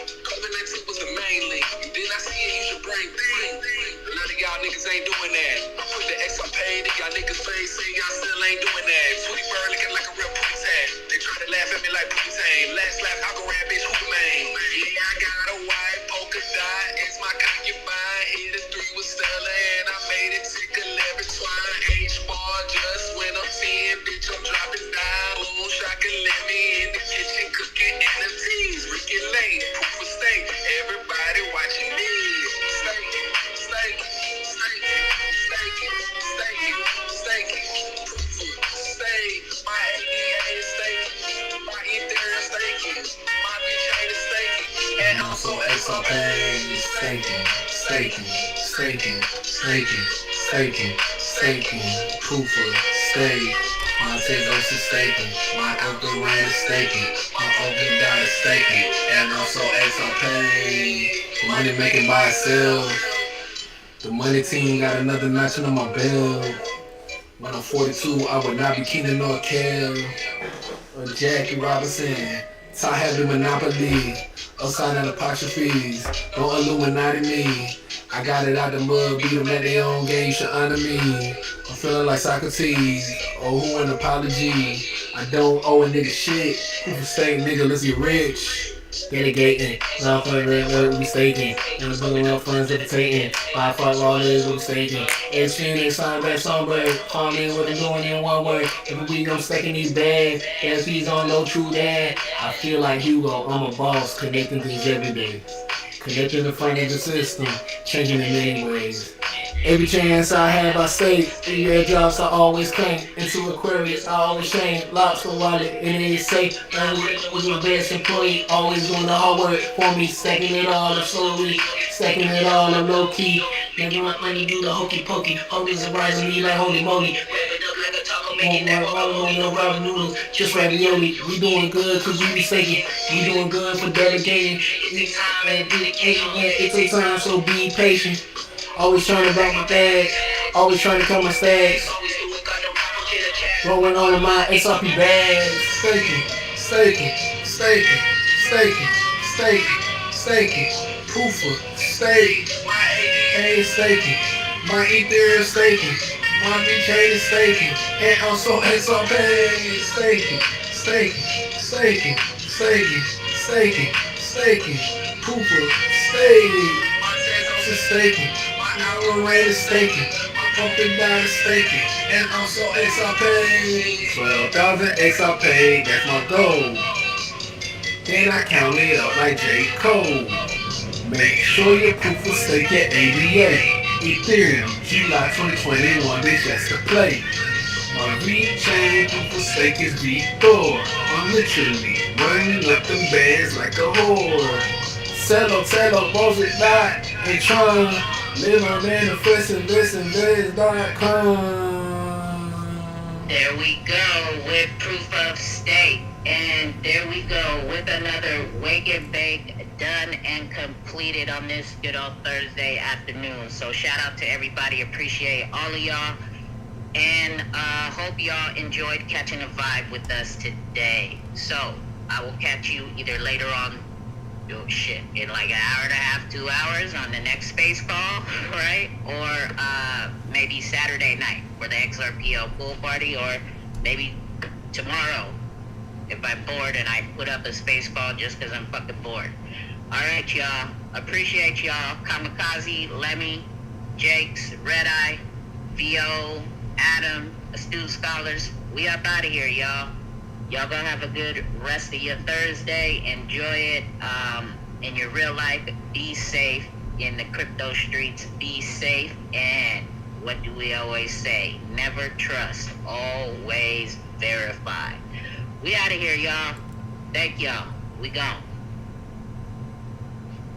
y'all niggas ain't doing that. I put the X on paid, y'all niggas face, say y'all still ain't doing that. Tweety bird looking like a real pootie tag. They try to laugh at me like pootie tang. Last laugh, I go rap, bitch, who the main? Yeah, I got a white polka dot, it's my concubine. Hit a 3 with Stella, and I made it tickle every twine. H-bar just when I'm 10, bitch, I'm dropping down. Boom, shaka, let me in the kitchen cooking NFTs. Ricky Lane, proof of stake, everybody watching me. Steak, my ADA is steak, my Ethereum staking, my bitch ain't a staking, and also XRPL staking, proof of stake. My Tezos is staking, my Uncle Ryan is staking, my Uncle Dot is staking, and also XRPL. The money making by itself. The money team got another notch on my belt. When I'm 42, I would not be Keenan or Kel or Jackie Robinson. Top heavy monopoly, outside of apostrophes. Don't Illuminati me. I got it out the mud, beat them at their own game, you should honor me. I'm feeling like Socrates, oh who an apology. I don't owe a nigga shit. Proof of stake, nigga, let's get rich. Delegating, not for real, we staking. And we're building up funds levitating. By fuck all this, we staking. It's Phoenix, sign back somewhere. Call me what I'm doing in one way. Every week I'm stacking these bags. SP's on no true dad. I feel like Hugo, I'm a boss, connecting things every day. Connecting the financial system, changing in many ways. Every chance I have, I stay. The airdrops I always claim. Into Aquarius, I always change. Locks for wallet, and it is safe. I was my best employee, always doing the hard work for me. Stacking it all up slowly, stacking it all up low key. Never want money, do the hokey pokey. Always surprising me like holy moly. No ramen noodles, just ravioli. We doing good cause we be staking. We doing good for delegating. It takes time, so be patient. Always trying to back my bag, always trying to cut my stacks. Rolling on my XRP bags. Staking. Proof of stake. Hey, staking. My Ethereum staking. My BK is staking. And also XRP staking. Proof of stake. Just staking. My rate is staking, my pumping down is staking, and also XRP. 12,000 XRP, that's my goal. Then I count it up like J. Cole. Make sure your proof of stake at ADA. Ethereum, July 2021, bitch, that's the play. My V-chain proof of stake is V4. I'm literally running up them bands like a whore. Cello, balls it not, and trying. Live on manifesting, this.com. There we go with proof of stake. And there we go with another Wake and Bake done and completed on this good old Thursday afternoon. So shout out to everybody. Appreciate all of y'all. And hope y'all enjoyed catching a vibe with us today. So I will catch you either later on in like an hour and a half, 2 hours on the next space call, right? Or maybe Saturday night for the XRPL pool party, or maybe tomorrow if I'm bored and I put up a space call just because I'm fucking bored. Alright, y'all. Appreciate y'all. Kamikaze, Lemmy, Jakes, Red Eye, VO, Adam, Astute Scholars. We up out of here, y'all. Y'all gonna have a good rest of your Thursday. Enjoy it in your real life. Be safe in the crypto streets. Be safe. And what do we always say? Never trust. Always verify. We out of here, y'all. Thank y'all. We gone.